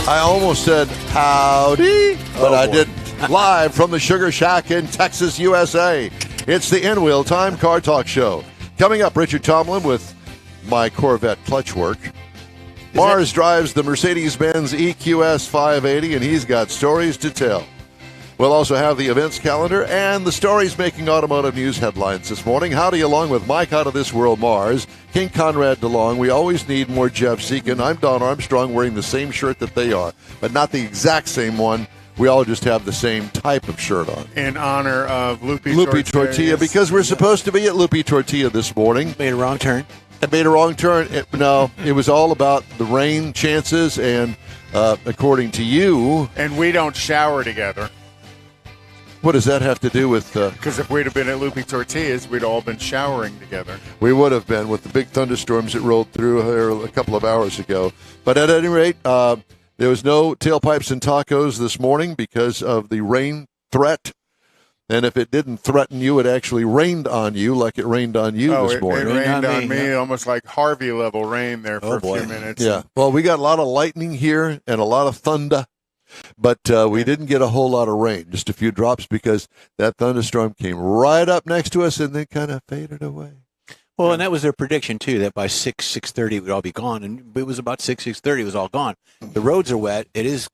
I almost said howdy, but I didn't. Live from the Sugar Shack in Texas, USA. It's the In-Wheel Time Car Talk Show. Coming up, Richard Tomlin with my Corvette clutch work. Mars drives the Mercedes-Benz EQS 580, and he's got stories to tell. We'll also have the events calendar and the stories making automotive news headlines this morning. Howdy, along with Mike Out of This World Mars, King Conrad DeLong. We always need more Jeff Zekin. I'm Don Armstrong wearing the same shirt that they are, but not the exact same one. We all just have the same type of shirt on. In honor of Lupe Tortilla, because we're supposed to be at Lupe Tortilla this morning. Made a wrong turn. I made a wrong turn. It was all about the rain chances, and according to you... And we don't shower together. What does that have to do with... Because if we'd have been at Lupe Tortillas, we'd all been showering together. We would have been with the big thunderstorms that rolled through here a couple of hours ago. But at any rate, there was no tailpipes and tacos this morning because of the rain threat. And if it didn't threaten you, it actually rained on you like it rained on you this morning. It rained on me, almost like Harvey-level rain there for a few minutes. Yeah. Well, we got a lot of lightning here and a lot of thunder. But we didn't get a whole lot of rain, just a few drops, because that thunderstorm came right up next to us and then kind of faded away. Well, and that was their prediction, too, that by 6:30 it would all be gone. And it was about 6:30 it was all gone. The roads are wet. It is,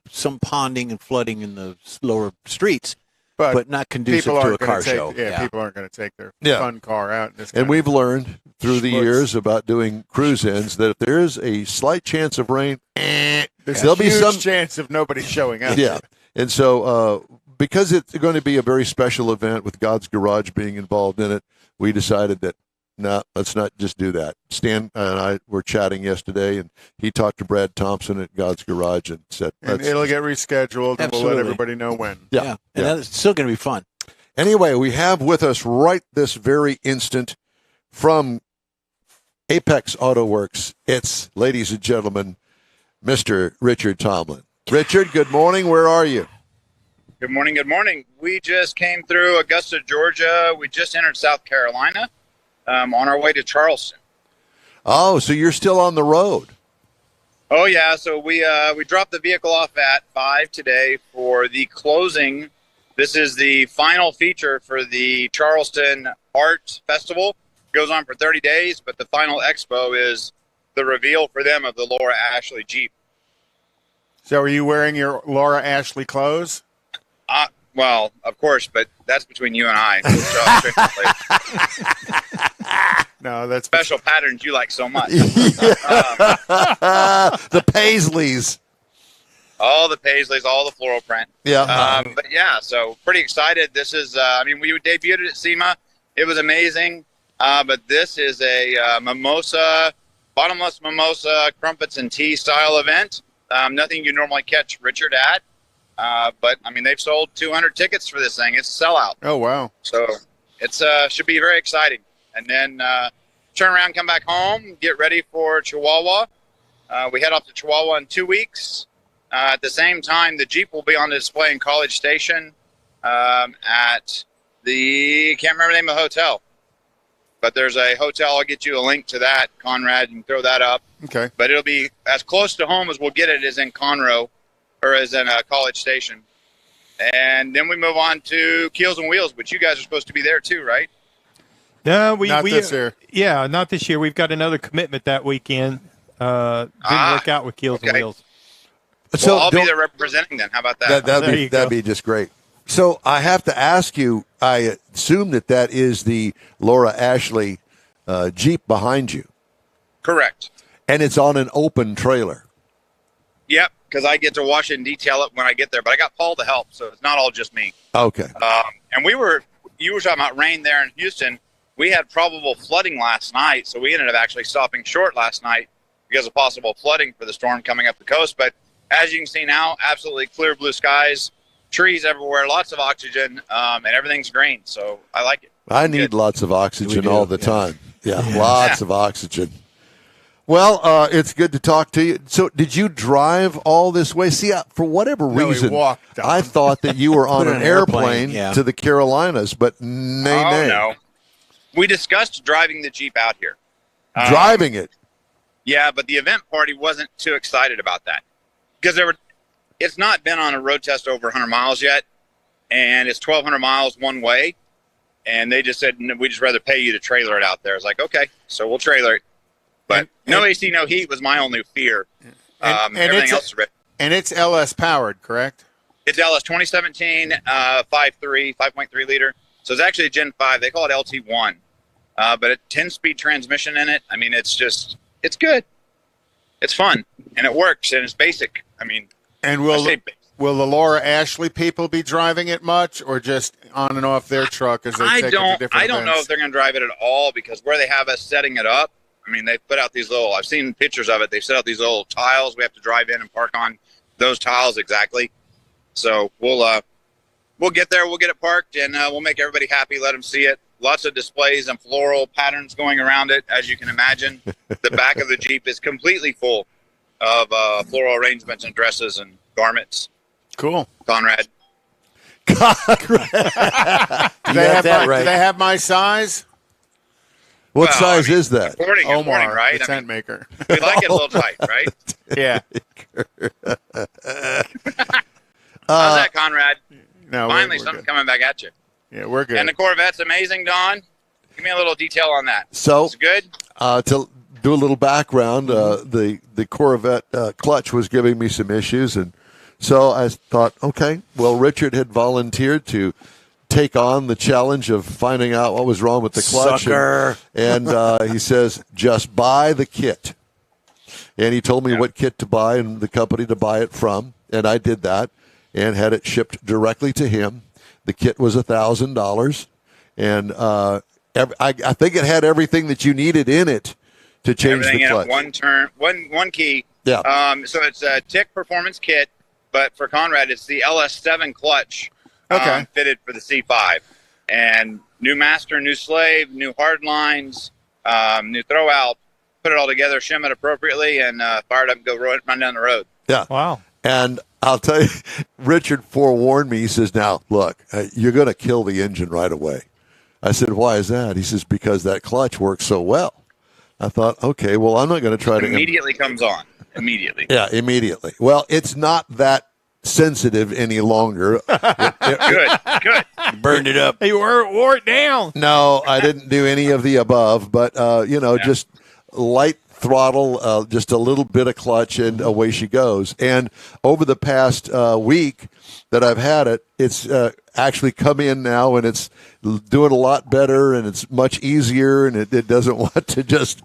some ponding and flooding in the lower streets, but not conducive to a car show. People aren't going to take their fun car out. And we've learned through the years about doing cruise-ins that if there is a slight chance of rain, there'll be some chance of nobody showing up. Yeah. And so because it's going to be a very special event with God's Garage being involved in it, we decided that, no, let's not just do that. Stan and I were chatting yesterday, and he talked to Brad Thompson at God's Garage and said... And it'll get rescheduled, and we'll let everybody know when. Yeah. And that's still going to be fun. Anyway, we have with us right this very instant from Apex Auto Works, it's, ladies and gentlemen, Mr. Richard Tomlin. Richard, good morning. Where are you? Good morning. Good morning. We just came through Augusta, Georgia. We just entered South Carolina on our way to Charleston. Oh, so you're still on the road. Oh, yeah. So we dropped the vehicle off at 5 today for the closing. This is the final feature for the Charleston Art Festival. It goes on for 30 days, but the final expo is the reveal for them of the Laura Ashley Jeep. So are you wearing your Laura Ashley clothes? Well, of course, but that's between you and I. No, that's special patterns you like so much. The Paisleys. All the Paisleys, all the floral print. Yeah. But yeah, so pretty excited. This is, we debuted it at SEMA. It was amazing. But this is a mimosa, bottomless mimosa, crumpets and tea style event. Nothing you normally catch Richard at. But they've sold 200 tickets for this thing. It's a sellout. Oh, wow. So it's should be very exciting. And then turn around, come back home, get ready for Chihuahua. We head off to Chihuahua in 2 weeks. At the same time, the Jeep will be on display in College Station at the, can't remember the name of the hotel. But there's a hotel. I'll get you a link to that, Conrad, and throw that up. Okay. But it'll be as close to home as we'll get it is in Conroe, or as in College Station. And then we move on to Keels and Wheels, which you guys are supposed to be there too, right? No, not this year. Yeah, not this year. We've got another commitment that weekend. Didn't work out with Keels and Wheels. So I'll be there representing then. How about that? That'd be just great. So I have to ask you, I assume that is the Laura Ashley Jeep behind you. Correct. And it's on an open trailer. Yep, because I get to wash it and detail it when I get there. But I got Paul to help, so it's not all just me. Okay. And you were talking about rain there in Houston. We had probable flooding last night, so we ended up actually stopping short last night because of possible flooding for the storm coming up the coast. But as you can see now, absolutely clear blue skies, trees everywhere, lots of oxygen, and everything's green. So I like it. I need lots of oxygen all the time. Yeah, lots of oxygen. Well, it's good to talk to you. So did you drive all this way? See, for whatever reason, I thought that you were on an airplane to the Carolinas, but nay. No. We discussed driving the Jeep out here. Driving it? Yeah, but the event party wasn't too excited about that. because it's not been on a road test over 100 miles yet, and it's 1,200 miles one way. And they just said, no, we'd just rather pay you to trailer it out there. I was like, okay, so we'll trailer it. But no AC, no heat was my only fear. Everything else is ready. And it's LS powered, correct? It's LS 2017 5.3 liter. So it's actually a Gen 5. They call it LT1. But a 10-speed transmission in it. I mean, it's good. It's fun, and it works, and it's basic. I mean, and will the Laura Ashley people be driving it much, or just on and off their truck as they take it to different events? I don't know if they're going to drive it at all, because where they have us setting it up, I mean, they put out these little, I've seen pictures of it. They've set out these little tiles. We have to drive in and park on those tiles exactly. So we'll get there. We'll get it parked, and we'll make everybody happy, let them see it. Lots of displays and floral patterns going around it, as you can imagine. The back of the Jeep is completely full of floral arrangements and dresses and garments. Cool. Conrad. Do they have my size? What size is that? According, right? The tent maker. We like it a little tight, right? Yeah. How's that, Conrad? No, Finally, we're something's good. coming back at you. Yeah, we're good. And the Corvette's amazing, Don. Give me a little detail on that. So, it's good. To do a little background, the Corvette clutch was giving me some issues, and so I thought, okay, well, Richard had volunteered to take on the challenge of finding out what was wrong with the clutch. Sucker. And he says, just buy the kit. And he told me what kit to buy and the company to buy it from, and I did that and had it shipped directly to him. The kit was $1,000, and I think it had everything that you needed in it to change everything the clutch. One key. Yeah. So it's a TIC Performance Kit, but for Conrad, it's the LS7 clutch. Okay. Fitted for the C5, and new master, new slave, new hard lines, new throw out. Put it all together, shim it appropriately, and fire it up and go run down the road. Yeah. Wow. And I'll tell you, Richard forewarned me. He says, now, look, you're going to kill the engine right away. I said, why is that? He says, because that clutch works so well. I thought, okay, well, I'm not going to try to... Immediately comes on. Immediately. Yeah, immediately. Well, it's not that sensitive any longer. Good. Burned it up. Hey, wore it down. No, I didn't do any of the above, but, just light throttle, just a little bit of clutch, and away she goes. And over the past week that I've had it, it's actually come in now, and it's doing a lot better, and it's much easier, and it doesn't want to just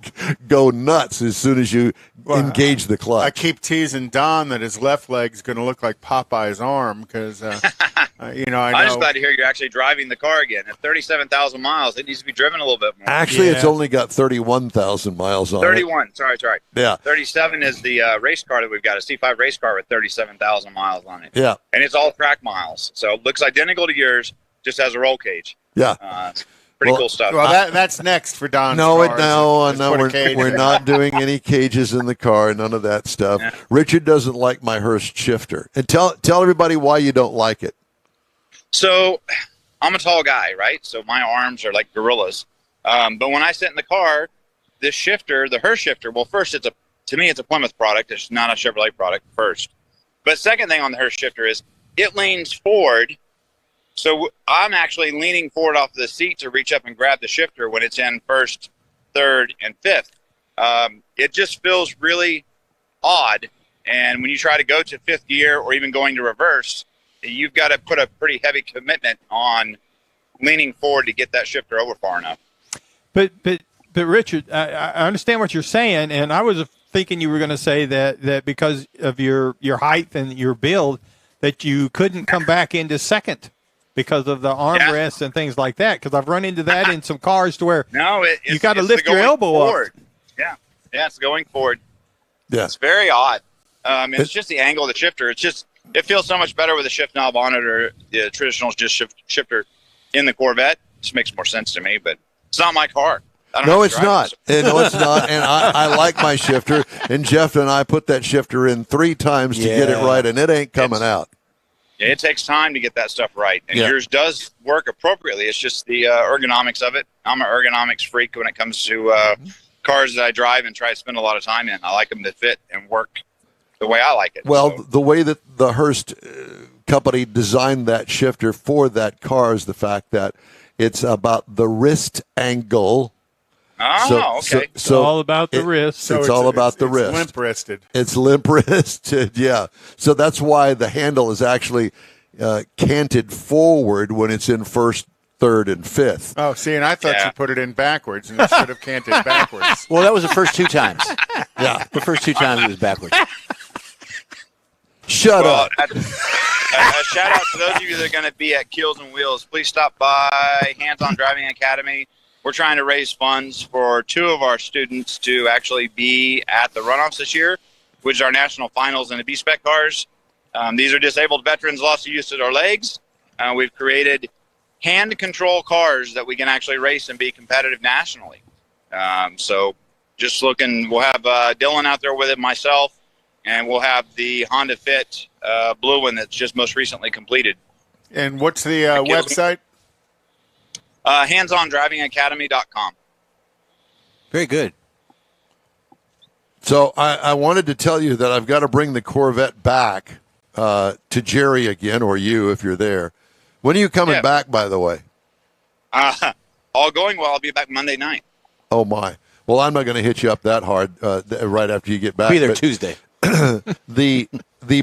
go nuts as soon as you engage the clutch. I keep teasing Don that his left leg's going to look like Popeye's arm because, I know. I'm just glad to hear you're actually driving the car again. At 37,000 miles, it needs to be driven a little bit more. Actually, it's only got 31,000 miles on 31. Sorry. Yeah. 37 is the race car that we've got, a C5 race car with 37,000 miles on it. Yeah. And it's all track miles. So it looks identical to yours, just has a roll cage. Yeah. Pretty cool stuff. Well, that's next for Don's No, cars. we're not doing any cages in the car, none of that stuff. Yeah. Richard doesn't like my Hurst shifter. And tell everybody why you don't like it. So I'm a tall guy, right? So my arms are like gorillas. But when I sit in the car, this shifter, the Hurst shifter, well, first, to me, it's a Plymouth product. It's not a Chevrolet product first. But second thing on the Hurst shifter is it leans forward. So I'm actually leaning forward off the seat to reach up and grab the shifter when it's in first, third, and fifth. It just feels really odd. And when you try to go to fifth gear or even going to reverse, you've got to put a pretty heavy commitment on leaning forward to get that shifter over far enough. But Richard, I understand what you're saying, and I was thinking you were going to say that because of your height and your build, that you couldn't come back into second because of the armrests and things like that. Because I've run into that in some cars to where you got to lift your elbow forward. up. Yeah, it's going forward. Yeah. It's very odd. It's just the angle of the shifter. It feels so much better with a shift knob on it, or the traditional shifter in the Corvette. It just makes more sense to me, but it's not my car. No, it's not. No, it's not. And I like my shifter. And Jeff and I put that shifter in 3 times to get it right, and it ain't coming out. It takes time to get that stuff right. And yours does work appropriately. It's just the ergonomics of it. I'm an ergonomics freak when it comes to cars that I drive and try to spend a lot of time in. I like them to fit and work the way I like it. Well, So, the way that the Hurst company designed that shifter for that car is the fact that it's about the wrist angle. okay. It's all about the wrist. So It's all about the wrist. Limp-wristed. It's limp wristed, yeah. So that's why the handle is actually canted forward when it's in first, third, and fifth. Oh, see, and I thought Yeah. you put it in backwards and instead of canted backwards. Well, that was the first 2 times. Yeah. The first 2 times it was backwards. Shut Well, up. a shout out to those of you that are going to be at Keels and Wheels. Please stop by Hands On Driving Academy. We're trying to raise funds for 2 of our students to actually be at the runoffs this year, which is our national finals in the B-Spec cars. These are disabled veterans lost the use of their legs. We've created hand control cars that we can actually race and be competitive nationally. So just looking, we'll have Dylan out there with it, myself, and we'll have the Honda Fit blue one that's just most recently completed. And what's the website? Handsondrivingacademy.com. Very good. So I wanted to tell you that I've got to bring the Corvette back to Jerry again, or you if you're there. When are you coming Yeah. back, by the way? All going well. I'll be back Monday night. Oh, my. Well, I'm not going to hit you up that hard right after you get back. Be there but Tuesday. the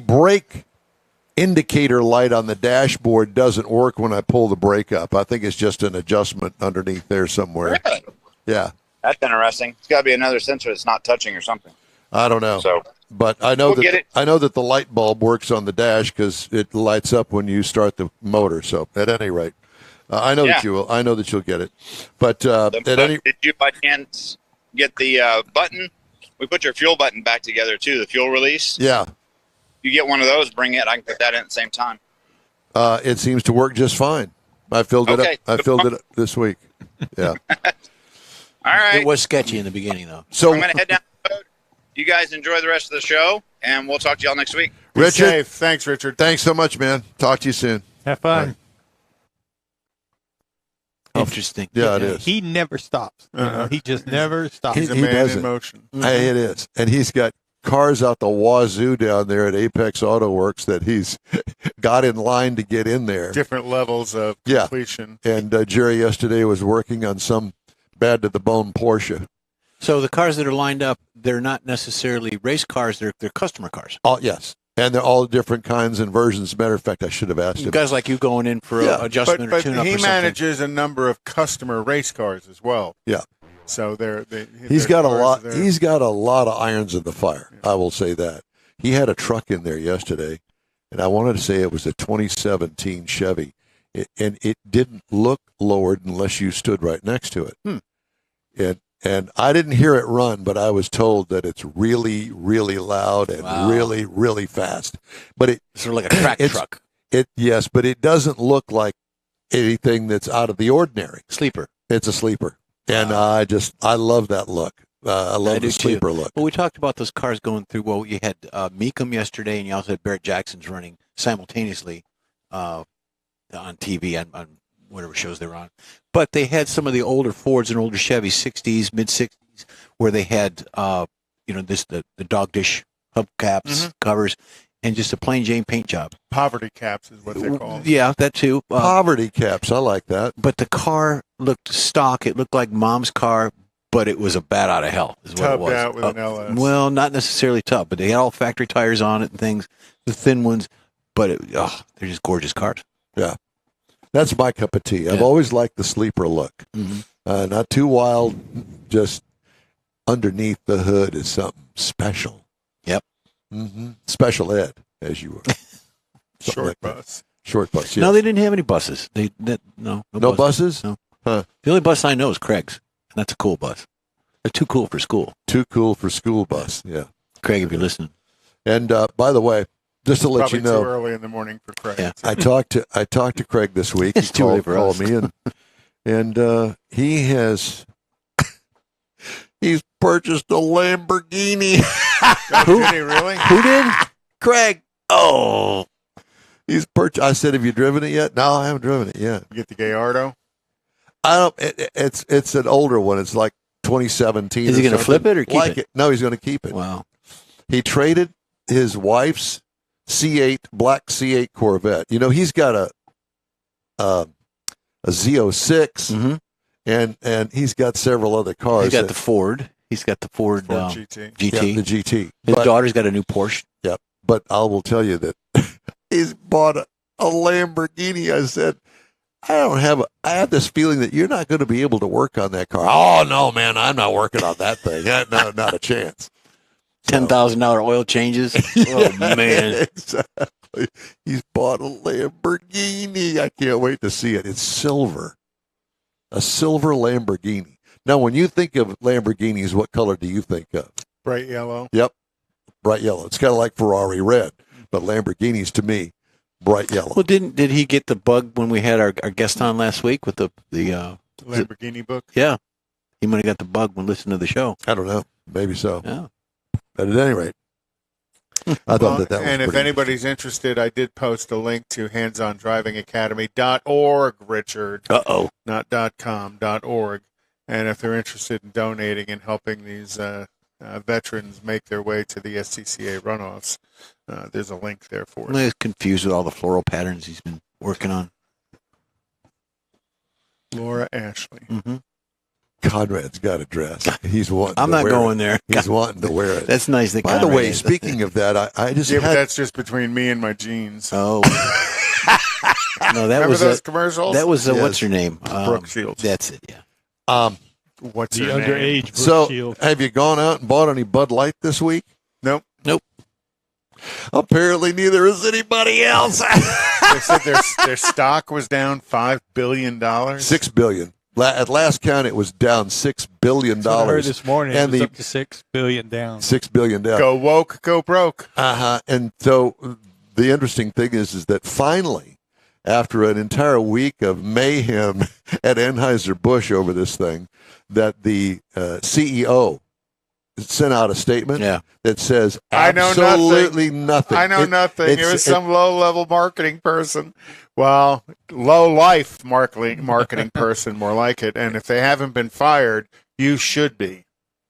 brake indicator light on the dashboard doesn't work when I pull the brake up. I think it's just an adjustment underneath there somewhere. Really? Yeah. That's interesting. It's got to be another sensor that's not touching or something. I don't know. So But I know We'll get it. I know that the light bulb works on the dash because it lights up when you start the motor. So at any rate, I know that Yeah. you will. I know that you'll get it. But at any did you by chance get the button? We put your fuel button back together too. The fuel release. yeah, You get one of those. Bring it. I can put that in at the same time. it seems to work just fine. I filled it Okay. up. I filled it up this week. Yeah. All right. It was sketchy in the beginning, though. So I'm going to head down the road. You guys enjoy the rest of the show, and we'll talk to y'all next week. Be Richard, safe. Thanks, Richard. thanks so much, man. Talk to you soon. Have fun. Interesting. Yeah, it is. He never stops. You know, he just never stops. He's a He man doesn't. in motion. Hey, it is, and he's got cars out the wazoo down there at Apex Auto Works that he's got in line to get in there. Different levels of Yeah. completion. And Jerry yesterday was working on some bad to the bone Porsche. So the cars that are lined up, they're not necessarily race cars; they're customer cars. Oh, yes. And they're all different kinds and versions. As a matter of fact, I should have asked him. Guys like you going in for Yeah, an adjustment or But tune-up or he something. manages a number of customer race cars as well. Yeah. So He's got a lot. There. He's got a lot of irons in the fire. I will say that. He had a truck in there yesterday, and I wanted to say it was a 2017 Chevy, and it didn't look lowered unless you stood right next to it. And I didn't hear it run, but I was told that it's really, really loud and Wow. really, really fast. But it Sort of like a track It's- truck. yes, but it doesn't look like anything that's out of the ordinary. Sleeper. It's a sleeper, and I love that look. I love do the too. sleeper look. Well, we talked about those cars going through. Well, you had Meekum yesterday, and you also had Barrett Jackson's running simultaneously on TV on whatever shows they're on. But they had some of the older Fords and older Chevys, 60s, mid 60s, where they had the dog dish hubcaps, covers, and just a plain Jane paint job. Poverty caps is what they're called. Yeah, that too. Poverty caps, I like that. But the car looked stock. It looked like mom's car, but it was a bat out of hell. Is what it Tubbed was. out with an LS. Well, not necessarily tub, but they had all factory tires on it and things, the thin ones. But they're just gorgeous cars. Yeah, that's my cup of tea. I've Yeah. always liked the sleeper look. Mm-hmm. Not too wild, just underneath the hood is something special. Yep. Special ed, as you were. Something Short like that. bus. Short bus. Yes. No, they didn't have any buses. No buses. No. Huh. The only bus I know is Craig's, and that's a cool bus. They're too cool for school. Too cool for school bus. Yeah. Craig, if you're listening. And by the way, just to let Probably you know, too early in the morning for Craig. Yeah. I talked to Craig this week. It's too early for called us. me and he's purchased a Lamborghini. Did he really? Who did? Craig. Oh, he's purchased. I said, "Have you driven it yet?" No, I haven't driven it yet. You get the Gallardo? I don't. It's an older one. It's like 2017. Is he going gonna to flip it or keep it? No, he's going to keep it. Wow. He traded his wife's C8 black C8 Corvette. You know, he's got a Z06, and he's got several other cars. He's got the Ford. He's got the Ford GT. GT. Yeah, the GT. His But- daughter's got a new Porsche. Yep. But I will tell you that he's bought a Lamborghini. I said, I have this feeling that you're not going to be able to work on that car. Oh, no, man, I'm not working on that thing. No, not a chance. $10,000 oil changes. Oh, man. Exactly. He's bought a Lamborghini. I can't wait to see it. It's silver. A silver Lamborghini. Now, when you think of Lamborghinis, what color do you think of? Bright yellow. Yep. Bright yellow. It's kind of like Ferrari red, but Lamborghinis to me, bright yellow. Well, did he get the bug when we had our guest on last week with the Lamborghini book. yeah? He might have got the bug when listening to the show. I don't know. Maybe so. Yeah. But at any rate, I thought that was And if pretty- anybody's interested, I did post a link to handsondrivingacademy.org, Richard, Uh-oh. not .com, .org. And if they're interested in donating and helping these veterans make their way to the SCCA runoffs, there's a link there for I'm it. confused with all the floral patterns he's been working on. Laura Ashley. Mm-hmm. Conrad's got a dress. He's wanting. I'm to not wear going it. there. He's wanting to wear it. That's nice. That By the Conrad way, is. speaking of that, I just Yeah, but had. that's just between me and my jeans. Oh. No, that Remember was those commercials? that was Yes. what's her name? Brooke Shields. That's it. Yeah. What's The her name? underage Brooke So, Shields. have you gone out and bought any Bud Light this week? Nope. Apparently, neither is anybody else. They said their stock was down $5 billion. $6 billion. At last count, it was down $6 billion. That's what I heard this morning. And it was the up to $6 billion down. $6 billion down. Go woke, go broke. And so the interesting thing is that finally, after an entire week of mayhem at Anheuser-Busch over this thing, that the CEO sent out a statement Yeah. that says I know absolutely nothing. I know nothing. It was it's- some low-level marketing person. Well, low-life marketing person, more like it. And if they haven't been fired, you should be.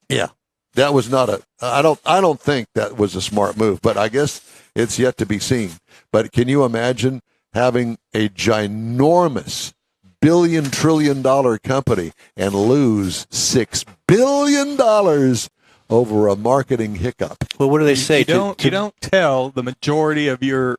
that was not a. I don't think that was a smart move, but I guess it's yet to be seen. But can you imagine having a ginormous trillion-dollar company and lose $6 billion over a marketing hiccup? Well, what do they say? You don't tell the majority of your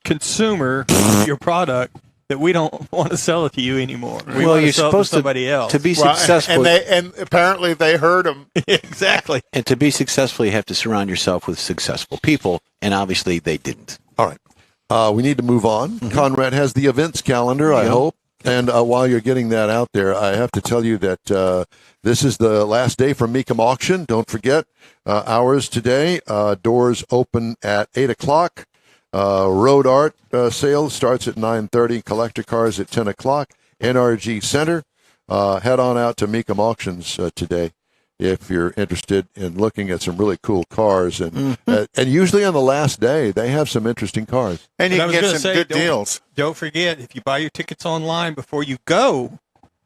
consumer your product that we don't want to sell it to you anymore. We Well, want you're to sell it supposed to somebody else. to be Well, successful. and apparently they heard him. exactly. And to be successful, you have to surround yourself with successful people, and obviously they didn't. All right. We need to move on. Conrad has the events calendar, I Yeah. hope. And while you're getting that out there, I have to tell you that this is the last day for Mecum Auction. Don't forget, hours today. Doors open at 8 o'clock. Road Art sale starts at 9:30. Collector cars at 10 o'clock. NRG Center. Head on out to Mecum Auctions today if you're interested in looking at some really cool cars. And usually on the last day, they have some interesting cars. And you And I can was get gonna some say, good deals. Don't forget, if you buy your tickets online before you go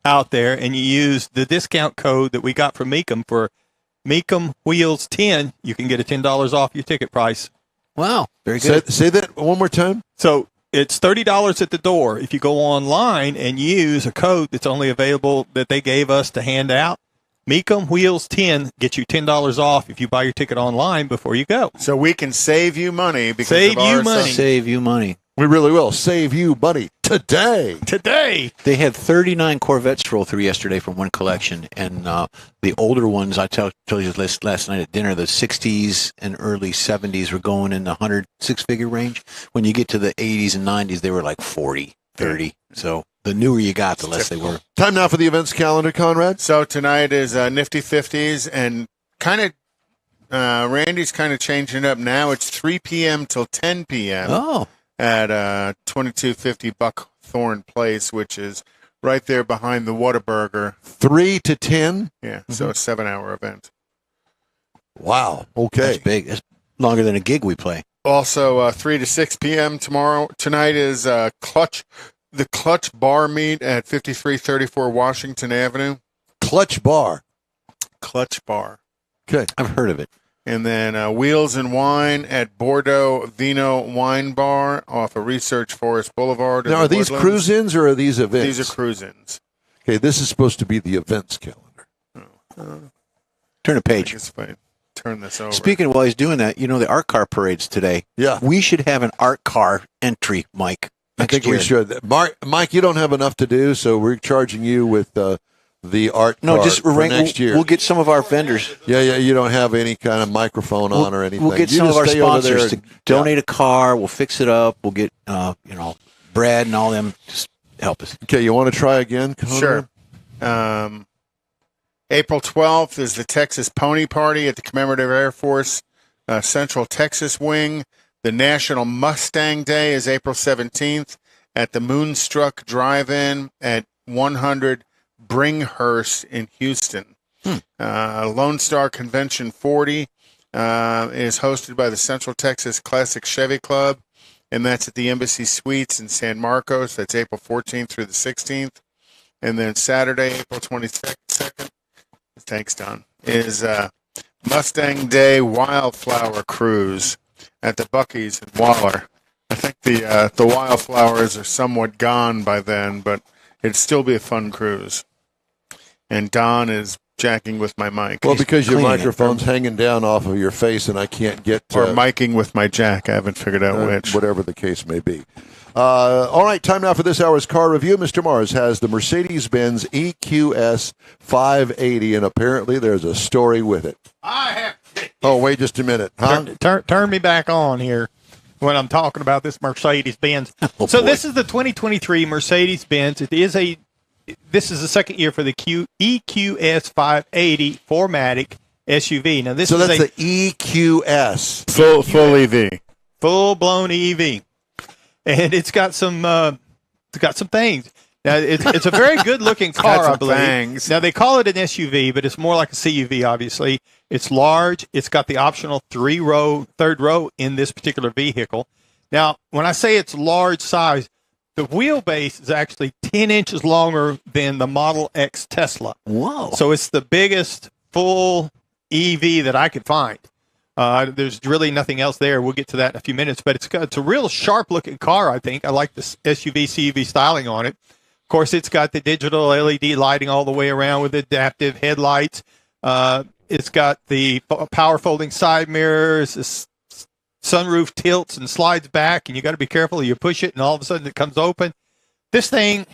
out there and you use the discount code that we got from Mecum for Mecum Wheels 10, you can get a $10 off your ticket price. Wow, very good. Say that one more time. So it's $30 at the door. If you go online and use a code that's only available that they gave us to hand out, Mecum Wheels 10 gets you $10 off if you buy your ticket online before you go. So we can save you money because Save of you our money. Save you money. We really will save you money today. Today, They had 39 Corvettes roll through yesterday from one collection, and the older ones, I told you last night at dinner, the 60s and early 70s were going in the 100 six-figure range. When you get to the 80s and 90s, they were like 40, 30. So the newer you got, the less they were. Time now for the events calendar, Conrad. So tonight is Nifty 50s, and kind of Randy's kind of changing it up now. It's 3 p.m. till 10 p.m. Oh, at 2250 Buckthorn Place, which is right there behind the Whataburger. 3 to 10. Yeah, so a 7-hour event. Wow. that's Okay. big. That's longer than a gig we play. Also, 3 to 6 p.m. tomorrow. Tonight is the Clutch Bar Meet at 5334 Washington Avenue. Clutch Bar. Clutch Bar. Okay. I've heard of it. And then Wheels and Wine at Bordeaux Vino Wine Bar off of Research Forest Boulevard. Now, are these cruise-ins or are these events? These are cruise-ins. Okay, this is supposed to be the events calendar. Turn a I page. guess if I turn this over. Speaking of while he's doing that, the art car parade's today. Yeah. We should have an art car entry, Mike. I think we should. Mike, you don't have enough to do, so we're charging you with the art No, car just for next year. We'll get some of our vendors. Yeah, you don't have any kind of microphone on or anything. We'll get You some of just our stay over there sponsors to and- donate a car. We'll fix it up. We'll get, Brad and all them. Just help us. Okay, you want to try again, Connor? Sure. April 12th is the Texas Pony Party at the Commemorative Air Force Central Texas Wing. The National Mustang Day is April 17th at the Moonstruck Drive-In at 100 Bringhurst in Houston. Lone Star Convention 40 is hosted by the Central Texas Classic Chevy Club, and that's at the Embassy Suites in San Marcos. That's April 14th through the 16th. And then Saturday, April 22nd, thanks, Don, is Mustang Day Wildflower Cruise at the Buc-ee's in Waller. I think the wildflowers are somewhat gone by then, but it'd still be a fun cruise. And Don is jacking with my mic. Well, because your cleaning it. microphone's hanging down off of your face, and I can't get or miking with my jack. I haven't figured out which. whatever the case may be. All right, time now for this hour's car review. Mr. Mars has the Mercedes-Benz EQS 580, and apparently there's a story with it. Oh, wait just a minute. Huh? Turn me back on here when I'm talking about this Mercedes-Benz. So boy. this is the 2023 Mercedes-Benz. This is the second year for the EQS 580 4MATIC SUV. Now this So is that's a the EQS. Full EV. full-blown EV, and it's got some things. Now it's a very good-looking car, got some I believe. fangs. Now they call it an SUV, but it's more like a CUV. Obviously, it's large. It's got the optional third row in this particular vehicle. Now, when I say it's large size, the wheelbase is actually 10 inches longer than the Model X Tesla. Whoa. So it's the biggest full EV that I could find. There's really nothing else there. We'll get to that in a few minutes, but it's a real sharp-looking car, I think. I like the SUV, CUV styling on it. Of course, it's got the digital LED lighting all the way around with adaptive headlights. It's got the power folding side mirrors. The sunroof tilts and slides back, and you got to be careful. You push it, and all of a sudden it comes open. This thing,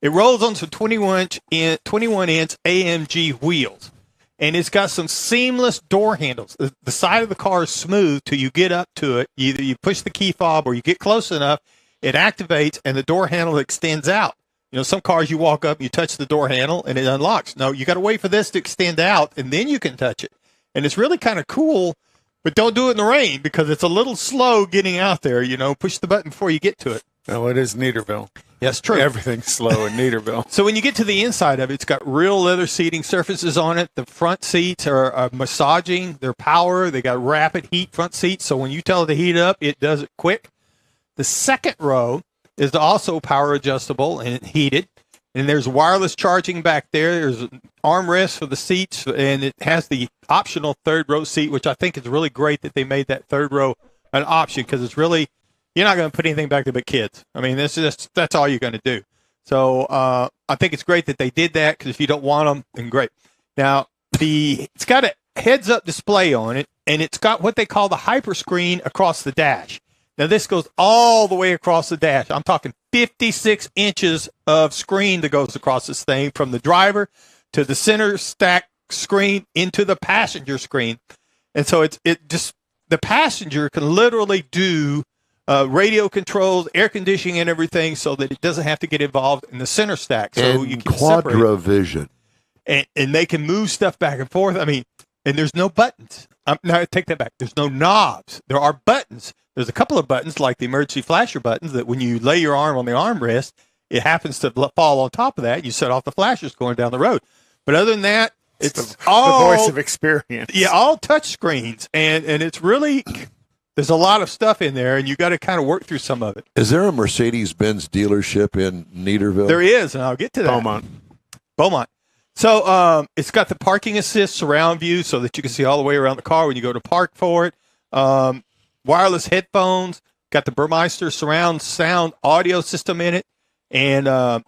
it rolls on some 21-inch AMG wheels, and it's got some seamless door handles. The side of the car is smooth till you get up to it. Either you push the key fob or you get close enough, it activates, and the door handle extends out. Some cars you walk up, you touch the door handle, and it unlocks. No, you got to wait for this to extend out, and then you can touch it. And it's really kind of cool, but don't do it in the rain because it's a little slow getting out there. Push the button before you get to it. No, it is Neaterville. That's true. Everything's slow in Neaterville. So when you get to the inside of it, it's got real leather seating surfaces on it. The front seats are massaging. They're power. They got rapid heat front seats. So when you tell it to heat up, it does it quick. The second row is also power adjustable and heated. And there's wireless charging back there. There's an armrest for the seats, and it has the optional third row seat, which I think is really great that they made that third row an option because it's really, you're not going to put anything back there but kids. I mean, that's all you're going to do. So I think it's great that they did that because if you don't want them, then great. Now, it's got a heads-up display on it, and it's got what they call the hyperscreen across the dash. Now, this goes all the way across the dash. I'm talking 56 inches of screen that goes across this thing from the driver to the center stack screen into the passenger screen. And so the passenger can literally do radio controls, air conditioning, and everything so that it doesn't have to get involved in the center stack. So and you can separate. quadra-vision. And they can move stuff back and forth. I mean, and there's no buttons. No, I take that back. There's no knobs. There are buttons. There's a couple of buttons like the emergency flasher buttons that when you lay your arm on the armrest, it happens to fall on top of that. You set off the flashers going down the road. But other than that, it's all the voice of experience. Yeah, all touch screens. And it's really, there's a lot of stuff in there, and you got to kind of work through some of it. Is there a Mercedes-Benz dealership in Neaterville? There is, and I'll get to that. Beaumont. So it's got the parking assist surround view so that you can see all the way around the car when you go to park for it. Wireless headphones, got the Burmeister surround sound audio system in it, and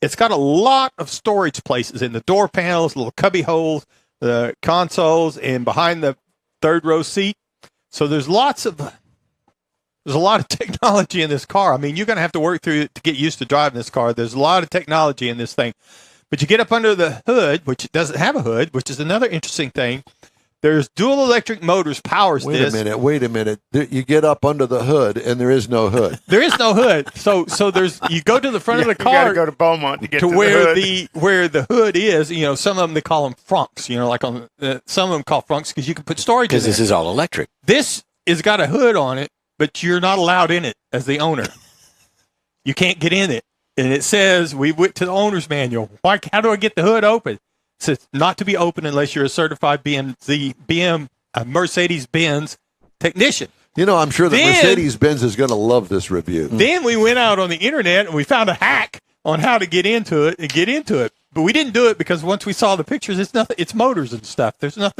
it's got a lot of storage places in the door panels, little cubby holes, the consoles, and behind the third row seat. So there's a lot of technology in this car. I mean, you're going to have to work through it to get used to driving this car. There's a lot of technology in this thing. But you get up under the hood, which it doesn't have a hood, which is another interesting thing. There's dual electric motors powers this. Wait a minute. You get up under the hood, and there is no hood. There is no hood. So there's you go to the front of the car. You got to go to Beaumont to get to where the hood. where the hood is. You know, some of them they call them frunks. You know, like on some of them call frunks because you can put storage in Because there. this is all electric. This has got a hood on it, but you're not allowed in it as the owner. You can't get in it. And it says, we went to the owner's manual. How do I get the hood open? It says not to be open unless you're a certified Mercedes-Benz technician. You know, I'm sure that Mercedes-Benz is going to love this review. Then we went out on the internet and we found a hack on how to get into it. But we didn't do it because once we saw the pictures, it's nothing. It's motors and stuff. There's no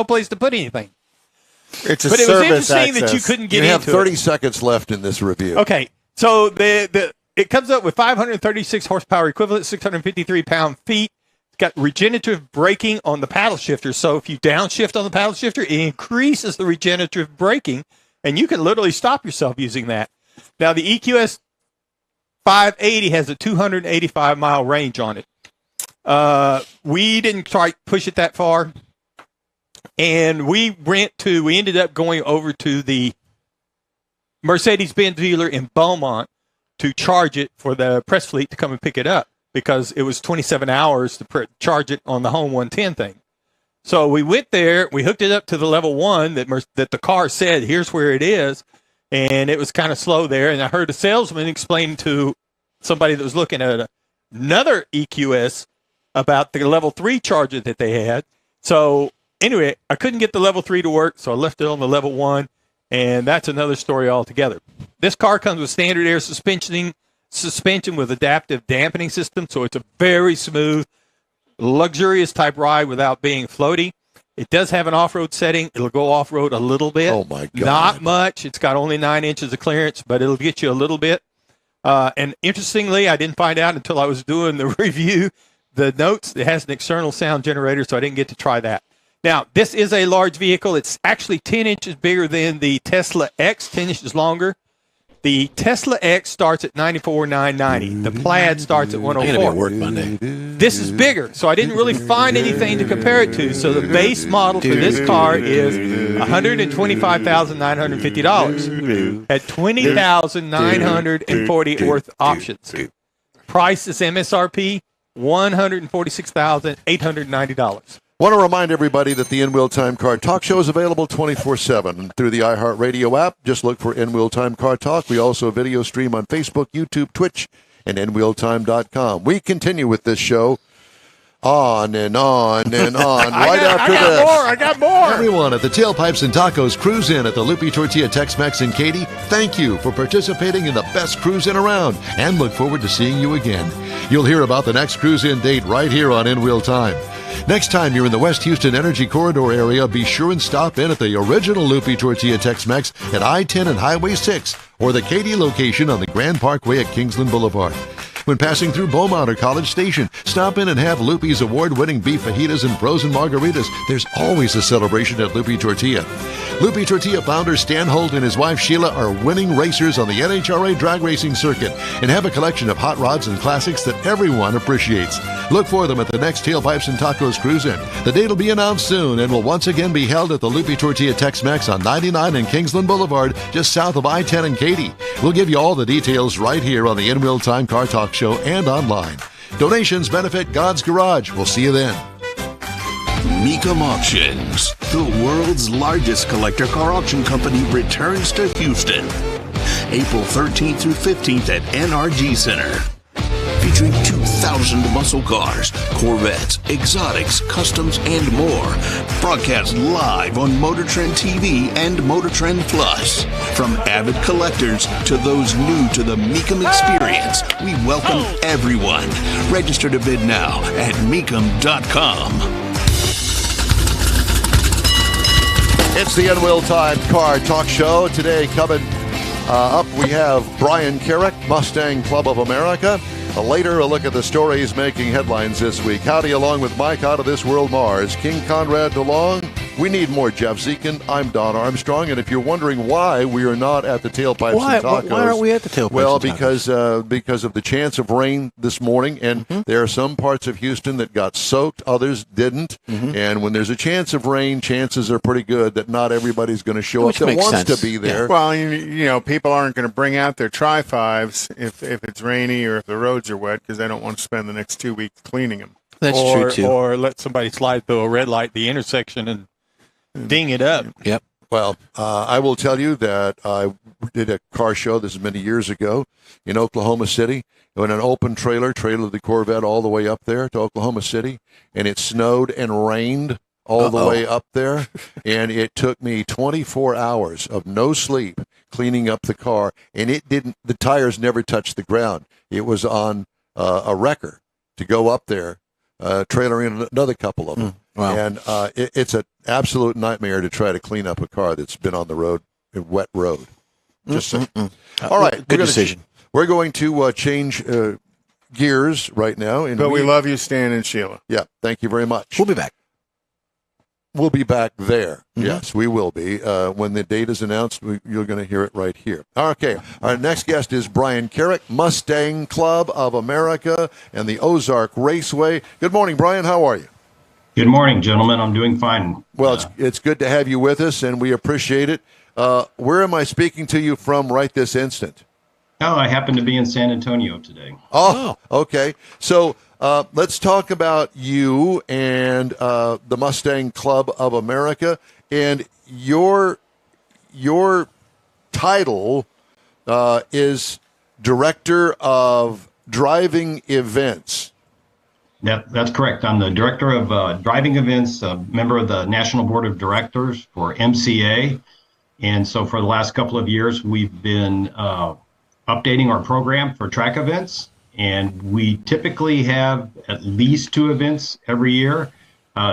place to put anything. It's a But it was service interesting that you access. couldn't get You have into 30 it. seconds left in this review. Okay, so it comes up with 536 horsepower equivalent, 653 pound-feet. It's got regenerative braking on the paddle shifter. So if you downshift on the paddle shifter, it increases the regenerative braking, and you can literally stop yourself using that. Now, the EQS 580 has a 285-mile range on it. We didn't try to push it that far, and we ended up going over to the Mercedes-Benz dealer in Beaumont to charge it for the press fleet to come and pick it up because it was 27 hours to charge it on the Home 110 thing. So we went there, we hooked it up to the level 1 that the car said, here's where it is, and it was kind of slow there. And I heard a salesman explain to somebody that was looking at another EQS about the level 3 charger that they had. So anyway, I couldn't get the level 3 to work, so I left it on the level 1. And that's another story altogether. This car comes with standard air suspension with adaptive dampening system, so it's a very smooth, luxurious type ride without being floaty. It does have an off-road setting. It'll go off-road a little bit. Oh, my God. Not much. It's got only 9 inches of clearance, but it'll get you a little bit. And interestingly, I didn't find out until I was doing the review, the notes, it has an external sound generator, so I didn't get to try that. Now, this is a large vehicle. It's actually 10 inches bigger than the Tesla X, 10 inches longer. The Tesla X starts at $94,990. The Plaid starts at I'm going to be at $104. work Monday. This is bigger, so I didn't really find anything to compare it to. So the base model for this car is $125,950 at $20,940 worth of options. Price is MSRP $146,890. Want to remind everybody that the In-Wheel Time Car Talk Show is available 24/7 through the iHeartRadio app. Just look for In-Wheel Time Car Talk. We also video stream on Facebook, YouTube, Twitch, and InWheelTime.com. We continue with this show on and on and on. I got more. Everyone at the Tailpipes and Tacos Cruise In at the Lupi Tortilla Tex-Mex in Katy, thank you for participating in the best cruise in around and look forward to seeing you again. You'll hear about the next cruise in date right here on In-Wheel Time. Next time you're in the West Houston Energy Corridor area, be sure and stop in at the original Lupi Tortilla Tex-Mex at I-10 and Highway 6 or the Katy location on the Grand Parkway at Kingsland Boulevard. When passing through Beaumont or College Station, stop in and have Lupi's award-winning beef fajitas and frozen margaritas. There's always a celebration at Lupi Tortilla. Lupi Tortilla founder Stan Holt and his wife Sheila are winning racers on the NHRA drag racing circuit and have a collection of hot rods and classics that everyone appreciates. Look for them at the next Tailpipes and Tacos Cruise-In. The date will be announced soon and will once again be held at the Lupi Tortilla Tex-Mex on 99 and Kingsland Boulevard, just south of I-10 and Katy. We'll give you all the details right here on the In-Wheel Time Car Talk Show and online. Donations benefit God's Garage. We'll see you then. Mecum Auctions, the world's largest collector car auction company, returns to Houston, April 13th through 15th at NRG Center. featuring 2,000 muscle cars, Corvettes, exotics, customs, and more. Broadcast live on Motor Trend TV and Motor Trend Plus. From avid collectors to those new to the Mecum experience, we welcome everyone. Register to bid now at Mecum.com. It's the In Wheel Time Car Talk Show. Today coming up, we have Brian Carrick, Mustang Club of America. Later, a look at the stories making headlines this week. Howdy, along with Mike Out of This World Mars, King Conrad DeLong. We need more Jeff Zekin. I'm Don Armstrong, and if you're wondering why we are not at the Tailpipes and Tacos, why aren't we at the Tailpipes? well, and Tacos? because of the chance of rain this morning, and there are some parts of Houston that got soaked, others didn't. And when there's a chance of rain, chances are pretty good that not everybody's going to show Which up that makes wants sense. to be there. Well, you know, people aren't going to bring out their Tri-5s if it's rainy or if the roads are wet because they don't want to spend the next 2 weeks cleaning them. That's or, true, too. Or let somebody slide through a red light at the intersection and ding it up. Yep. Well, I will tell you that I did a car show, this is many years ago, in Oklahoma City, in an open trailered the Corvette all the way up there to Oklahoma City, and it snowed and rained all the way up there, and it took me 24 hours of no sleep cleaning up the car, and the tires never touched the ground. It was on a wrecker to go up there, trailering another couple of them. Wow. And it's an absolute nightmare to try to clean up a car that's been on the road, a wet road. Just saying. All right. Good decision. We're going to change gears right now. And But we love you, Stan and Sheila. Yeah, thank you very much. We'll be back. We'll be back there. Yes, we will be. When the date is announced, you're going to hear it right here. Okay, our next guest is Brian Carrick, Mustang Club of America and the Ozark Raceway. Good morning, Brian. How are you? Good morning, gentlemen. I'm doing fine. Well, it's good to have you with us, and we appreciate it. Where am I speaking to you from right this instant? I happen to be in San Antonio today. Oh, okay. So let's talk about you and the Mustang Club of America, and your title is Director of Driving Events. That's correct. I'm the Director of Driving Events, a member of the National Board of Directors for MCA. And so for the last couple of years, we've been updating our program for track events. And we typically have at least 2 events every year.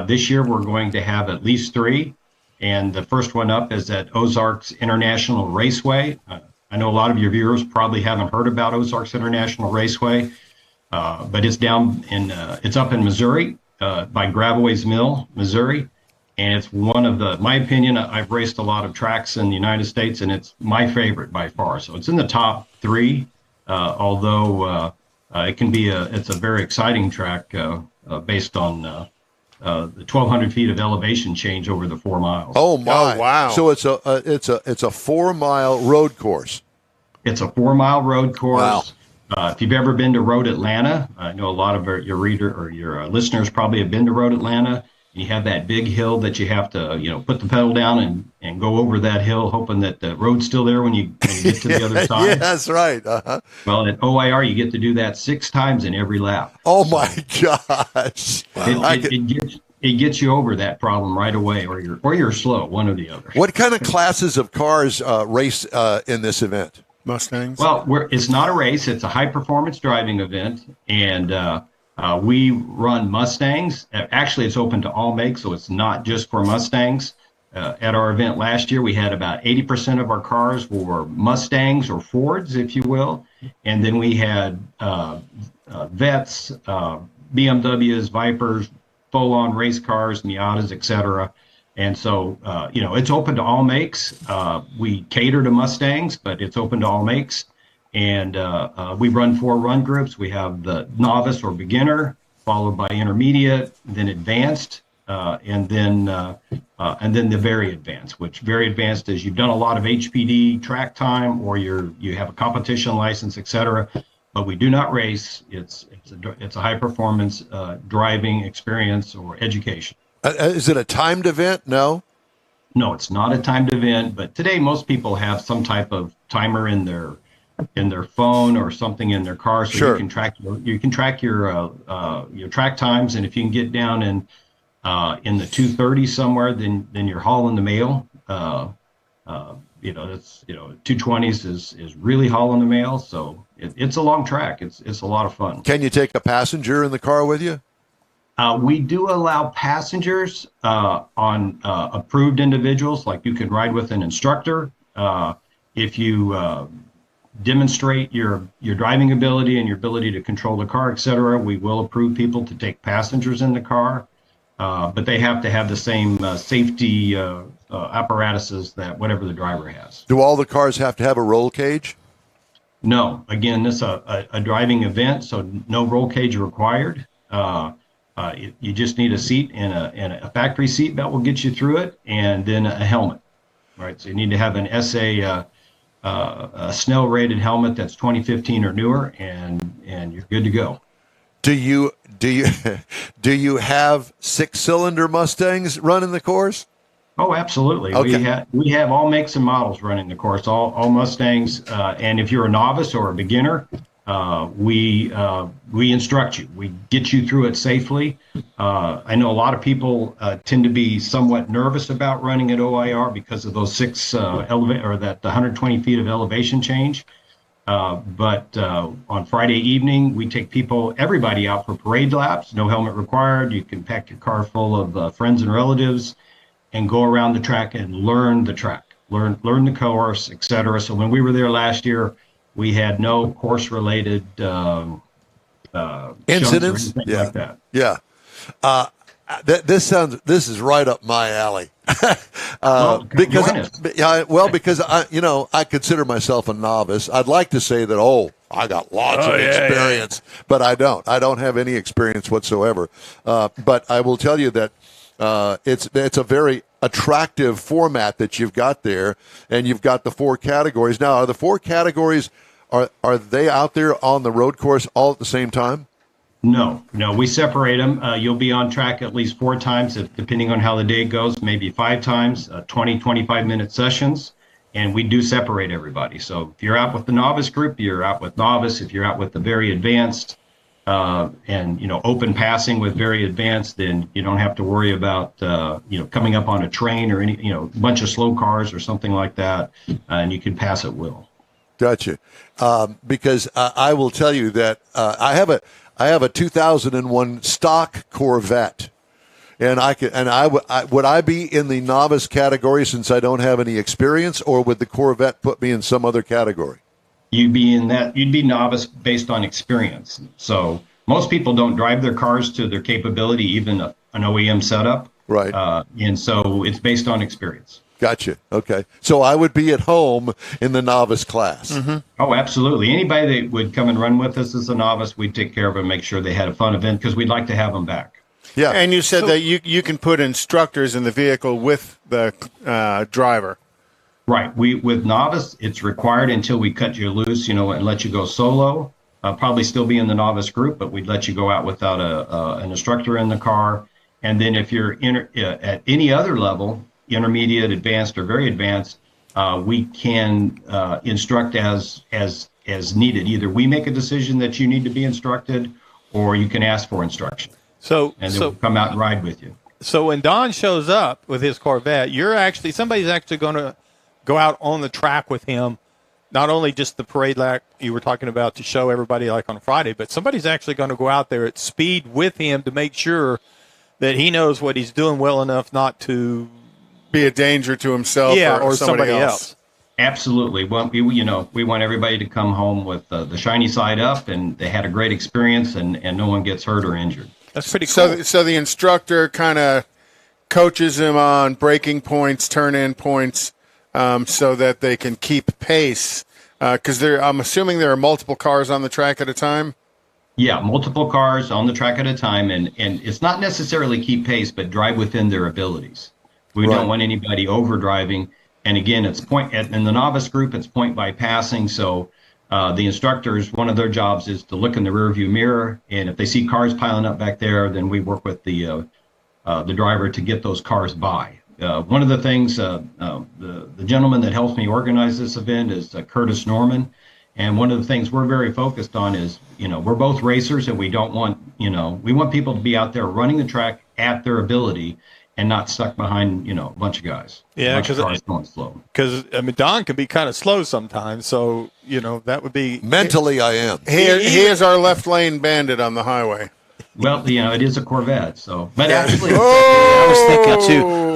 This year, we're going to have at least 3. And the first one up is at Ozarks International Raceway. I know a lot of your viewers probably haven't heard about Ozarks International Raceway, but it's it's up in Missouri by Gravois Mill, Missouri. And it's one of my opinion, I've raced a lot of tracks in the United States, and it's my favorite by far. So it's in the top 3, although it can be it's a very exciting track based on the 1,200 feet of elevation change over the 4 miles. Oh my! Oh, wow. So it's a 4-mile road course. It's a 4-mile road course. Wow. If you've ever been to Road Atlanta, I know a lot of your listeners probably have been to Road Atlanta. You have that big hill that you have to, put the pedal down and go over that hill, hoping that the road's still there when you get to the other side. Yeah, that's right. Uh-huh. Well, at OIR, you get to do that 6 times in every lap. Oh my gosh! It gets you over that problem right away, or you're slow, one or the other. What kind of classes of cars race in this event? Mustangs? Well, it's not a race; it's a high-performance driving event, and we run Mustangs. Actually, it's open to all makes, so it's not just for Mustangs. At our event last year, we had about 80% of our cars were Mustangs or Fords, if you will, and then we had Vets, BMWs, Vipers, full-on race cars, Miatas, etc. And so, it's open to all makes. We cater to Mustangs, but it's open to all makes. And we run 4 run groups. We have the novice or beginner, followed by intermediate, then advanced, and then the very advanced. Which very advanced is you've done a lot of HPD track time, or you have a competition license, etc. But we do not race. It's a high performance driving experience or education. Is it a timed event? No. No, it's not a timed event. But today, most people have some type of timer in their their phone or something in their car, so Sure. you can track your track times, and if you can get down in the 230 somewhere, then you're hauling the mail. That's 220s is really hauling the mail, so it's a long track. It's a lot of fun. Can you take a passenger in the car with you? We do allow passengers on approved individuals, like you can ride with an instructor. If you demonstrate your driving ability and your ability to control the car, etc., we will approve people to take passengers in the car, but they have to have the same safety apparatuses that whatever the driver has. Do all the cars have to have a roll cage? No, again, this is a driving event, so no roll cage required. You just need a seat, and a factory seat belt will get you through it, and then a helmet. Right, so you need to have an SA a Snell rated helmet that's 2015 or newer, and you're good to go. Do you have 6-cylinder Mustangs running the course? Oh, absolutely. Okay. We have all makes and models running the course, all Mustangs. And if you're a novice or a beginner, we instruct you. We get you through it safely. I know a lot of people tend to be somewhat nervous about running at OIR because of those 120 feet of elevation change. But on Friday evening, we take everybody out for parade laps, no helmet required. You can pack your car full of friends and relatives and go around the track and learn the track, learn the course, etc. So when we were there last year, we had no course-related incidents, like that. Yeah. This is right up my alley. Because I consider myself a novice. I'd like to say that I got lots of experience, but I don't. I don't have any experience whatsoever. But I will tell you that it's a very attractive format that you've got there, and you've got the 4 categories. Now, are the 4 categories are they out there on the road course all at the same time? No, we separate them. You'll be on track at least 4 times, depending on how the day goes, maybe 5 times, 20, 25-minute sessions, and we do separate everybody. So if you're out with the novice group, you're out with novice. If you're out with the very advanced and open passing with very advanced, then you don't have to worry about coming up on a train or any bunch of slow cars or something like that, and you can pass at will. Gotcha. Because I will tell you that I have a 2001 stock Corvette, and would I be in the novice category since I don't have any experience, or would the Corvette put me in some other category? You'd be novice based on experience. So most people don't drive their cars to their capability, even an OEM setup. Right. And so it's based on experience. Gotcha. Okay. So I would be at home in the novice class. Mm-hmm. Oh, absolutely. Anybody that would come and run with us as a novice, we'd take care of them, make sure they had a fun event, because we'd like to have them back. Yeah. And you said that you can put instructors in the vehicle with the driver. Right. With novice, it's required until we cut you loose, and let you go solo. Probably still be in the novice group, but we'd let you go out without an instructor in the car. And then if you're at any other level, intermediate, advanced, or very advanced, we can instruct as needed. Either we make a decision that you need to be instructed, or you can ask for instruction. And then we'll come out and ride with you. So when Don shows up with his Corvette, somebody's actually going to go out on the track with him. Not only just the parade lap you were talking about to show everybody like on Friday, but somebody's actually going to go out there at speed with him to make sure that he knows what he's doing well enough not to be a danger to himself or somebody else. Absolutely. Well, we want everybody to come home with the shiny side up, and they had a great experience, and no one gets hurt or injured. That's pretty cool. So the instructor kind of coaches him on braking points, turn-in points, so that they can keep pace. Because I'm assuming there are multiple cars on the track at a time. Yeah, multiple cars on the track at a time, and it's not necessarily keep pace, but drive within their abilities. We don't want anybody over-driving. And again, in the novice group, it's point by passing. So the instructors, one of their jobs is to look in the rearview mirror, and if they see cars piling up back there, then we work with the driver to get those cars by. One of the things, the gentleman that helps me organize this event is Curtis Norman, And one of the things we're very focused on is, we're both racers, and we don't want, we want people to be out there running the track at their ability and not stuck behind, a bunch of guys. Yeah, because cars going slow. Because Don can be kind of slow sometimes, so that would be Mentally, I am. He is our left lane bandit on the highway. Well, it is a Corvette, so. But actually, I was thinking too.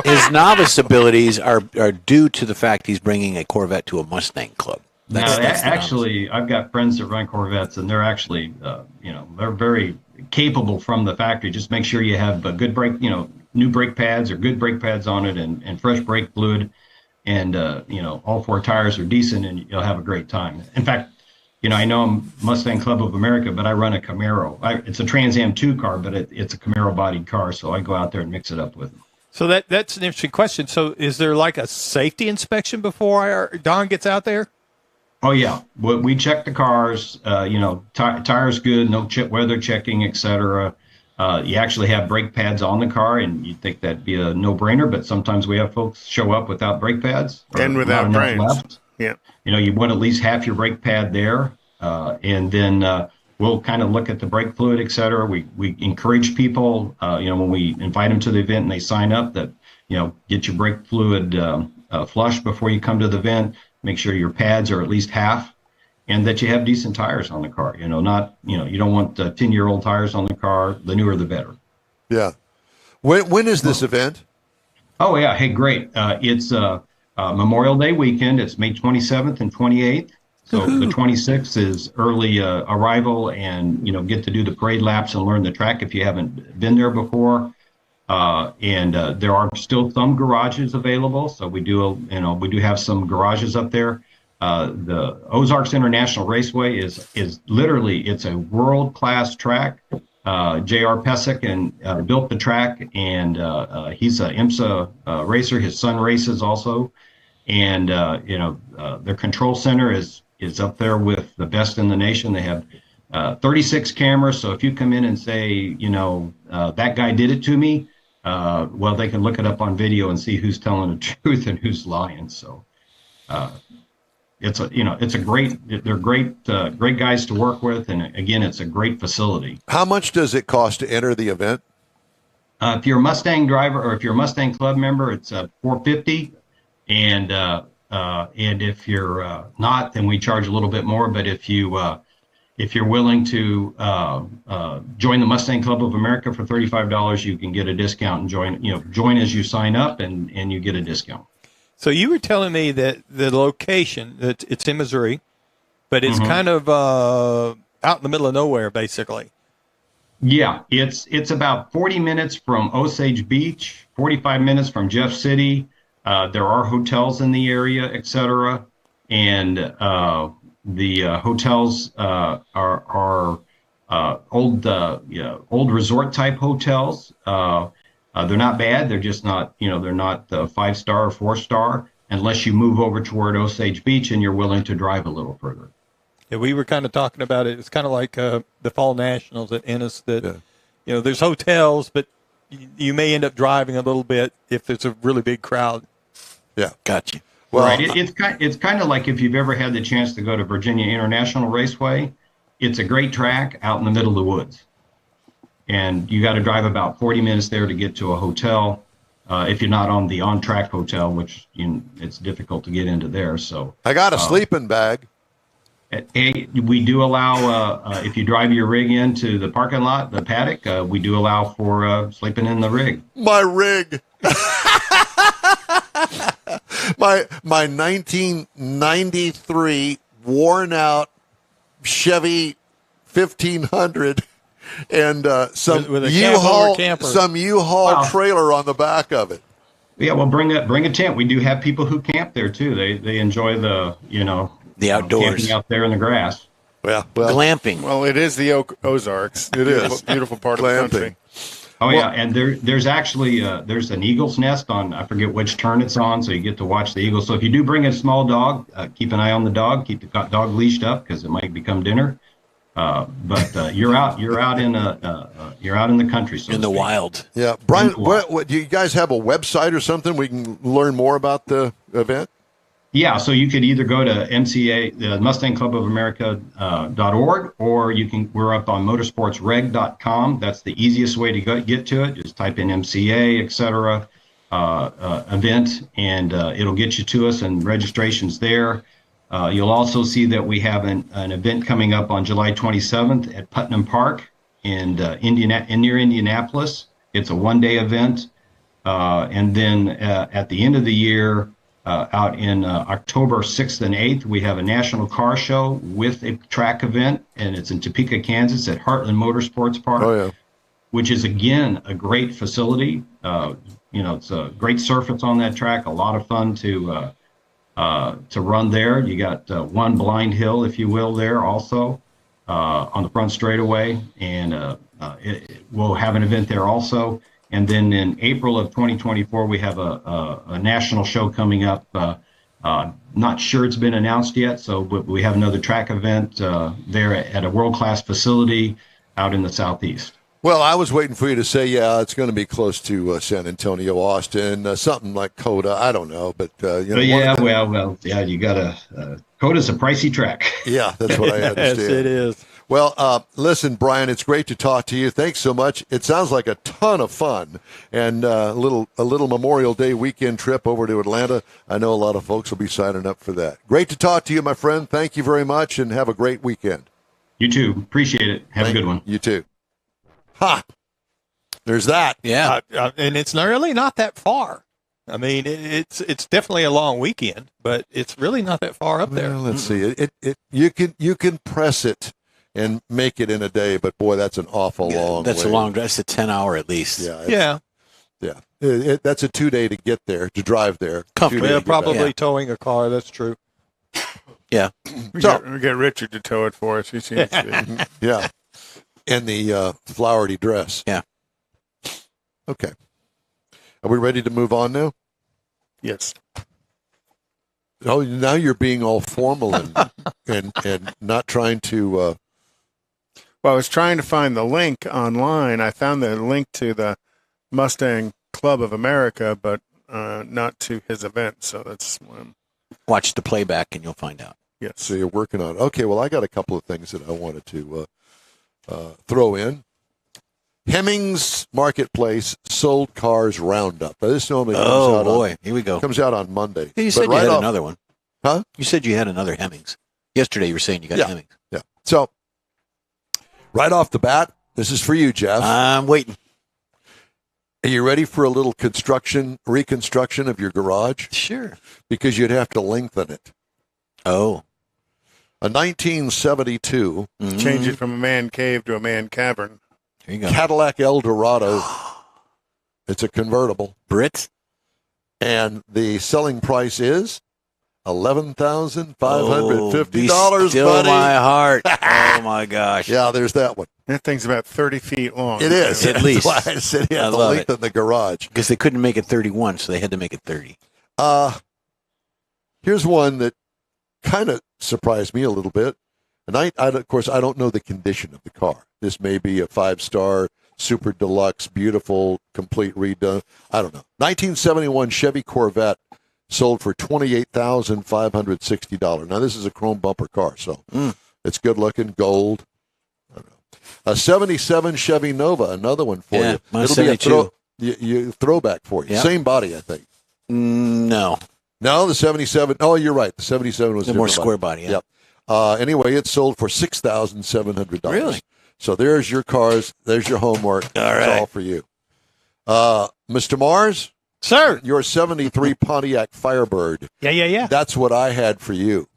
His novice abilities are due to the fact he's bringing a Corvette to a Mustang club. Actually, I've got friends that run Corvettes, and they're actually, they're very capable from the factory. Just make sure you have a good brake, new brake pads or good brake pads on it, and fresh brake fluid, and all 4 tires are decent, and you'll have a great time. In fact, I know I'm Mustang Club of America, but I run a Camaro. It's a Trans Am 2 car, but it's a Camaro-bodied car, so I go out there and mix it up with them. So that's an interesting question. So is there like a safety inspection before Don gets out there? Oh, yeah. We check the cars, tires good, no weather checking, et cetera. You actually have brake pads on the car, and you'd think that'd be a no-brainer, but sometimes we have folks show up without brake pads. And without brains. Left. Yeah. You want at least half your brake pad there, and then we'll kind of look at the brake fluid, et cetera. We encourage people, when we invite them to the event and they sign up, that, get your brake fluid flush before you come to the event. Make sure your pads are at least half, and that you have decent tires on the car. You don't want 10-year-old tires on the car. The newer, the better. Yeah. When is this event? Oh, yeah. Hey, great. It's Memorial Day weekend. It's May 27th and 28th. So the 26th is early arrival, and, get to do the parade laps and learn the track if you haven't been there before. And there are still some garages available. So we do have some garages up there. The Ozarks International Raceway is literally, it's a world-class track. J.R. Pesic built the track, and he's a IMSA racer. His son races also. And, their control center is up there with the best in the nation. They have 36 cameras. So if you come in and say, that guy did it to me, well, they can look it up on video and see who's telling the truth and who's lying. So they're great guys to work with. And again, it's a great facility. How much does it cost to enter the event? If you're a Mustang driver or if you're a Mustang Club member, it's $450. And if you're not, then we charge a little bit more. But if you're willing to join the Mustang Club of America for $35, you can get a discount and join as you sign up, and you get a discount. So you were telling me that the location, it's in Missouri, but it's kind of out in the middle of nowhere, basically. Yeah, it's about 40 minutes from Osage Beach, 45 minutes from Jeff City. There are hotels in the area, et cetera, and the hotels are old resort type hotels. They're not bad. They're just not, they're not 5-star or 4-star unless you move over toward Osage Beach and you're willing to drive a little further. Yeah, we were kind of talking about it. It's kind of like the Fall Nationals at Ennis that, there's hotels, but you may end up driving a little bit if there's a really big crowd. Yeah. Gotcha. Well, right. It's kind of like if you've ever had the chance to go to Virginia International Raceway. It's a great track out in the middle of the woods. And you got to drive about 40 minutes there to get to a hotel. If you're not on the on-track hotel, which it's difficult to get into there. So I got a sleeping bag. We do allow, if you drive your rig into the parking lot, the paddock, we do allow for sleeping in the rig. My rig. my 1993 worn out Chevy 1500 and some U-Haul trailer on the back of it. Yeah, well, bring a tent. We do have people who camp there too. They enjoy the outdoors, camping out there in the grass. Well, glamping. Well, it is the Ozarks. It is beautiful part of the country. Oh yeah, and there's actually there's an eagle's nest on, I forget which turn it's on, so you get to watch the eagle. So if you do bring a small dog, keep an eye on the dog, keep the dog leashed up because it might become dinner. But you're out in the country, so in the wild. Yeah, Brian, what do you guys have a website or something we can learn more about the event? Yeah, so you could either go to MCA, the Mustang Club of America.org, or we're up on motorsportsreg.com. That's the easiest way to get to it. Just type in MCA, et cetera, event, and it'll get you to us, and registration's there. You'll also see that we have an event coming up on July 27th at Putnam Park near Indianapolis. It's a one-day event. And then at the end of the year, out in October 6th and 8th, we have a national car show with a track event, and it's in Topeka, Kansas at Heartland Motorsports Park, which is, again, a great facility. It's a great surface on that track, a lot of fun to run there. You got one blind hill, if you will, there also on the front straightaway, and we'll have an event there also. And then in April of 2024, we have a national show coming up. Not sure it's been announced yet, but we have another track event there at a world-class facility out in the Southeast. Well, I was waiting for you to say, yeah, it's going to be close to San Antonio, Austin, something like COTA. I don't know, but you got to. COTA's a pricey track. Yeah, that's what I understand. Yes, it is. Well, listen, Brian, it's great to talk to you. Thanks so much. It sounds like a ton of fun, and a little Memorial Day weekend trip over to Atlanta. I know a lot of folks will be signing up for that. Great to talk to you, my friend. Thank you very much, and have a great weekend. You too. Appreciate it. Have a good one. You too. There's that. Yeah, and it's really not that far. I mean, it's definitely a long weekend, but it's really not that far up there. Well, let's see. You can press it and make it in a day, but boy, that's an awful long. That's way. a long. That's a 10-hour at least. Yeah. That's a 2-day to get there, to drive there. Comfortably, probably towing a car. That's true. Yeah. We get Richard to tow it for us. He seems to be. Yeah. In the flowery dress. Yeah. Okay. Are we ready to move on now? Yes. Oh, now you're being all formal and not trying to. Well, I was trying to find the link online. I found the link to the Mustang Club of America, but not to his event. So that's watch the playback and you'll find out. Yes. So you're working on it. Okay. Well, I got a couple of things that I wanted to throw in. Hemmings Marketplace Sold Cars Roundup. Now, this normally comes out here we go. Comes out on Monday. You said you had another one. Huh? You said you had another Hemmings. Yesterday you were saying you got Hemmings. Yeah. So, right off the bat, this is for you, Jeff. I'm waiting. Are you ready for a little reconstruction of your garage? Sure. Because you'd have to lengthen it. Oh. A 1972. Change it from a man cave to a man cavern. There you go. Cadillac Eldorado. It's a convertible. Brit. And the selling price is $11,550, still buddy. My heart. Oh, my gosh. Yeah, there's that one. That thing's about 30 feet long. It is. At least. That's why I said you have to love lengthen the garage. Because they couldn't make it 31, so they had to make it 30. Here's one that kind of surprised me a little bit. And of course, I don't know the condition of the car. This may be a 5-star, super deluxe, beautiful, complete redone. I don't know. 1971 Chevy Corvette sold for $28,560. Now, this is a chrome bumper car, so it's good looking, gold. I don't know. A 77 Chevy Nova, another one for you. It'll 72. be a throwback for you. Yep. Same body, I think. No, the 77. Oh, you're right. The 77 was the more square body. Yeah. Yep. Anyway, it sold for $6,700. Really? So there's your cars. There's your homework. All right. It's all for you. Mr. Mars? Sir. Your 73 Pontiac Firebird. Yeah. That's what I had for you.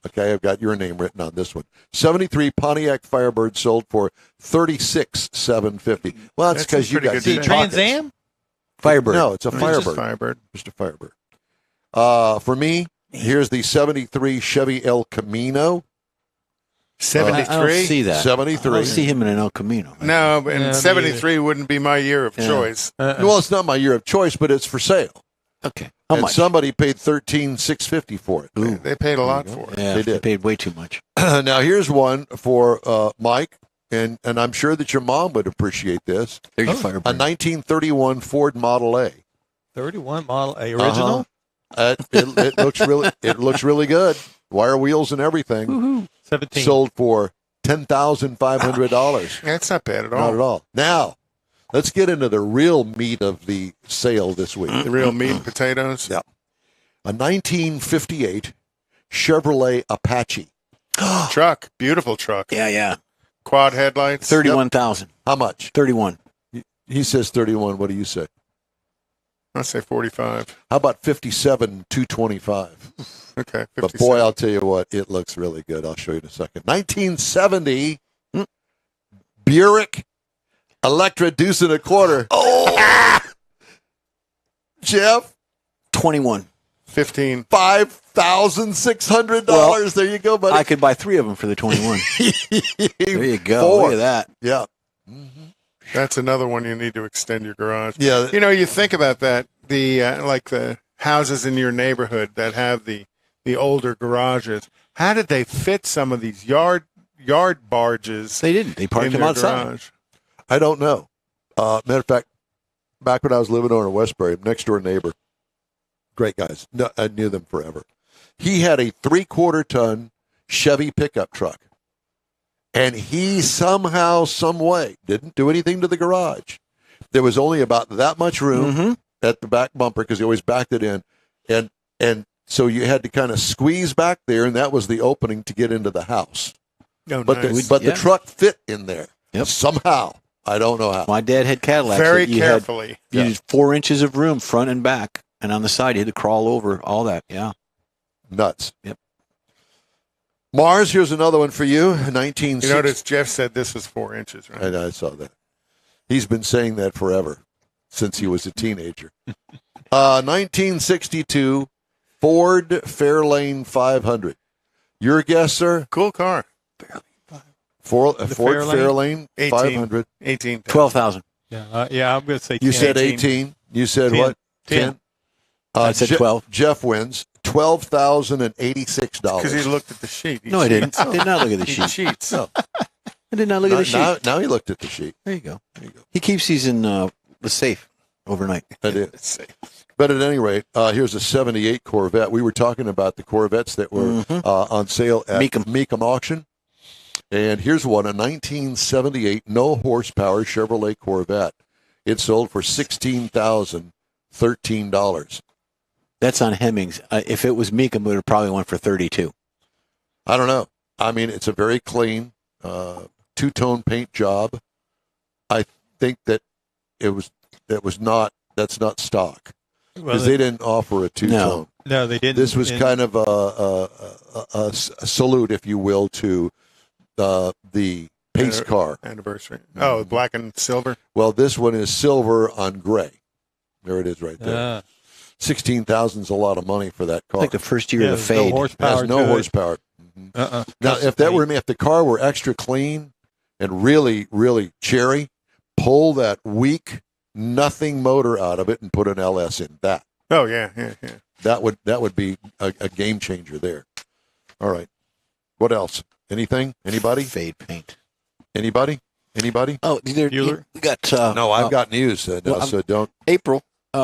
Okay, I've got your name written on this one. 73 Pontiac Firebird sold for $36,750. Well, that's because you got good deep deal. pockets. Trans Am? Firebird. No, it's a Just Firebird. Firebird. Just a Firebird. For me, here's the 73 Chevy El Camino. 73? I don't see that. 73. I don't see him in an El Camino. No, and Yeah, me 73 wouldn't be my year of Yeah. choice. Well, it's not my year of choice, but it's for sale. Okay. How And much? somebody paid $13,650 for it. They paid a lot for it. Yeah, They they did. paid way too much. Now, here's one for Mike, and I'm sure that your mom would appreciate this. There's your A Firebird. 1931 Ford Model A. 31 Model A. Original? It looks really good. Wire wheels and everything. 17. Sold for $10,500. That's not bad at all. Not at all. Now, let's get into the real meat of the sale this week. The real meat and potatoes. Yeah. A 1958 Chevrolet Apache. Truck. Beautiful truck. Yeah. Quad headlights. 31,000. How much? 31. He says 31. What do you say? I'll say 45. How about 57, 225? Okay. 57. But boy, I'll tell you what, it looks really good. I'll show you in a second. 1970 Buick Electra Deuce and a Quarter. Oh, Jeff, 21. 15. $5,600. Well, there you go, buddy. I could buy 3 of them for the 21. There you go. 4. Look at that. Yeah. That's another one you need to extend your garage. Yeah. You know, you think about that. The like the houses in your neighborhood that have the older garages. How did they fit some of these yard barges? They didn't. They parked in them their outside. garage? I don't know. Matter of fact, back when I was living over in Westbury, next door neighbor, great guys. No, I knew them forever. He had a 3/4-ton Chevy pickup truck. And he somehow, some way, didn't do anything to the garage. There was only about that much room at the back bumper because he always backed it in. And so you had to kind of squeeze back there, and that was the opening to get into the house. Oh, But, nice. the truck fit in there Yep. somehow. I don't know how. My dad had Cadillacs. Very that you carefully. You needed 4 inches of room, front and back. And on the side, you had to crawl over all that. Yeah. Nuts. Yep. Mars, here's another one for you. 1960. You notice Jeff said this was 4 inches, right? I saw that. He's been saying that forever, since he was a teenager. 1962 Ford Fairlane 500. Your guess, sir? Cool car. Ford Fairlane? Fairlane 500. 18. 12,000. Yeah, I'm going to say 10. You said 18. You said 10. what? 10. I said 12. Jeff wins $12,086. Because he looked at the sheet. No, I didn't. I did not look at the He sheet. cheats. No. I did not look at the sheet. Now he looked at the sheet. There you go. He keeps these in the safe overnight. I did. But at any rate, here's a 78 Corvette. We were talking about the Corvettes that were on sale at Mecum Auction. And here's one, a 1978 no-horsepower Chevrolet Corvette. It sold for $16,013. That's on Hemmings. If it was Mecum, it would have probably went for 32. I don't know. I mean, it's a very clean two-tone paint job. I think that that's not stock. Well, Because they didn't offer a two-tone. No, they didn't. This was kind of a salute, if you will, to the pace car. Anniversary. Oh, black and silver. Well, this one is silver on gray. There it is right there. 16,000 is a lot of money for that car. Like the first year of the no fade. horsepower. Has no to it. horsepower. Now, if the car were extra clean and really, really cherry, pull that weak, nothing motor out of it and put an LS in that. Oh, yeah. That would be a game changer there. All right. What else? Anything? Anybody? Fade paint. Anybody? Oh, Bueller? we got. No, I've got news. So don't. April.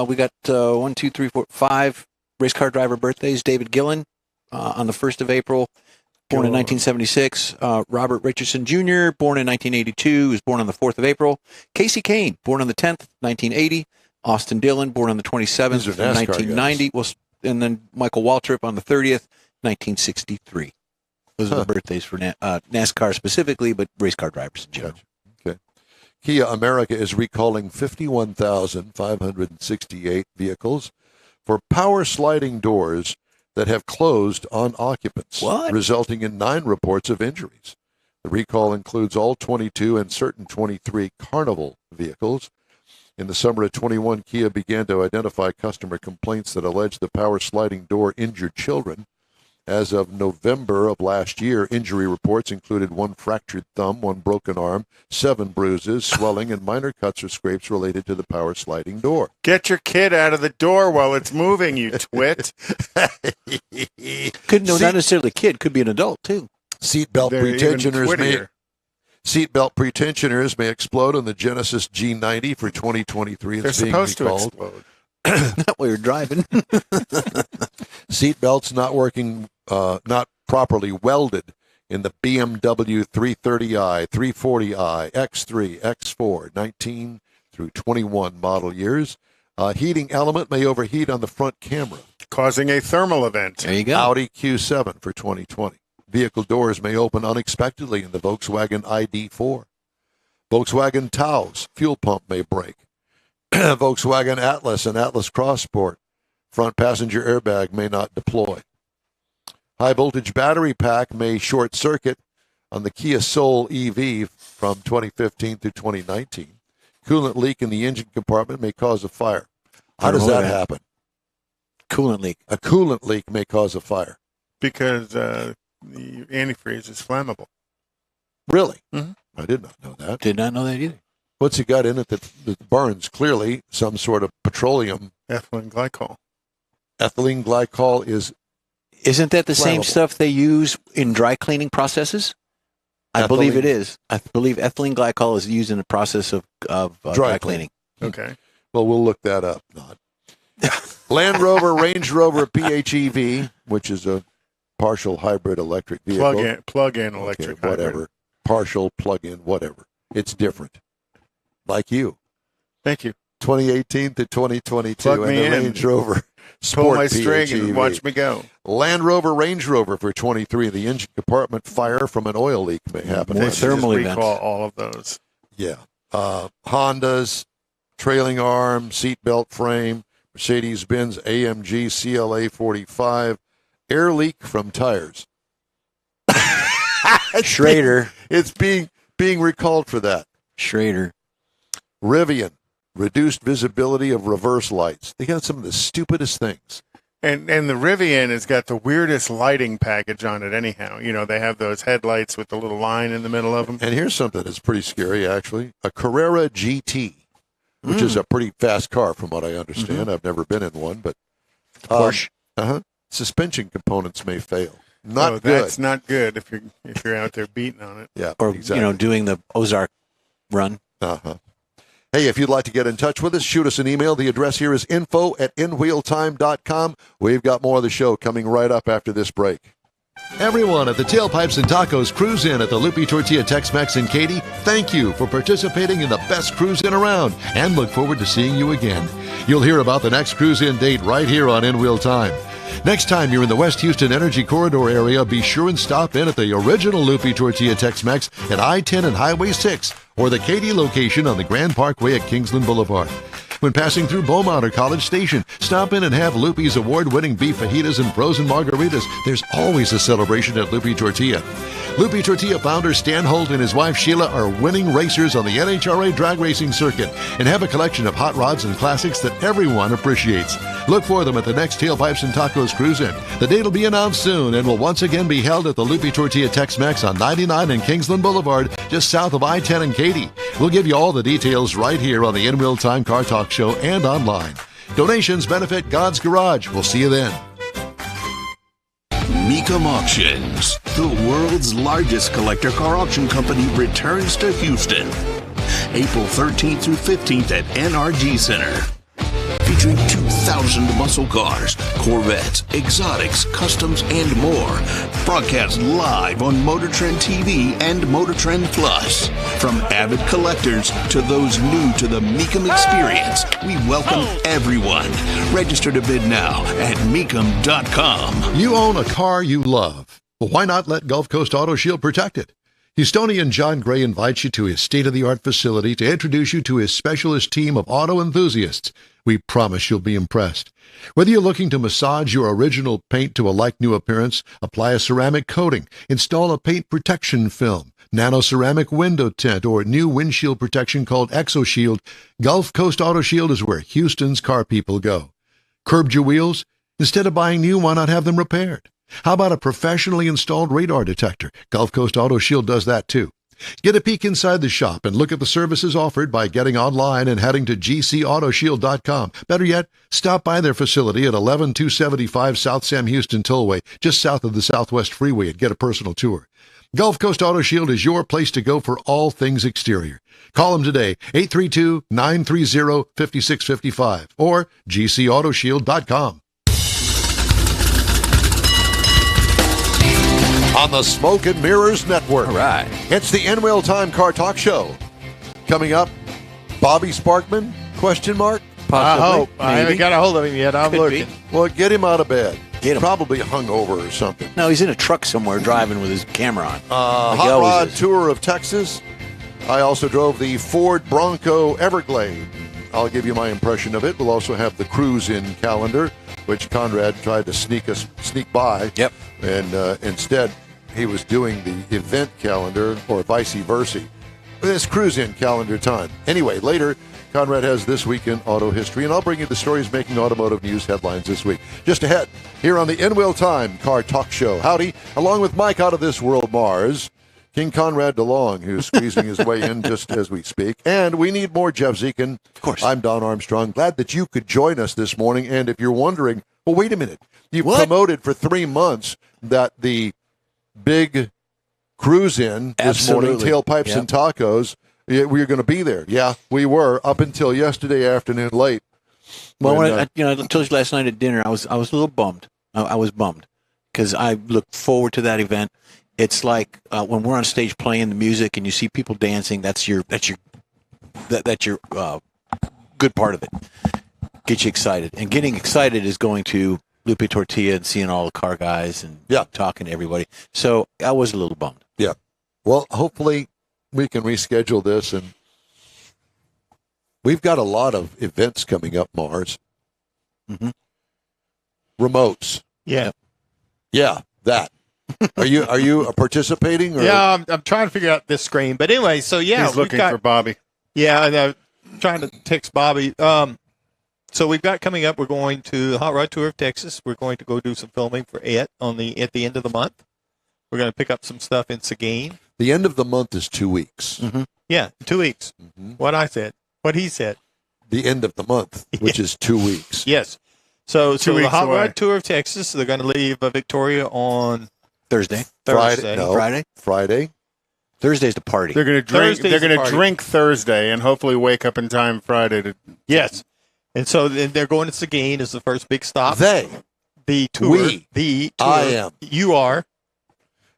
We got 1, 2, 3, 4, 5 race car driver birthdays. David Gillen on the 1st of April, born in 1976. Robert Richardson Jr., born in 1982, was born on the 4th of April. Casey Kane, born on the 10th, 1980. Austin Dillon, born on the 27th, These are NASCAR 1990. Well, and then Michael Waltrip on the 30th, 1963. Those are the birthdays for NASCAR specifically, but race car drivers in general. Gotcha. Okay. Kia America is recalling 51,568 vehicles for power sliding doors that have closed on occupants, resulting in 9 reports of injuries. The recall includes all 22 and certain 23 Carnival vehicles. In the summer of 21, Kia began to identify customer complaints that alleged the power sliding door injured children. As of November of last year, injury reports included 1 fractured thumb, 1 broken arm, 7 bruises, swelling, and minor cuts or scrapes related to the power sliding door. Get your kid out of the door while it's moving, you twit. Not necessarily a kid, could be an adult too. Seatbelt pretensioners may explode on the Genesis G90 for 2023. They're supposed to explode. Not while you're driving. Seat belts not working, not properly welded in the BMW 330i, 340i, X3, X4, 19 through 21 model years. Heating element may overheat on the front camera. Causing a thermal event. There you go. Audi Q7 for 2020. Vehicle doors may open unexpectedly in the Volkswagen ID4. Volkswagen Taos fuel pump may break. Volkswagen Atlas and Atlas Cross Sport front passenger airbag may not deploy. High voltage battery pack may short circuit on the Kia Soul EV from 2015 through 2019. Coolant leak in the engine compartment may cause a fire. How does that happen? Coolant leak. A coolant leak may cause a fire. Because the antifreeze is flammable. Really? Mhm. I did not know that. Did not know that either. What's it got in it that burns? Clearly, some sort of petroleum. Ethylene glycol. Ethylene glycol is Isn't that the same Flammable. stuff they use in dry cleaning processes? I believe it Ethylene. is. I believe ethylene glycol is used in the process of dry cleaning. Okay. Well, we'll look that up. Not. Land Rover, Range Rover PHEV, which is a partial hybrid electric vehicle. Plug-in Okay, electric whatever. hybrid. Partial plug-in, whatever. It's different. Like you. Thank you. 2018 to 2022 Plug and me the in. Range Rover Pull Sport my string PHEV. and watch me go. Land Rover, Range Rover for 23. The engine compartment fire from an oil leak may happen. More They should thermal just events. recall all of those. Yeah. Honda's trailing arm, seatbelt frame, Mercedes-Benz AMG CLA 45, air leak from tires. Schrader. It's being recalled for that. Schrader. Rivian, reduced visibility of reverse lights. They got some of the stupidest things. And the Rivian has got the weirdest lighting package on it anyhow. You know, they have those headlights with the little line in the middle of them. And here's something that's pretty scary, actually. A Carrera GT, which is a pretty fast car from what I understand. I've never been in one, but Porsche. suspension components may fail. Not So good. that's not good if you're out there beating on it. Yeah, Or, exactly. doing the Ozark run. Hey, if you'd like to get in touch with us, shoot us an email. The address here is info@inwheeltime.com. We've got more of the show coming right up after this break. Everyone at the Tailpipes and Tacos Cruise In at the Lupi Tortilla Tex-Mex in Katy, thank you for participating in the best cruise in around and look forward to seeing you again. You'll hear about the next cruise in date right here on In Wheel Time. Next time you're in the West Houston Energy Corridor area, be sure and stop in at the original Lupi Tortilla Tex-Mex at I-10 and Highway 6 or the Katy location on the Grand Parkway at Kingsland Boulevard. When passing through Beaumont or College Station, stop in and have Lupi's award-winning beef fajitas and frozen margaritas. There's always a celebration at Lupi Tortilla. Lupi Tortilla founder Stan Holt and his wife Sheila are winning racers on the NHRA drag racing circuit and have a collection of hot rods and classics that everyone appreciates. Look for them at the next Tailpipes and Tacos Cruise In. The date will be announced soon and will once again be held at the Lupi Tortilla Tex-Mex on 99 and Kingsland Boulevard, just south of I-10 and Katy. We'll give you all the details right here on the In Wheel Time Car Talk Show and online. Donations benefit God's Garage. We'll see you then. Mecum Auctions, the world's largest collector car auction company, returns to Houston, April 13th through 15th at NRG Center. Featuring 2,000 muscle cars, Corvettes, exotics, customs, and more. Broadcast live on Motor Trend TV and Motor Trend Plus. From avid collectors to those new to the Mecum experience, we welcome everyone. Register to bid now at Mecum.com. You own a car you love. Well, why not let Gulf Coast Auto Shield protect it? Houstonian John Gray invites you to his state-of-the-art facility to introduce you to his specialist team of auto enthusiasts. We promise you'll be impressed. Whether you're looking to massage your original paint to a like-new appearance, apply a ceramic coating, install a paint protection film, nano-ceramic window tint, or new windshield protection called ExoShield, Gulf Coast Auto Shield is where Houston's car people go. Curbed your wheels? Instead of buying new, why not have them repaired? How about a professionally installed radar detector? Gulf Coast Auto Shield does that too. Get a peek inside the shop and look at the services offered by getting online and heading to gcautoshield.com. Better yet, stop by their facility at 11275 South Sam Houston Tollway, just south of the Southwest Freeway, and get a personal tour. Gulf Coast Auto Shield is your place to go for all things exterior. Call them today, 832-930-5655 or gcautoshield.com. On the Smoke and Mirrors Network. All right. It's the In-Wheel Time Car Talk Show. Coming up, Bobby Sparkman, question mark? Possibly. I hope. I haven't got a hold of him yet. I'm Could looking. be. Well, get him out of bed. Get him. Probably hungover or something. No, he's in a truck somewhere driving with his camera on. Like he Hot always Rod is. Tour of Texas. I also drove the Ford Bronco Everglade. I'll give you my impression of it. We'll also have the cruise-in calendar, which Conrad tried to sneak by. Yep. And instead, he was doing the event calendar, or vice versa. This cruise-in calendar time. Anyway, later, Conrad has This Week in Auto History, and I'll bring you the stories making automotive news headlines this week. Just ahead, here on the In-Wheel Time Car Talk Show. Howdy, along with Mike out of this world, Mars, King Conrad DeLong, who's squeezing his way in just as we speak. And we need more Jeff Zekin. Of course. I'm Don Armstrong. Glad that you could join us this morning. And if you're wondering, well, wait a minute. You've What? promoted for 3 months that the big cruise-in this morning, Absolutely. Tailpipes Yep. and Tacos, we were going to be there. Yeah, we were, up until yesterday afternoon late. Well, When, I told you last night at dinner, I was a little bummed. I was bummed because I look forward to that event. It's like when we're on stage playing the music and you see people dancing. That's your good part of it. Get you excited, and getting excited is going to Lupe Tortilla and seeing all the car guys and Yeah. talking to everybody. So I was a little bummed. Yeah. Well, hopefully we can reschedule this, and we've got a lot of events coming up, Mars. Mhm. Remotes. Yeah. Yeah, that. Are you participating? Or? Yeah, I'm trying to figure out this screen. But anyway, so yeah, He's looking for Bobby. Yeah, and I'm trying to text Bobby. So we've got coming up, we're going to the Hot Rod Tour of Texas. We're going to go do some filming for it at the end of the month. We're going to pick up some stuff in Seguin. The end of the month is 2 weeks. Yeah, 2 weeks. What I said. What he said. The end of the month, which is 2 weeks. Yes. So 2 the weeks Hot away. Rod Tour of Texas, they're going to leave Victoria on Thursday. Thursday. Friday. Thursday's the party. They're going to drink. Thursday's They're the going to party. drink Thursday and hopefully wake up in time Friday to. Yes. And so then they're going to Seguin as the first big stop. The tour. We. The tour. I am. You are.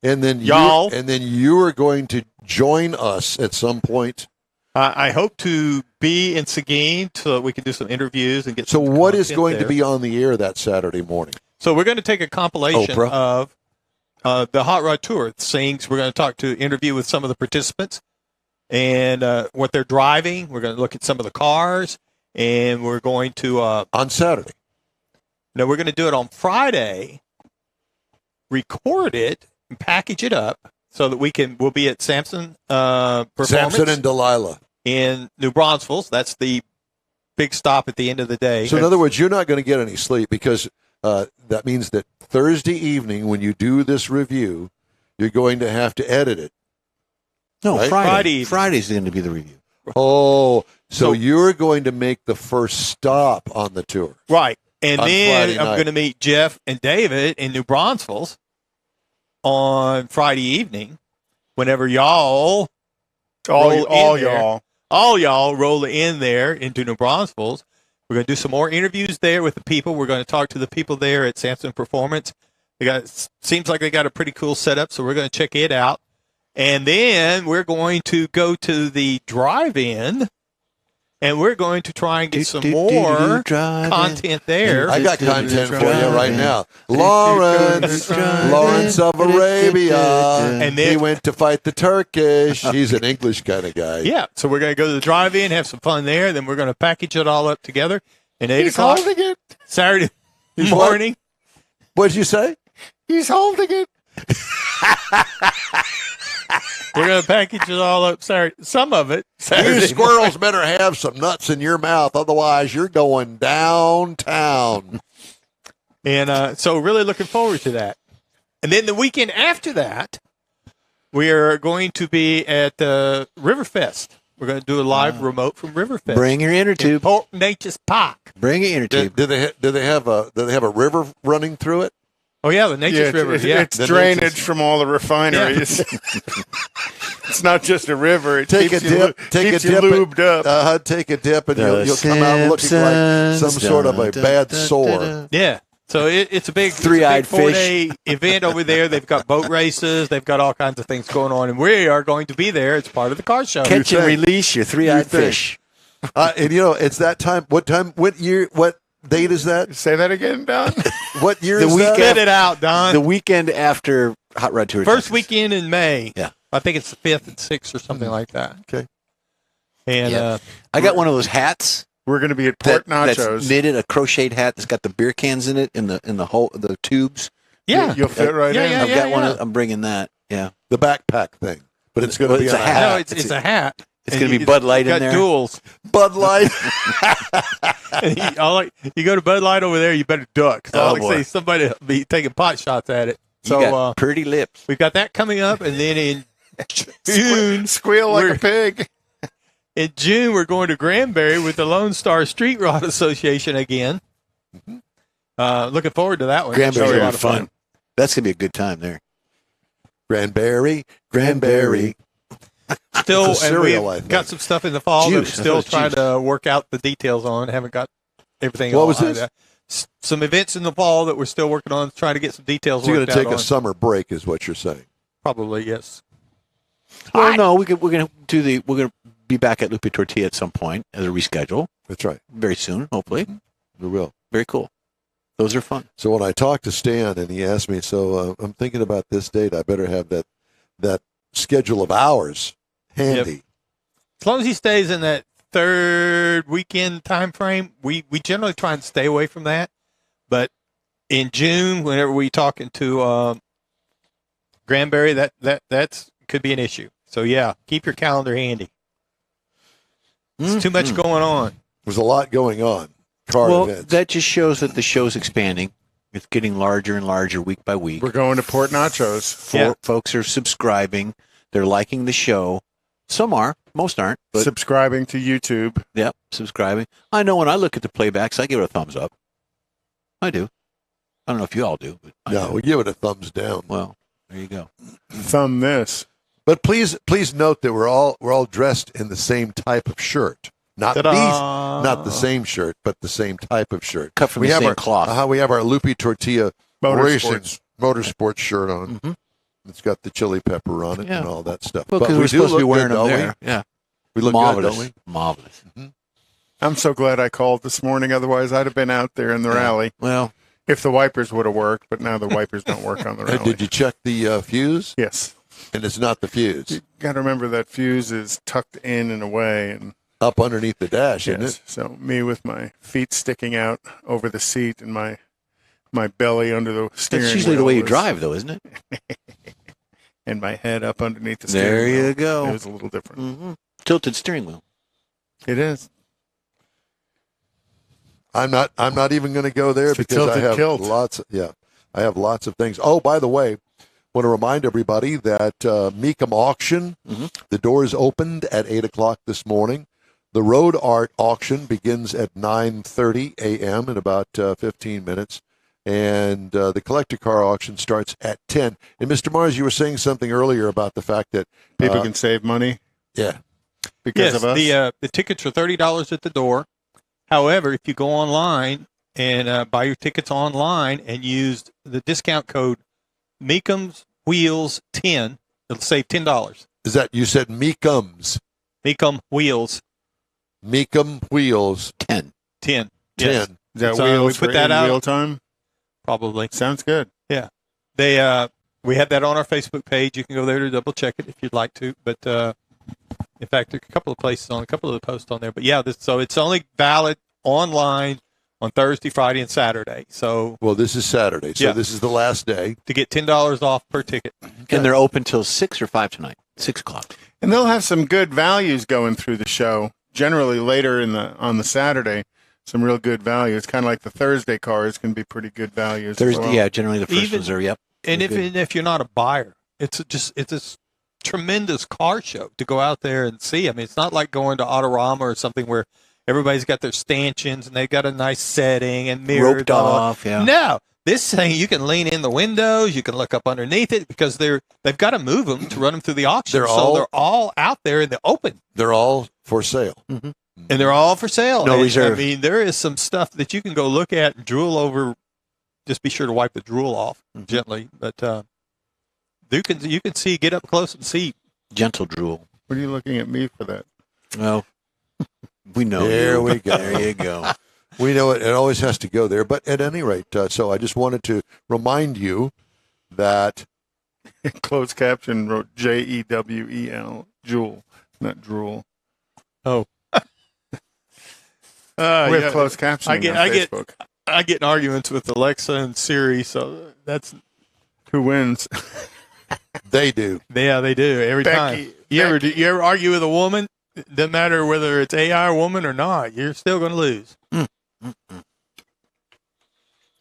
And then Y'all. you are going to join us at some point. I hope to be in Seguin so that we can do some interviews and get So some what is content going there. to be on the air that Saturday morning? So we're going to take a compilation Oprah. of the Hot Rod Tour things. We're going to interview with some of the participants and what they're driving. We're going to look at some of the cars, and we're going to On Saturday. no, we're going to do it on Friday. Record it and package it up so that we'll be at Samson Performance Samson and Delilah. in New Braunfels. That's the big stop at the end of the day. So in other words, you're not going to get any sleep because that means that Thursday evening when you do this review, you're going to have to edit it. No, Right? Friday. Friday. Friday's going to be the review. Oh, so So- you're going to make the first stop on the tour. Right. And On then Friday I'm night. going to meet Jeff and David in New Braunfels on Friday evening whenever y'all roll in there. All y'all roll in there into New Braunfels. We're going to do some more interviews there with the people. We're going to talk to the people there at Samson Performance. Seems like they got a pretty cool setup, so we're going to check it out. And then we're going to go to the drive-in, and we're going to try and get some more content there. I got content for you right now. Lawrence of Arabia. And then- he went to fight the Turkish. He's an English kind of guy. Yeah, so we're going to go to the drive-in, have some fun there. Then we're going to package it all up together. And 8 o'clock holding it. Saturday What? morning. What did you say? He's holding it. We're going to package it all up Saturday. Some of it. You Saturday squirrels better have some nuts in your mouth, otherwise you're going downtown. And so really looking forward to that. And then the weekend after that, we are going to be at Riverfest. We're going to do a live remote from Riverfest. Bring your inner in tube. Port Neches Park. Bring your inner tube. Do they have a river running through it? Oh yeah, the Nature's River. Yeah, It's drainage from all the refineries. It's not just a river. It Take keeps a dip. you, Take keeps a dip. you lubed up. Take a dip, and The you'll come out looking like some sort of a bad sore. yeah. So it's a big Three-eyed fish. 4-day event over there. They've got boat races. They've got all kinds of things going on, and we are going to be there. It's part of the car show. Catch and release your three-eyed think. fish. And it's that time. What time? What year? What date is that? Say that again, Don. What year The is weekend- Get that? it out, Don. The weekend after Hot Rod Tour. First Texas. weekend in May. Yeah. I think it's the 5th and 6th or something like that. Okay. And Yeah. I got one of those hats We're going to be at Port that's Nachos. knitted, a crocheted hat that's got the beer cans in it in the hole, the tubes. yeah, You'll fit right Yeah, in. yeah, I've got one. yeah. I'm bringing that. Yeah. The backpack thing, but it's going to Well, be it's on a a hat. no, it's a hat. It's going to be Bud Light in got there. duels. Bud Light. You go to Bud Light over there, you better duck. So Oh, I like boy. say somebody will be taking pot shots at it. You So got pretty lips. we've got that coming up, and then in June, Squeal like We're- a pig. in June we're going to Granbury with the Lone Star Street Rod Association again. Looking forward to that one. Granbury's Should be a gonna lot be of fun. That's going to be a good time there. Granbury. Still, It's a and cereal, we've I think. got some stuff in the fall that we're Juice. I still thought it was trying juice. to work out the details on. Haven't got everything. What all was lined this? up. Some events in the fall that we're still working on, trying to get some details So you're going worked to take out a on. summer break, is what you're saying. Probably, yes. Well, no, we're going to be back at Lupe Tortilla at some point as a reschedule That's right. very soon, hopefully. We will. Very cool. Those are fun. So when I talked to Stan and he asked me, so I'm thinking about this date, I better have that schedule of hours handy. As long as he stays in that third weekend time frame, we generally try and stay away from that. But in June, whenever we talking to Granbury, that's could be an issue. So yeah, keep your calendar handy. It's too much going on. There's a lot going on. Car Well, events. that just shows that the show's expanding. It's getting larger and larger week by week. We're going to Port Nachos. Yeah. Folks are subscribing. They're liking the show. Some are. Most aren't. But Subscribing to YouTube. yep, subscribing. I know when I look at the playbacks, I give it a thumbs up. I do. I don't know if you all do. But I no, do. we give it a thumbs down. Well, there you go. Thumb this. But please note that we're all dressed in the same type of shirt. Not Ta-da. not the same shirt, but the same type of shirt. Cut from we the have same our cloth. We have our Lupe Tortilla Racing Motorsports. motorsports shirt on. Mhm. It's got the chili pepper on it Yeah. and all that stuff. Well, but because we we're do supposed to be look wearing good, them don't there. Yeah. We look Marvelous. good, don't Marvelous. I'm so glad I called this morning. Otherwise, I'd have been out there in the rally Well, if the wipers would have worked. But now the wipers don't work on the we? rally. Did you check the fuse? Yes. And it's not the fuse. You got to remember that fuse is tucked in and away, and Up underneath the dash, isn't yes. it? So me with my feet sticking out over the seat and my belly under the steering that's usually the wheel way you was- drive, though, isn't it? and my head up underneath the steering There wheel. you go. It was a little different. Mm-hmm. Tilted steering wheel. It is. I'm not even going to go there It's a because I tilted have kilt. I have lots of things. Oh, by the way, want to remind everybody that Mecum Auction, the doors opened at 8:00 this morning. The Road Art Auction begins at 9:30 a.m. in about 15 minutes. And the collector car auction starts at 10. And Mr. Mars, you were saying something earlier about the fact that People can save money yeah, because of us. The tickets are $30 at the door. However, if you go online and buy your tickets online and use the discount code Mecum's Wheels 10, it'll save $10. is that you said Mecum's Mecum Wheels Mecum Wheels 10. 10. 10. Yes, Is that So wheels we put for that in out. real time? probably. Sounds good. They we have that on our Facebook page. You can go there to double check it if you'd like to. But in fact, there's a couple of places on a couple of the posts on there. But yeah, so it's only valid online on Thursday, Friday, and Saturday. So Well, this is Saturday, so Yeah. this is the last day. to get $10 off per ticket. And they're open till 6 or 5 tonight. 6 o'clock. And they'll have some good values going through the show. Generally, later on the Saturday, some real good value. It's kind of like the Thursday cars can be pretty good values. as Thursday, well. yeah, generally the first Even- ones are, yep. And They're if you're not a buyer, it's a tremendous car show to go out there and see. I mean, it's not like going to Autorama or something where everybody's got their stanchions and they've got a nice setting and mirrors. Roped blah, blah, blah. off, yeah. No, This thing, you can lean in the windows, you can look up underneath it because they've got to move them to run them through the auction. They're They're all out there in the open. They're all for sale. And they're all for sale. No And, reserve. I mean, there is some stuff that you can go look at and drool over. Just be sure to wipe the drool off gently. But you can see, get up close and see. Gentle drool. What are you looking at me for that? Well, we know. There you. we go. There you go. We know it always has to go there. But at any rate, so I just wanted to remind you that Closed caption wrote Jewel, Jewel, not drool. Oh. We have closed captioning on Facebook. I get in arguments with Alexa and Siri, so that's Who wins? they do. yeah, they do every Becky- time. You ever argue with a woman? It doesn't matter whether it's AI or woman or not. You're still going to lose.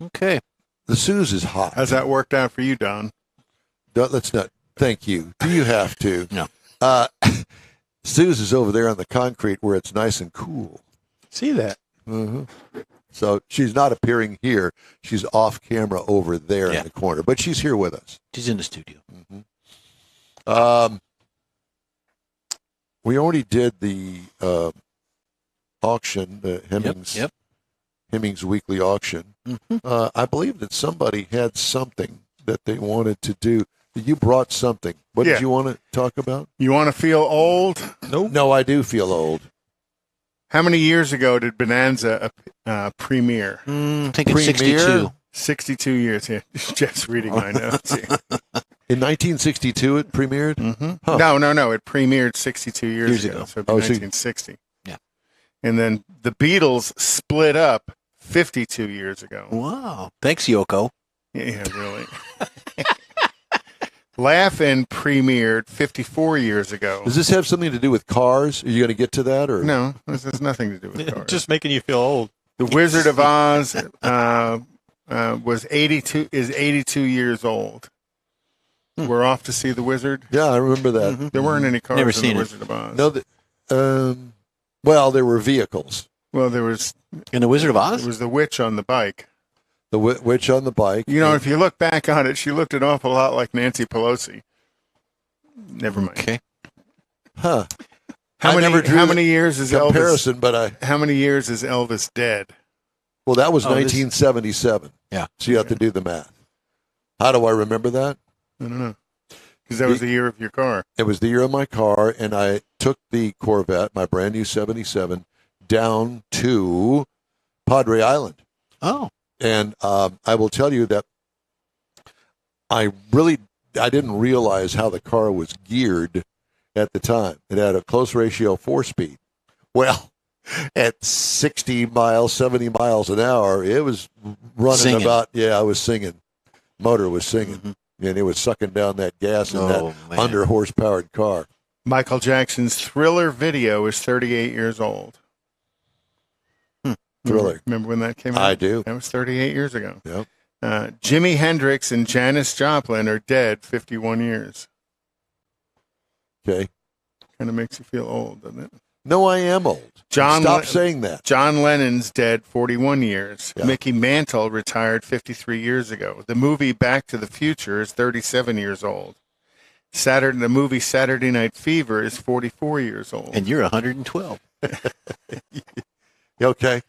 Okay. The Suze is hot. How's that worked out for you, Don? Let's not. Thank you. Do you have to? No. Suze is over there on the concrete where it's nice and cool. See that? So she's not appearing here. She's off camera over there Yeah. in the corner, but she's here with us. She's in the studio. We already did the auction, the Hemmings, Yep. Hemmings weekly auction. I believe that somebody had something that they wanted to do. You brought something. What Yeah. did you want to talk about? You want to feel old? Nope. No, I do feel old. How many years ago did Bonanza premiere? I think it's Premier? 62. 62 years. Yeah, just reading my notes. Here. In 1962, it premiered. Huh. No. It premiered 62 years Years ago. ago. So it'd be Oh, so- 1960. Yeah. And then the Beatles split up 52 years ago. Wow. Thanks, Yoko. Yeah, really. Laugh-In premiered 54 years ago. Does this have something to do with cars? Are you going to get to that, or No, this has nothing to do with cars. Just making you feel old. The Wizard of Oz was 82 years old. We're off to see the Wizard. Yeah, I remember that. There weren't any cars Never in seen the it. Wizard of Oz. No, well, there were vehicles. Well, there was In The Wizard of Oz? the witch on the bike. The witch on the bike. You know, if you look back on it, she looked an awful lot like Nancy Pelosi. Never mind. Okay. Huh? How I many? never drew How the many years is Elvis? Comparison, but How many years is Elvis dead? well, that was Oh, this- 1977. Yeah. So you have to do the math. How do I remember that? I don't know. Because that was the year of your car. It was the year of my car, and I took the Corvette, my brand new 77, down to Padre Island. Oh. And I will tell you that I didn't realize how the car was geared at the time. It had a close ratio 4-speed. Well, at 60 miles, 70 miles an hour, it was running Singing. I was singing. Motor was singing. And it was sucking down that gas in Oh, that man. under horsepowered car. Michael Jackson's Thriller video is 38 years old. Thriller. Remember when that came out? I do. That was 38 years ago. Yep. Jimi Hendrix and Janis Joplin are dead 51 years. Okay. Kind of makes you feel old, doesn't it? No, I am old. John Stop Le- saying that. John Lennon's dead 41 years. Yeah. Mickey Mantle retired 53 years ago. The movie Back to the Future is 37 years old. The movie Saturday Night Fever is 44 years old. And you're 112. Okay.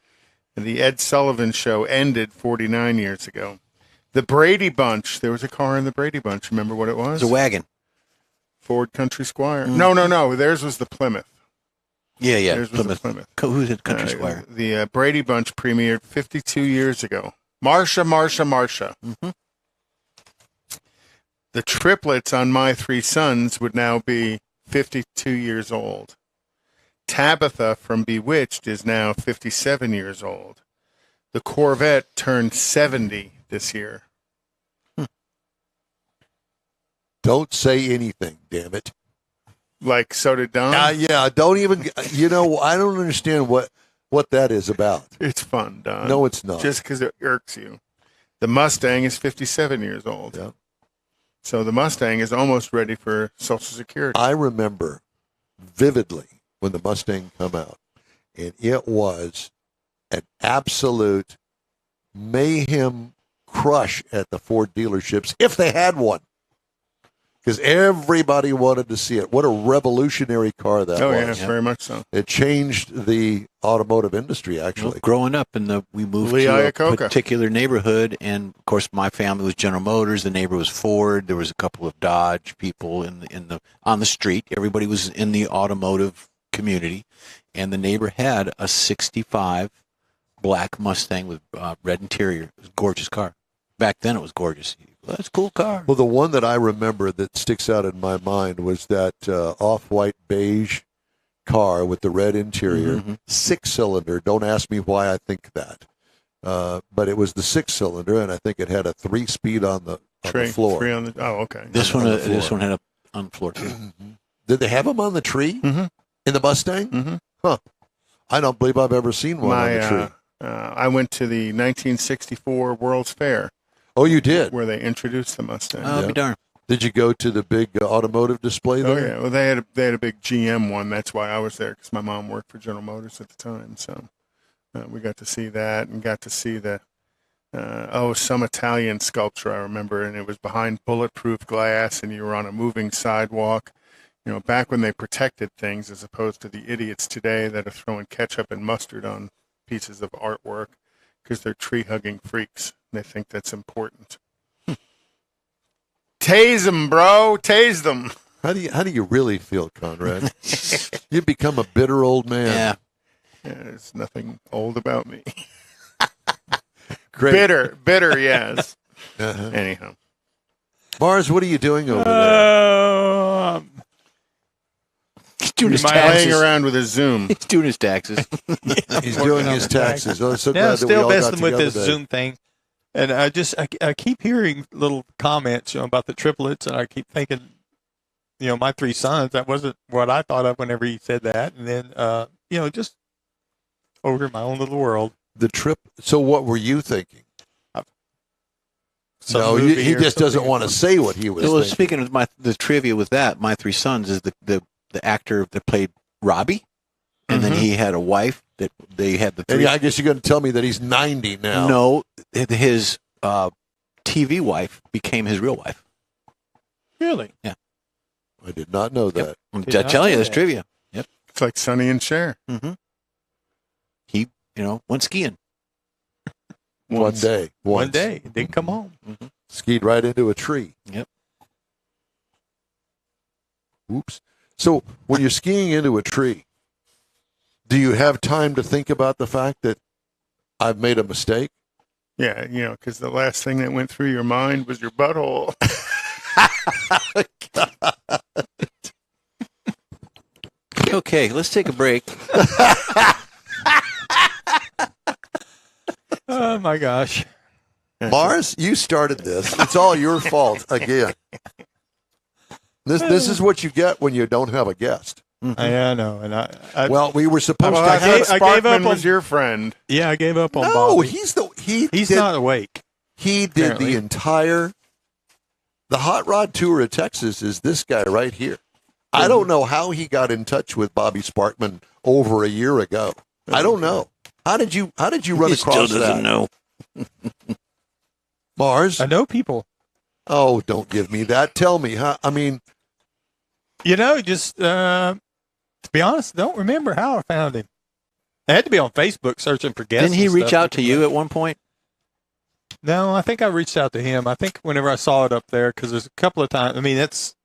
And the Ed Sullivan Show ended 49 years ago. The Brady Bunch. There was a car in the Brady Bunch. Remember what it was? It's a wagon. Ford Country Squire. No. Theirs was the Plymouth. Yeah. Theirs was the Plymouth. Who's it? Country Squire. The Brady Bunch premiered 52 years ago. Marsha. The triplets on My Three Sons would now be 52 years old. Tabitha from Bewitched is now 57 years old. The Corvette turned 70 this year. Don't say anything, damn it. Like, so did Don? Yeah, don't even, I don't understand what that is about. It's fun, Don. No, it's not. Just because it irks you. The Mustang is 57 years old. Yeah. So the Mustang is almost ready for Social Security. I remember vividly when the Mustang come out, and it was an absolute mayhem crush at the Ford dealerships if they had one, because everybody wanted to see it. What a revolutionary car that was. Yeah, very much so. It changed the automotive industry, Well, actually. growing up we moved Lee to a Iacocca. particular neighborhood, and of course my family was General Motors. The neighbor was Ford. There was a couple of Dodge people on the street. Everybody was in the automotive community, and the neighbor had a '65 black Mustang with red interior. It was a gorgeous car. Back then, it was gorgeous. Well, that's a cool car. Well, the one that I remember that sticks out in my mind was that off-white beige car with the red interior, Mhm. 6-cylinder. Don't ask me why I think that. But it was the 6-cylinder, and I think it had a 3-speed on the floor. Three on the. Oh, okay. This on one, the floor. this one had a on the floor too. Did they have them on the tree Mhm. in the Mustang? Mhm. Huh. I don't believe I've ever seen one on the tree. I went to the 1964 World's Fair Oh, you did? where they introduced the Mustang. Oh, be darned. Did you go to the big automotive display Oh there? yeah, well they had a big GM one. That's why I was there, because my mom worked for General Motors at the time. So we got to see that, and got to see the some Italian sculpture I remember, and it was behind bulletproof glass, and you were on a moving sidewalk. You know, back when they protected things, as opposed to the idiots today that are throwing ketchup and mustard on pieces of artwork because they're tree hugging freaks. They think that's important. Tase them, bro. Tase them. How do you really feel, Conrad? You've become a bitter old man. Yeah. Yeah, there's nothing old about me. Great. Bitter, yes. Uh-huh. Anyhow, Mars, what are you doing over there? He's doing his playing taxes. around with his Zoom. He's doing his taxes. He's doing his taxes. Oh, so Yeah, glad that we still all got messing with together this today. Zoom thing. And I keep hearing little comments, about the triplets, and I keep thinking, my 3 sons, that wasn't what I thought of whenever he said that. And then, just over in my own little world. The trip. So what were you thinking? Some No, movie he or just doesn't something. want to say what he was Well, thinking. speaking of the trivia with that, my 3 sons is the actor that played Robbie, and then he had a wife that they had the 3. And I guess you're going to tell me that he's 90 now. No, his TV wife became his real wife. Really? Yeah. I did not know that. I'm Did not telling you, know that's that. trivia. Yep. It's like Sonny and Cher. Mm-hmm. He, went skiing. One day. One Once. day. It didn't come home. Mm-hmm. Skied right into a tree. Yep. Oops. So when you're skiing into a tree, do you have time to think about the fact that I've made a mistake? Yeah, because the last thing that went through your mind was your butthole. Okay, let's take a break. Oh, my gosh. Mars, you started this. It's all your fault again. This is what you get when you don't have a guest. I know. And I Well, we were supposed Well, to I have. thought I gave up Sparkman on- was your friend. yeah, I gave up on No, Bobby. he's He's not awake. He did apparently. the entire. The hot rod tour of Texas is this guy right here. I don't know how he got in touch with Bobby Sparkman over a year ago. I don't know. How did you run He across still doesn't that? know. Mars? I know people. Oh, don't give me that. Tell me. Huh? I mean, Just to be honest, don't remember how I found him. I had to be on Facebook searching for guests. Didn't he and reach stuff. out to you at one point? No, I think I reached out to him. I think whenever I saw it up there, because there's a couple of times. I mean, that's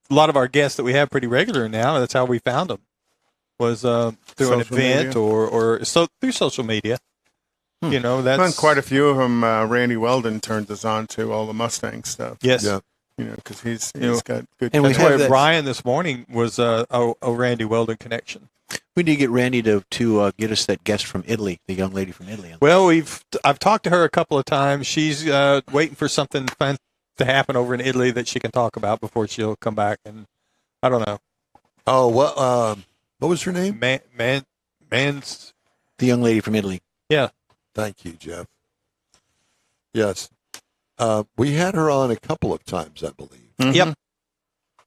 a lot of our guests that we have pretty regular now. That's how we found them. Was through an Social event media. or through social media. Well, That's quite a few of them. Randy Weldon turned us on to all the Mustang stuff. yes. yeah. Because he's You know, got good. and we That's have why that- Brian this morning was a Randy Weldon connection. We need to get Randy to get us that guest from Italy, the young lady from Italy. Well, I've talked to her a couple of times. She's waiting for something fun to happen over in Italy that she can talk about before she'll come back. And I don't know, Oh, what was her name? man's The young lady from Italy. yeah. Thank you, Jeff. Yes. We had her on a couple of times, I believe. Mhm.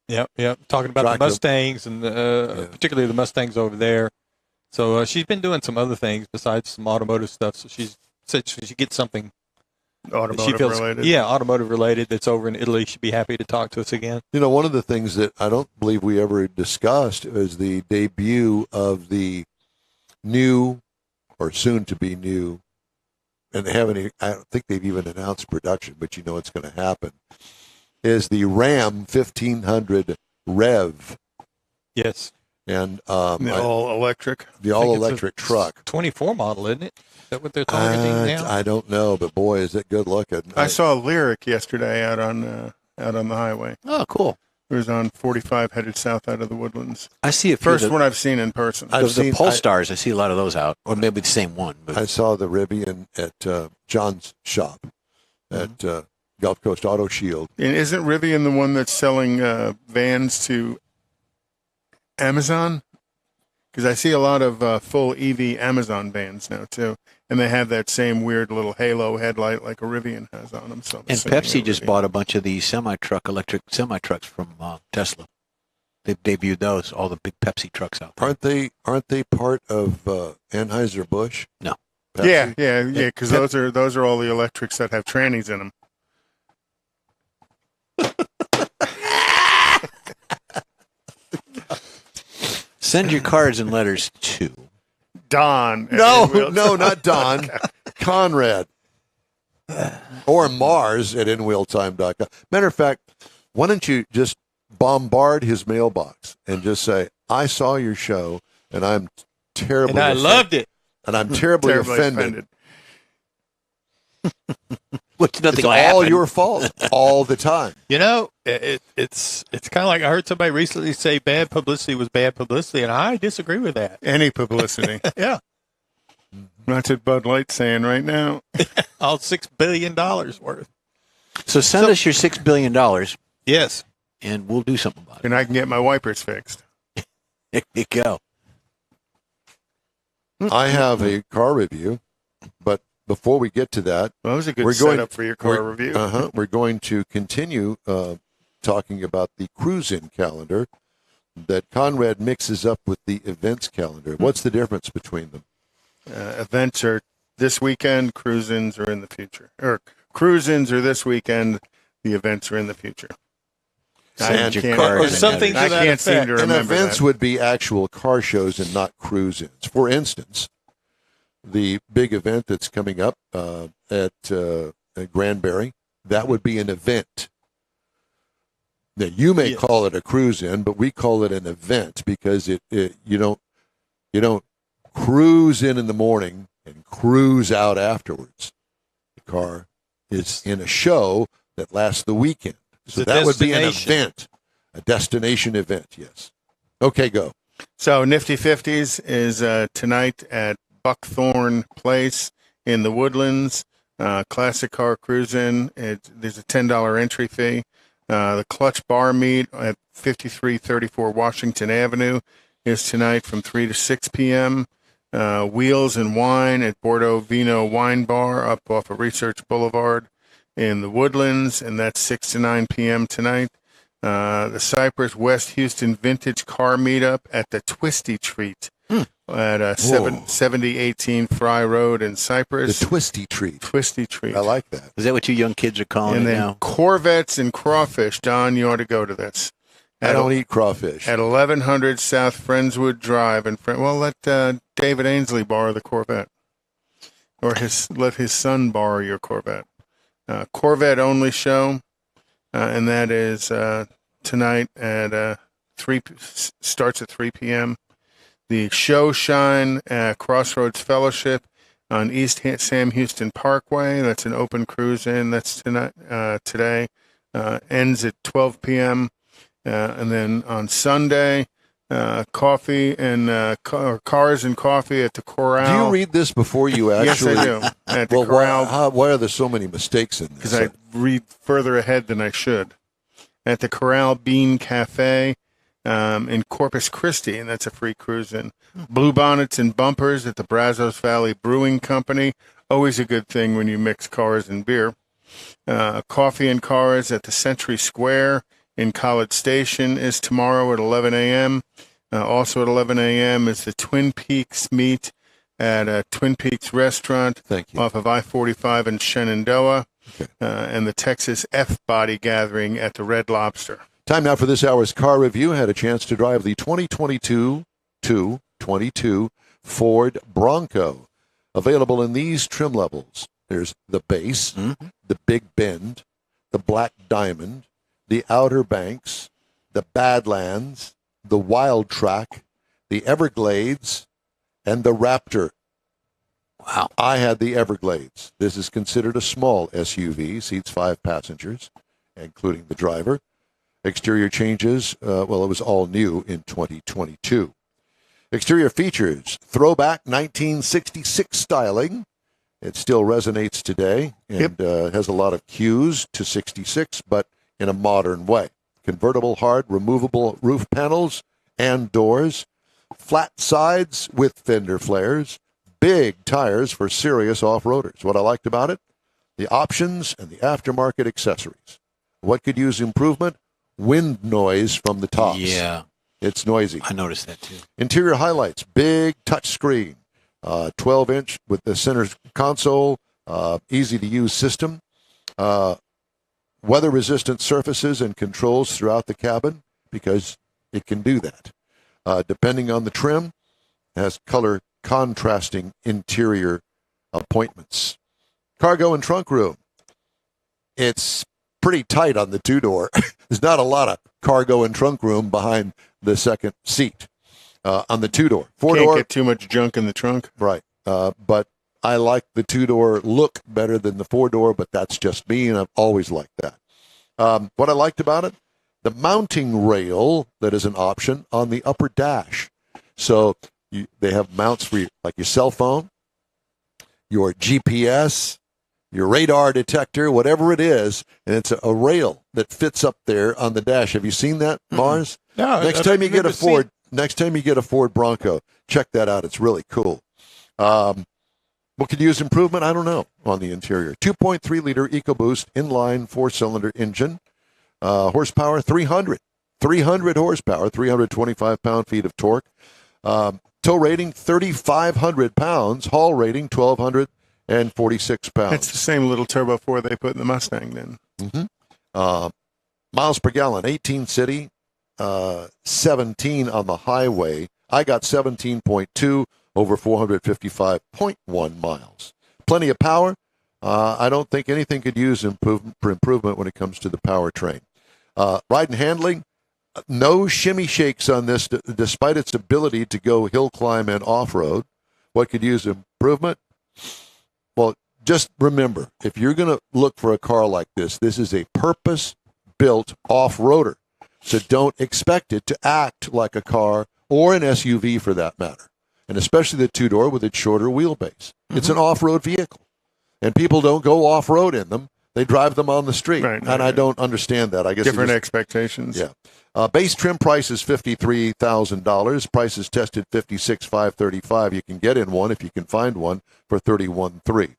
Yep. Talking about Track the of- Mustangs and particularly the Mustangs over there. So she's been doing some other things besides some automotive stuff. So she said she gets something Automotive feels, related. yeah, automotive related. That's over in Italy. She'd be happy to talk to us again. You know, one of the things that I don't believe we ever discussed is the debut of the new, or soon to be new, and they haven't. I don't think they've even announced production, but you know it's going to happen. Is the Ram 1500 Rev, Yes. and The all electric. the all electric truck. 24 model, isn't it? Is that what they're targeting now? I don't know, but boy, is it good looking. I saw a Lyric yesterday out on the highway. Oh, cool. It was on 45 headed south out of the Woodlands. I see a few First of the, one I've seen in person. I've the seen- Polestars. I see a lot of those out, or maybe the same one. But I saw the Rivian at John's shop at Gulf Coast Auto Shield. And isn't Rivian the one that's selling vans to Amazon? Because I see a lot of full EV Amazon vans now too, and they have that same weird little halo headlight like a Rivian has on them. So I'm and assuming Pepsi they're just Rivian. bought a bunch of these electric semi trucks from Tesla. They've debuted those, all the big Pepsi trucks out there. Aren't they part of Anheuser-Busch? No. Pepsi? Yeah, because those are all the electrics that have trannies in them. Send your cards and letters to. Don. No, not Don. Conrad. Or Mars at InWheelTime.com. Matter of fact, why don't you just bombard his mailbox and just say, I saw your show and I'm terribly And I loved it. And I'm terribly offended. Which nothing It's will all happen. your fault all the time. You know, it's kind of like I heard somebody recently say bad publicity was bad publicity, and I disagree with that. Any publicity. Yeah, That's what Bud Light's saying right now. all $6 billion worth. So send us your $6 billion, Yes. and we'll do something about it. And I can get my wipers fixed. There you go. I have a car review, but before we get to that, Well, that was a good We're going- setup for your car review. We're going to continue talking about the cruise-in calendar that Conrad mixes up with the events calendar. What's the difference between them? Events are this weekend, cruise-ins are in the future. Or cruise-ins are this weekend, the events are in the future. Send your can't- card Or and something letters. to I that can't seem effect. to And remember events that. would be actual car shows and not cruise-ins. For instance, the big event that's coming up at Granbury, that would be an event. Now, you may Yes. call it a cruise-in, but we call it an event because you don't cruise in the morning and cruise out afterwards. The car is in a show that lasts the weekend. It's So a that would be an destination. event, a destination event, yes. Okay, go. So Nifty 50s is tonight at Buckthorn Place in the Woodlands. Classic car cruising. There's a $10 entry fee. The Clutch Bar Meet at 5334 Washington Avenue is tonight from 3 to 6 p.m. Wheels and Wine at Bordeaux Vino Wine Bar up off of Research Boulevard in the Woodlands, and that's 6 to 9 p.m. tonight. The Cypress West Houston Vintage Car Meetup at the Twisty Treat at 7018 Fry Road in The Cypress. twisty treat. Twisty Treat. I like that. Is that what you young kids are calling And it then now? Corvettes and Crawfish. Don, you ought to go to this. I don't eat crawfish. At 1100 South Friendswood Drive. Well, let David Ainsley borrow the Corvette. Or let his son borrow your Corvette. Corvette only show. And that is tonight at starts at 3 p.m. The Show Shine Crossroads Fellowship on East Sam Houston Parkway. That's an open cruise in. That's tonight, today. Ends at 12 p.m. And then on Sunday, coffee and cars and coffee at the Corral. Do you read this before you actually? Yes, I do. At the Well, Corral. why are there so many mistakes in this? Because I read further ahead than I should. At the Corral Bean Cafe in Corpus Christi, and that's a free cruise in. Blue Bonnets and Bumpers at the Brazos Valley Brewing Company. Always a good thing when you mix cars and beer. Coffee and Cars at the Century Square in College Station is tomorrow at 11 a.m. Also at 11 a.m. is the Twin Peaks Meet at Twin Peaks Restaurant Thank you. off of I-45 in Shenandoah, and the Texas F-Body Gathering at the Red Lobster. Time now for this hour's car review. I had a chance to drive the 2022 Ford Bronco. Available in these trim levels. There's the base, the Big Bend, the Black Diamond, the Outer Banks, the Badlands, the Wild Track, the Everglades, and the Raptor. Wow. I had the Everglades. This is considered a small SUV, seats 5 passengers, including the driver. Exterior changes, it was all new in 2022. Exterior features, throwback 1966 styling. It still resonates today and has a lot of cues to 66, but in a modern way. Convertible hard, removable roof panels and doors, flat sides with fender flares, big tires for serious off-roaders. What I liked about it, the options and the aftermarket accessories. What could use improvement? Wind noise from the tops. Yeah. It's noisy. I noticed that too. Interior highlights, big touch screen, 12-inch with the center console, easy-to-use system, weather-resistant surfaces and controls throughout the cabin because it can do that. Depending on the trim, has color contrasting interior appointments. Cargo and trunk room. It's pretty tight on the two-door. There's not a lot of cargo and trunk room behind the second seat on the two-door. Four-door. Can't get too much junk in the trunk. Right. But I like the two-door look better than the four-door, but that's just me, and I've always liked that. What I liked about it, the mounting rail that is an option on the upper dash. So they have mounts for like your cell phone, your GPS, your radar detector, whatever it is, and it's a rail that fits up there on the dash. Have you seen that, Mars? No. Next time you get a Ford Bronco, check that out. It's really cool. What could use improvement? I don't know on the interior. 2.3-liter EcoBoost inline 4-cylinder engine. Horsepower 300 horsepower, 325 pound-feet of torque. Tow rating 3,500 pounds. Haul rating 1,246 pounds. It's the same little Turbo 4 they put in the Mustang then. Mm-hmm. Miles per gallon, 18 city, 17 on the highway. I got 17.2 over 455.1 miles. Plenty of power. I don't think anything could use improvement when it comes to the powertrain. Ride and handling, no shimmy shakes on this, despite its ability to go hill climb and off-road. What could use improvement? Well, just remember, if you're going to look for a car like this is a purpose-built off-roader. So don't expect it to act like a car or an SUV for that matter, and especially the two-door with its shorter wheelbase. It's an off-road vehicle, and people don't go off-road in them. They drive them on the street, I don't understand that. I guess different expectations. Yeah. Base trim price is $53,000. Price is tested $56,535. You can get in one if you can find one for $31,300.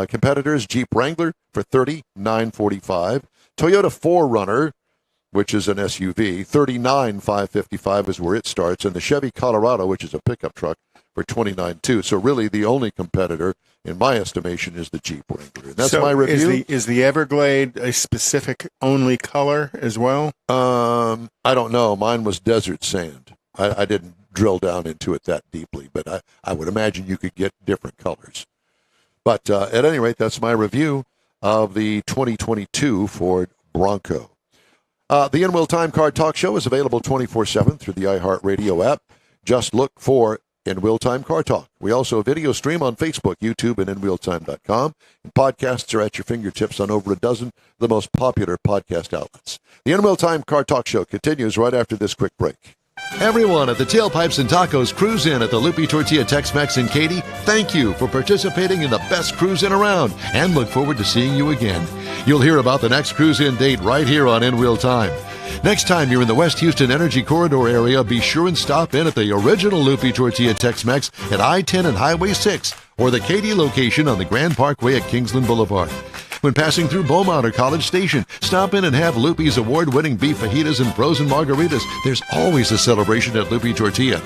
Competitors, Jeep Wrangler for $39,455. Toyota 4Runner, which is an SUV, $39,555 is where it starts, and the Chevy Colorado, which is a pickup truck, for $29,200. So really, the only competitor, in my estimation, is the Jeep Wrangler. And that's my review. Is the Everglade a specific only color as well? I don't know. Mine was desert sand. I didn't drill down into it that deeply, but I would imagine you could get different colors. But at any rate, that's my review of the 2022 Ford Bronco. The In-Wheel Time Car Talk Show is available 24/7 through the iHeartRadio app. Just look for In-Wheel Time Car Talk. We also video stream on Facebook, YouTube, and InWheelTime.com. And podcasts are at your fingertips on over a dozen of the most popular podcast outlets. The In-Wheel Time Car Talk Show continues right after this quick break. Everyone at the Tailpipes and Tacos Cruise In at the Lupi Tortilla Tex-Mex in Katy, thank you for participating in the best cruise in around and look forward to seeing you again. You'll hear about the next cruise in date right here on In-Wheel Time. Next time you're in the West Houston Energy Corridor area, be sure and stop in at the original Lupi Tortilla Tex-Mex at I-10 and Highway 6 or the Katy location on the Grand Parkway at Kingsland Boulevard. When passing through Beaumont or College Station, stop in and have Lupi's award-winning beef fajitas and frozen margaritas. There's always a celebration at Lupi Tortilla.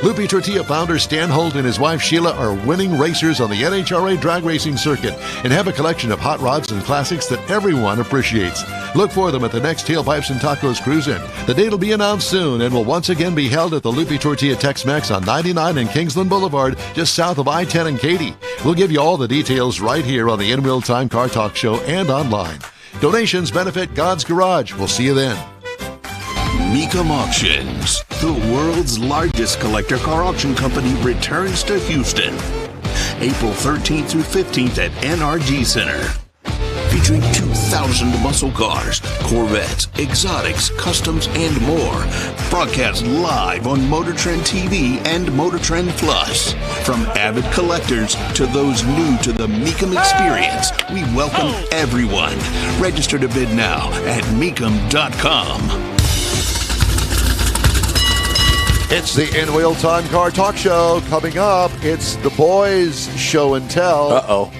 Loopy Tortilla founder Stan Holt and his wife Sheila are winning racers on the NHRA drag racing circuit and have a collection of hot rods and classics that everyone appreciates. Look for them at the next Tailpipes and Tacos Cruise-In. The date will be announced soon and will once again be held at the Loopy Tortilla Tex-Mex on 99 and Kingsland Boulevard, just south of I-10 and Katy. We'll give you all the details right here on the In Real Time Car Talk Show and online. Donations benefit God's Garage. We'll see you then. Mecum Auctions, the world's largest collector car auction company, returns to Houston, April 13th through 15th at NRG Center. Featuring 2,000 muscle cars, Corvettes, exotics, customs, and more. Broadcast live on Motor Trend TV and Motor Trend Plus. From avid collectors to those new to the Mecum experience, we welcome everyone. Register to bid now at Mecum.com. It's the In Real Time Car Talk Show. Coming up, it's the boys' show and tell. Uh-oh.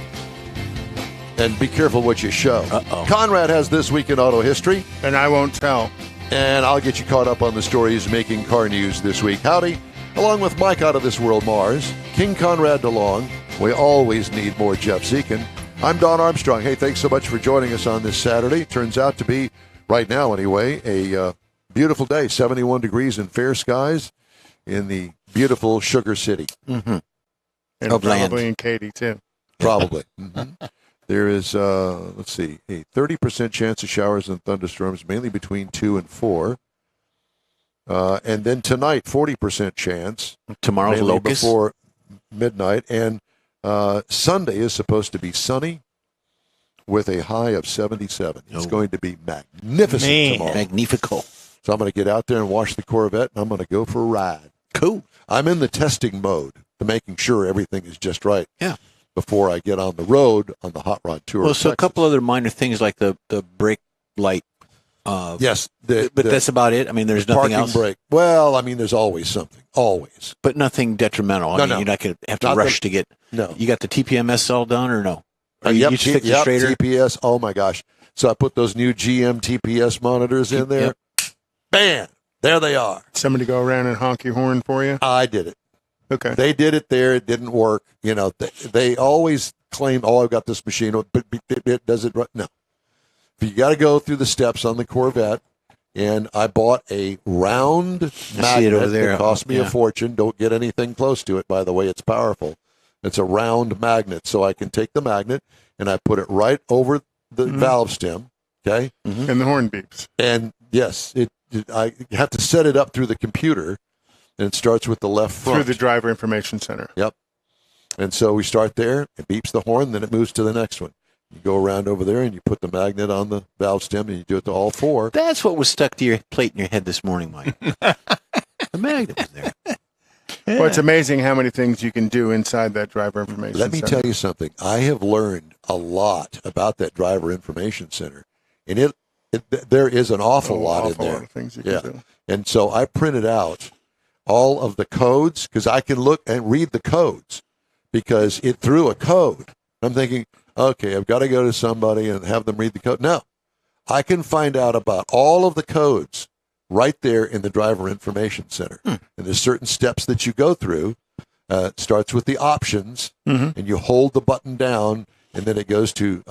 And be careful what you show. Uh-oh. Conrad has This Week in Auto History. And I won't tell. And I'll get you caught up on the stories making car news this week. Howdy. Along with Mike Out of This World Mars, King Conrad DeLong. We always need more Jeff Zekin. I'm Don Armstrong. Hey, thanks so much for joining us on this Saturday. Turns out to be, right now anyway, a beautiful day. 71 degrees and fair skies in the beautiful Sugar City. Mm-hmm. And probably in Katy, too. Probably. Mm-hmm. There is, let's see, a 30% chance of showers and thunderstorms, mainly between 2 and 4. And then tonight, 40% chance. Tomorrow's locust. Before midnight. And Sunday is supposed to be sunny with a high of 77. It's going to be magnificent tomorrow. Magnifico. So I'm going to get out there and wash the Corvette, and I'm going to go for a ride. Cool. I'm in the testing mode to making sure everything is just right. Yeah. Before I get on the road on the Hot Rod Tour. Well, so a couple other minor things like the brake light. Yes. But that's about it. I mean, there's nothing else. Brake. Well, I mean, there's always something. Always. But nothing detrimental. I mean, you're not going to have to rush to get. No. You got the TPMS all done or no? Yep, you fixed it straighter? TPS. Oh, my gosh. So I put those new GM TPS monitors in there. Yep. Bam. There they are. Somebody go around and honk your horn for you? I did it. Okay. They did it there. It didn't work. You know, they always claim, oh, I've got this machine, but it does it right. No. You got to go through the steps on the Corvette, and I bought a round magnet over there. that cost me a fortune. Don't get anything close to it, by the way. It's powerful. It's a round magnet, so I can take the magnet, and I put it right over the valve stem, okay? Mm-hmm. And the horn beeps. And, yes, I have to set it up through the computer, and it starts with the left front. Through the driver information center. Yep. And so we start there, it beeps the horn, then it moves to the next one. You go around over there and you put the magnet on the valve stem and you do it to all four. That's what was stuck to your plate in your head this morning, Mike. The magnet was there. Well, it's amazing how many things you can do inside that driver information center. Let me tell you something. I have learned a lot about that driver information center. And there is an awful lot in there. Lot of things you can do. And so I printed out all of the codes because I can look and read the codes because it threw a code. I'm thinking, okay, I've got to go to somebody and have them read the code. No, I can find out about all of the codes right there in the driver information center. And there's certain steps that you go through. It starts with the options, and you hold the button down, and then it goes to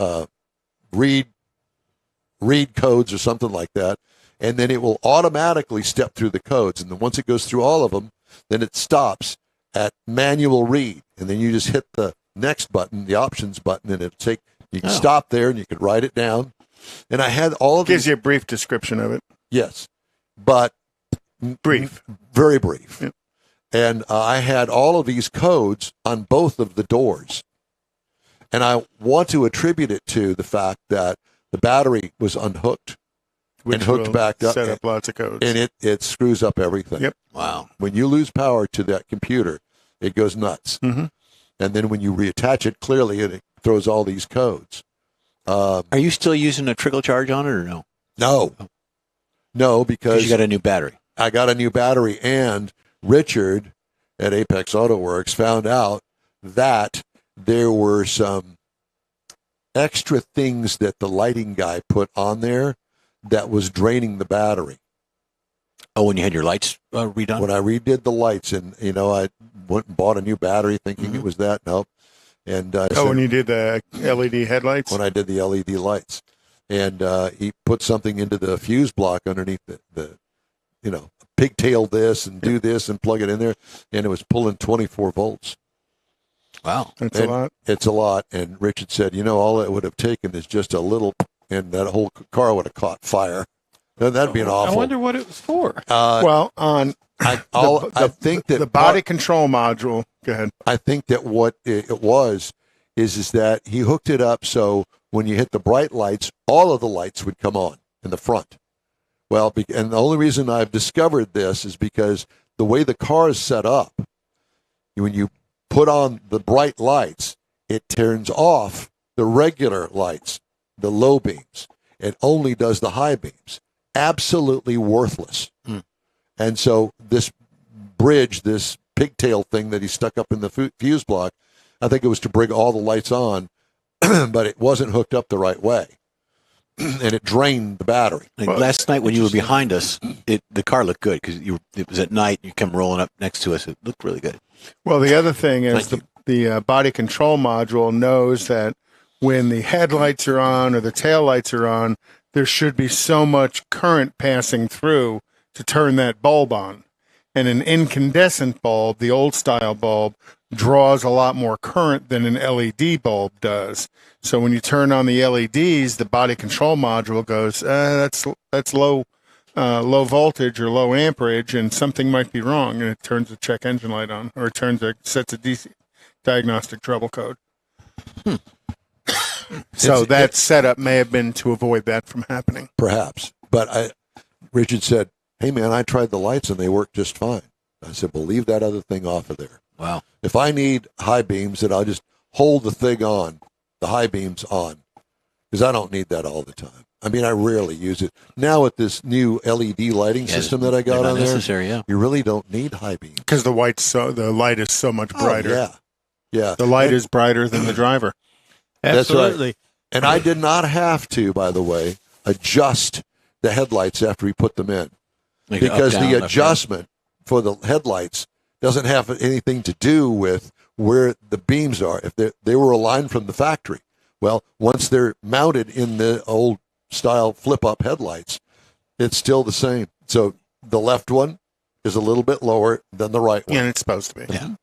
read codes or something like that. And then it will automatically step through the codes. And then once it goes through all of them, then it stops at manual read. And then you just hit the next button, the options button, and you can stop there and you can write it down. And I had all of Gives you a brief description of it. Yes, but brief, very brief. Yep. And I had all of these codes on both of the doors. And I want to attribute it to the fact that the battery was unhooked. Which and hooked back up. Set up lots of codes. And it screws up everything. Yep. Wow. When you lose power to that computer, it goes nuts. Mm-hmm. And then when you reattach it, clearly it throws all these codes. Are you still using a trickle charge on it or no? No, because you got a new battery. I got a new battery, and Richard at Apex Auto Works found out that there were some extra things that the lighting guy put on there that was draining the battery. Oh, when you had your lights redone? When I redid the lights, and I went and bought a new battery thinking it was that. Nope. And I said, when you did the LED headlights? when I did the LED lights, and he put something into the fuse block underneath the pigtail this and do this and plug it in there, and it was pulling 24 volts. Wow. That's a lot. It's a lot. And Richard said, all it would have taken is just a little, and that whole car would have caught fire. Now, that'd be an awful. I wonder what it was for. Well, on I think that the body control module. Go ahead. I think that what it was is that he hooked it up so when you hit the bright lights, all of the lights would come on in the front. Well, and the only reason I've discovered this is because the way the car is set up, when you put on the bright lights, it turns off the regular lights, the low beams. It only does the high beams. Absolutely worthless. And so this bridge, this pigtail thing that he stuck up in the fuse block, I think it was to bring all the lights on, but it wasn't hooked up the right way. And it drained the battery. Last night when you were behind us, the car looked good because it was at night. You come rolling up next to us. It looked really good. Well, the other thing is the body control module knows that when the headlights are on or the tail lights are on, there should be so much current passing through to turn that bulb on. And an incandescent bulb, the old style bulb, draws a lot more current than an LED bulb does. So when you turn on the LEDs, the body control module goes, that's low voltage or low amperage, and something might be wrong, and it turns the check engine light on, or sets a DC diagnostic trouble code. So that setup may have been to avoid that from happening. Perhaps. But Richard said, hey, man, I tried the lights and they worked just fine. I said, well, leave that other thing off of there. Wow. If I need high beams, then I'll just hold the thing on, the high beams on, because I don't need that all the time. I mean, I rarely use it. Now with this new LED lighting system that I got on there, you really don't need high beams. Because the light is so much brighter. Yeah. The light is brighter than the driver. Absolutely. That's right. And I did not have to, by the way, adjust the headlights after we put them in. Because the adjustment for the headlights doesn't have anything to do with where the beams are. If they were aligned from the factory. Well, once they're mounted in the old style flip-up headlights, it's still the same. So the left one is a little bit lower than the right one. Yeah, it's supposed to be. Yeah.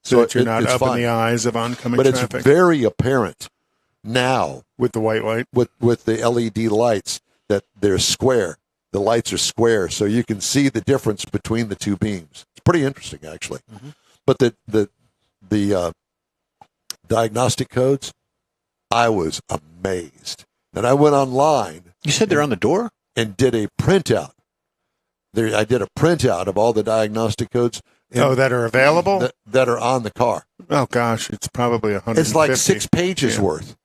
So that you're not up in the eyes of oncoming traffic. But it's very apparent now with the white light, with the LED lights, that they're square. The lights are square, so you can see the difference between the two beams. It's pretty interesting, actually. Mm-hmm. But the diagnostic codes, I was amazed. And I went online. You said they're on the door? And did a printout. I did a printout of all the diagnostic codes. That are available? That are on the car. Oh, gosh, it's probably 150. It's like 6 pages worth.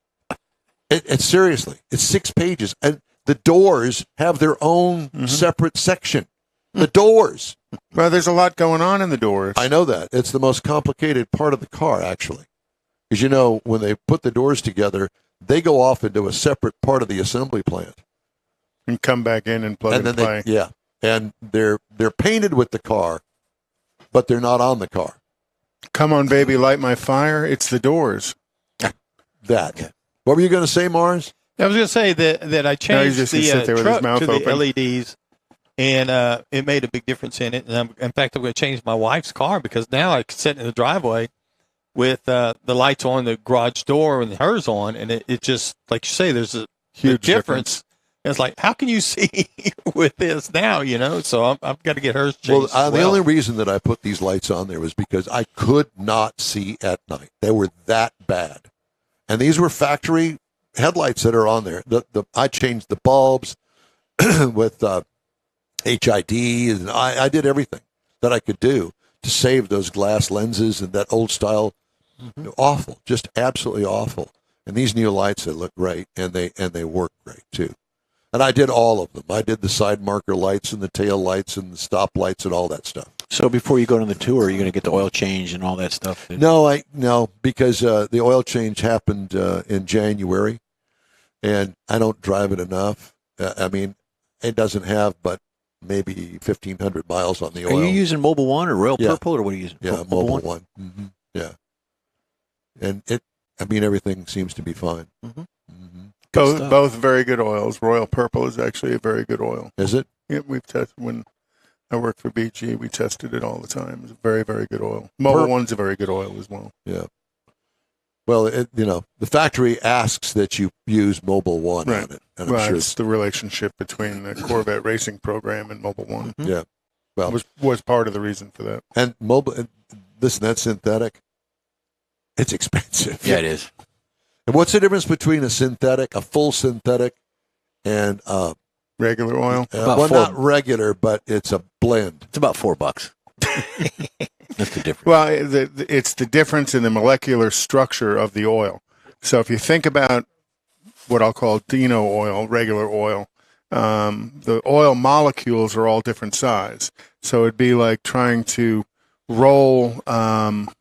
It's seriously, it's 6 pages. And the doors have their own separate section. The doors. Well, there's a lot going on in the doors. I know that. It's the most complicated part of the car, actually. Because, when they put the doors together, they go off into a separate part of the assembly plant. And come back in and plug and play. And they're painted with the car, but they're not on the car. Come on, baby, light my fire. It's the doors. That. What were you going to say, Mars? I was going to say that I changed the truck to open. the LEDs, and it made a big difference in it. And in fact, I'm going to change my wife's car because now I can sit in the driveway with the lights on the garage door and hers on, and it just, like you say, there's a huge difference. It's like, how can you see with this now, So I've got to get hers changed. Well, the only reason that I put these lights on there was because I could not see at night. They were that bad. And these were factory headlights that are on there. I changed the bulbs with HID, and I did everything that I could do to save those glass lenses and that old style. Awful, just absolutely awful. And these new lights, they look great, and they work great too. And I did all of them. I did the side marker lights and the tail lights and the stop lights and all that stuff. So before you go on the tour, you're going to get the oil change and all that stuff? No, because the oil change happened in January, and I don't drive it enough. I mean, it doesn't have but maybe 1,500 miles on the Are oil. you using Mobil 1 or Royal Yeah. Purple, or what are you using? Yeah, Mobil 1. Yeah. And everything seems to be fine. Good stuff. Both very good oils. Royal Purple is actually a very good oil. Is it? Yeah, we've tested when I worked for BG. We tested it all the time. It's a very, very good oil. Mobil 1's a very good oil as well. Yeah. Well, the factory asks that you use Mobil 1 Right. on it. And I'm Well, sure it's the relationship between the Corvette racing program and Mobil 1. yeah. Well, Was part of the reason for that. and listen, that synthetic, it's expensive. Yeah, it is. And what's the difference between a full synthetic, and Regular oil. About well, four. not regular, but it's a blend. It's about $4. That's the difference. Well, it's the difference in the molecular structure of the oil. So if you think about what I'll call Dino oil, regular oil, the oil molecules are all different size. So it'd be like trying to roll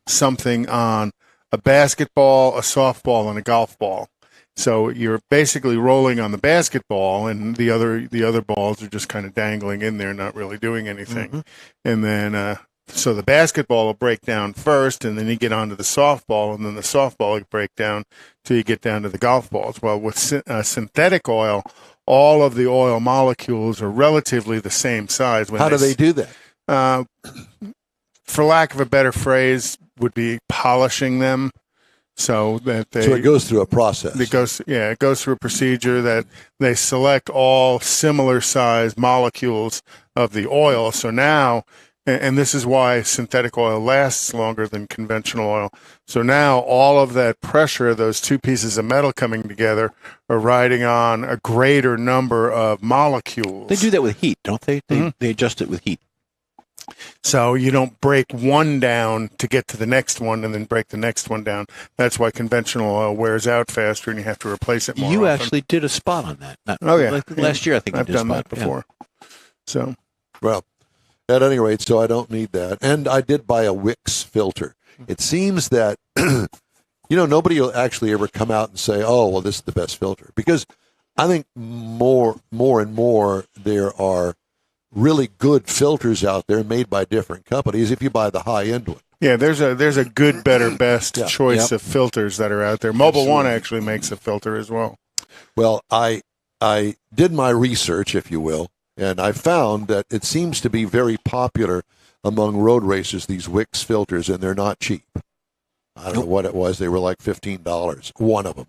something on a basketball, a softball, and a golf ball. So you're basically rolling on the basketball, and the other balls are just kind of dangling in there, not really doing anything. And then so the basketball will break down first, and then you get onto the softball, and then the softball will break down till you get down to the golf balls. Well, with synthetic oil, all of the oil molecules are relatively the same size. How do they do that? For lack of a better phrase, would be polishing them. So that So it goes through a process. it goes through a procedure that they select all similar size molecules of the oil. So now, and this is why synthetic oil lasts longer than conventional oil. So now all of that pressure, those two pieces of metal coming together, are riding on a greater number of molecules. They do that with heat, don't they? They adjust it with heat. So you don't break one down to get to the next one and then break the next one down. That's why conventional oil wears out faster and you have to replace it more You often. actually did a spot on that. Oh, yeah. Last year, I think I've you did a done spot. that before. So Well, at any rate, so I don't need that. And I did buy a Wix filter. It seems that, nobody will actually ever come out and say, oh, well, this is the best filter. Because I think more and more there are really good filters out there made by different companies if you buy the high-end one. yeah, there's a good, better, best Yeah. choice Yep. of filters that are out there. Mobil 1 actually makes a filter as well. Well, I did my research, if you will, and I found that it seems to be very popular among road racers, these Wix filters, and they're not cheap. I don't know what it was. They were like $15, one of them.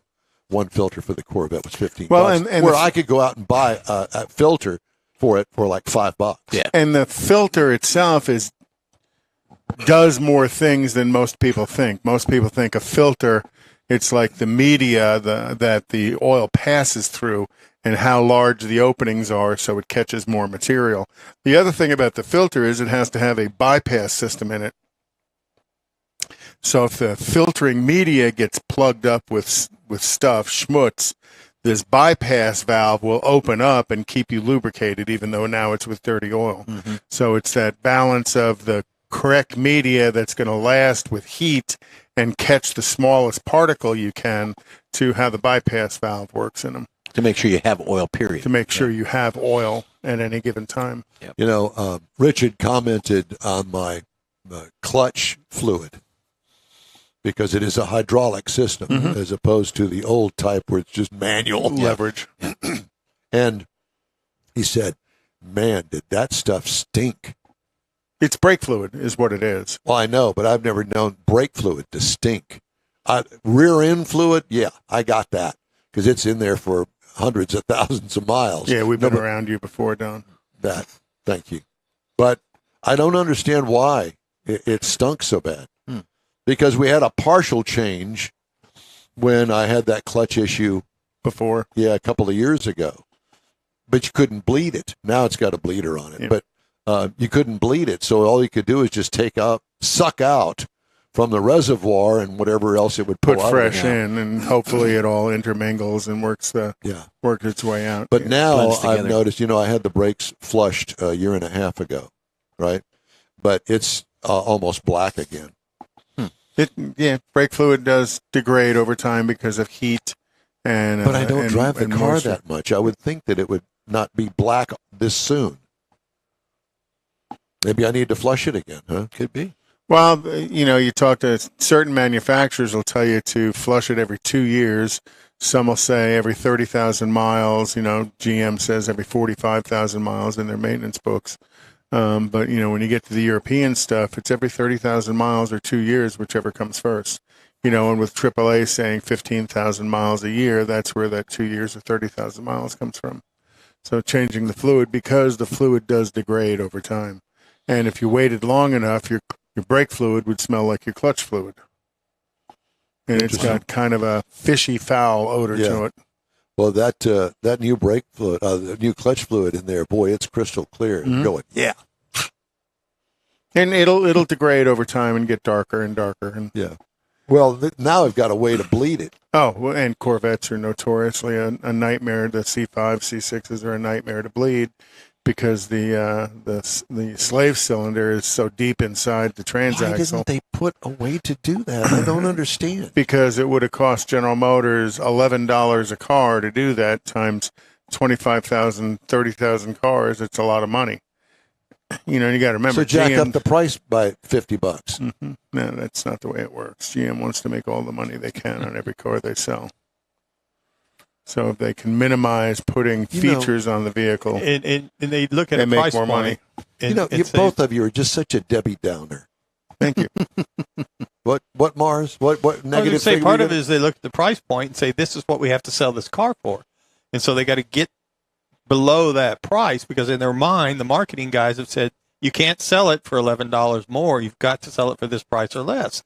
One filter for the Corvette was $15. Well, and where I could go out and buy a filter for it for like $5. Yeah. And the filter itself does more things than most people think. Most people think a filter, it's like the media that the oil passes through and how large the openings are so it catches more material. The other thing about the filter is it has to have a bypass system in it. So if the filtering media gets plugged up with stuff, schmutz, this bypass valve will open up and keep you lubricated, even though now it's with dirty oil. So it's that balance of the correct media that's going to last with heat and catch the smallest particle you can to how the bypass valve works in them, To make sure you have oil, period. to make sure you have oil at any given time. Richard commented on my clutch fluid because it is a hydraulic system as opposed to the old type where it's just manual Leverage. And he said, man, did that stuff stink. It's brake fluid is what it is. Well, I know, but I've never known brake fluid to stink. Rear end fluid, yeah, I got that because it's in there for hundreds of thousands of miles. Yeah, we've been around you before, Don. That, thank you. But I don't understand why it stunk so bad. Because we had a partial change when I had that clutch issue Before. a couple of years ago. But you couldn't bleed it. Now it's got a bleeder on it. Yeah. But you couldn't bleed it. So all you could do is just suck out from the reservoir and whatever else it would Put pull out fresh of it. in, and hopefully it all intermingles and works its way out. But now blends I've together. noticed, I had the brakes flushed a year and a half ago, right? But it's almost black again. Brake fluid does degrade over time because of heat. But I don't drive the and car moisture. that much. I would think that it would not be black this soon. Maybe I need to flush it again, huh? Could be. Well, you talk to certain manufacturers will tell you to flush it every 2 years. Some will say every 30,000 miles. GM says every 45,000 miles in their maintenance books. But, when you get to the European stuff, it's every 30,000 miles or 2 years, whichever comes first. And with AAA saying 15,000 miles a year, that's where that 2 years or 30,000 miles comes from. So changing the fluid, because the fluid does degrade over time. And if you waited long enough, your brake fluid would smell like your clutch fluid. And it's got kind of a fishy, foul odor to it. Well, that new brake fluid, the new clutch fluid in there, boy, it's crystal clear. Mm-hmm. Going, yeah. And it'll degrade over time and get darker and darker. And yeah. Well, now I've got a way to bleed it. Oh, well, and Corvettes are notoriously a nightmare. The C5, C6s are a nightmare to bleed because the slave cylinder is so deep inside the transaxle. Why didn't they put a way to do that? I don't understand. Because it would have cost General Motors $11 a car to do that times 25,000, 30,000 cars. It's a lot of money. You got to remember. So jack GM, up the price by $50. Mm-hmm. No, that's not the way it works. GM wants to make all the money they can on every car they sell. So if they can minimize putting features on the vehicle, and they look at they a make price more point, money. and say, both of you are just such a Debbie Downer. Thank you. What Mars? What I was negative? gonna say figure part we of it is they look at the price point and say this is what we have to sell this car for, and so they got to get below that price because in their mind the marketing guys have said you can't sell it for $11 more. You've got to sell it for this price or less.